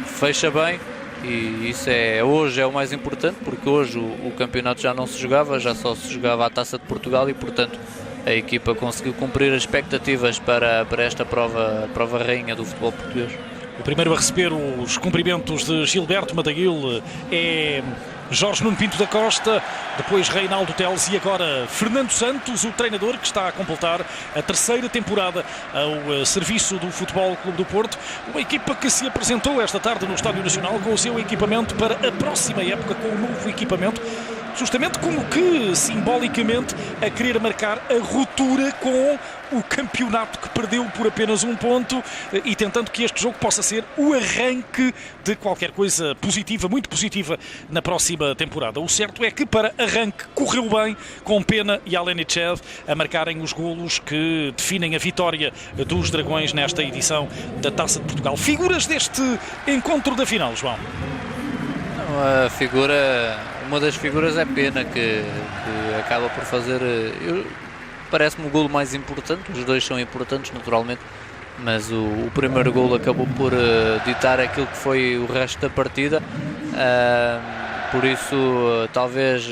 fecha bem, e isso hoje é o mais importante, porque hoje o campeonato já não se jogava, já só se jogava a Taça de Portugal, e portanto a equipa conseguiu cumprir as expectativas para esta prova rainha do futebol português. O primeiro a receber os cumprimentos de Gilberto Madail é Jorge Nuno Pinto da Costa, depois Reinaldo Teles e agora Fernando Santos, o treinador que está a completar a 3ª temporada ao serviço do Futebol Clube do Porto. Uma equipa que se apresentou esta tarde no Estádio Nacional com o seu equipamento para a próxima época, com o novo equipamento, justamente como que simbolicamente a querer marcar a ruptura com o campeonato que perdeu por apenas 1 ponto, e tentando que este jogo possa ser o arranque de qualquer coisa positiva, muito positiva, na próxima temporada. O certo é que para arranque correu bem, com Pena e Alenichev a marcarem os golos que definem a vitória dos Dragões nesta edição da Taça de Portugal. Figuras deste encontro da final, João? Uma das figuras é Pena, que acaba por fazer, parece-me, o golo mais importante. Os dois são importantes naturalmente, mas o primeiro golo acabou por ditar aquilo que foi o resto da partida, por isso talvez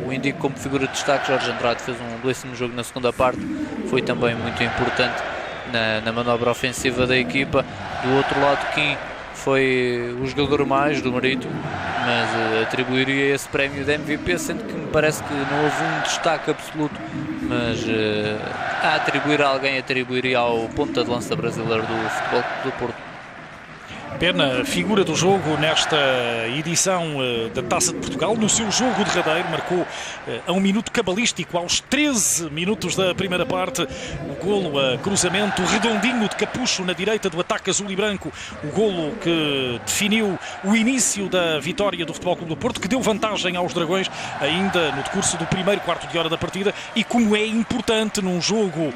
o indico como figura de destaque. Jorge Andrade fez um belíssimo jogo na segunda parte, foi também muito importante na manobra ofensiva da equipa. Do outro lado, Kim foi o jogador mais do Marítimo, mas atribuiria esse prémio de MVP, sendo que me parece que não houve um destaque absoluto, mas a atribuir a alguém, atribuiria ao ponta de lança brasileiro do Futebol do Porto. Pena, figura do jogo nesta edição da Taça de Portugal, no seu jogo derradeiro, marcou a 1 minuto cabalístico, aos 13 minutos da primeira parte, o golo a cruzamento redondinho de Capucho na direita do ataque azul e branco, o golo que definiu o início da vitória do Futebol Clube do Porto, que deu vantagem aos Dragões ainda no decurso do primeiro quarto de hora da partida, e como é importante num jogo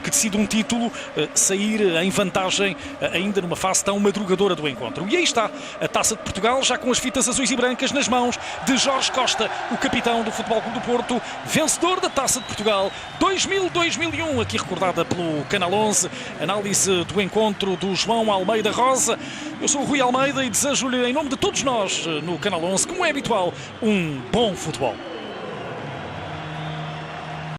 que decide um título, sair em vantagem ainda numa fase tão madrugadora do do encontro. E aí está a Taça de Portugal, já com as fitas azuis e brancas nas mãos de Jorge Costa, o capitão do Futebol Clube do Porto, vencedor da Taça de Portugal 2000-2001, aqui recordada pelo Canal 11. Análise do encontro do João Almeida Rosa. Eu sou o Rui Almeida e desejo-lhe, em nome de todos nós no Canal 11, como é habitual, um bom futebol.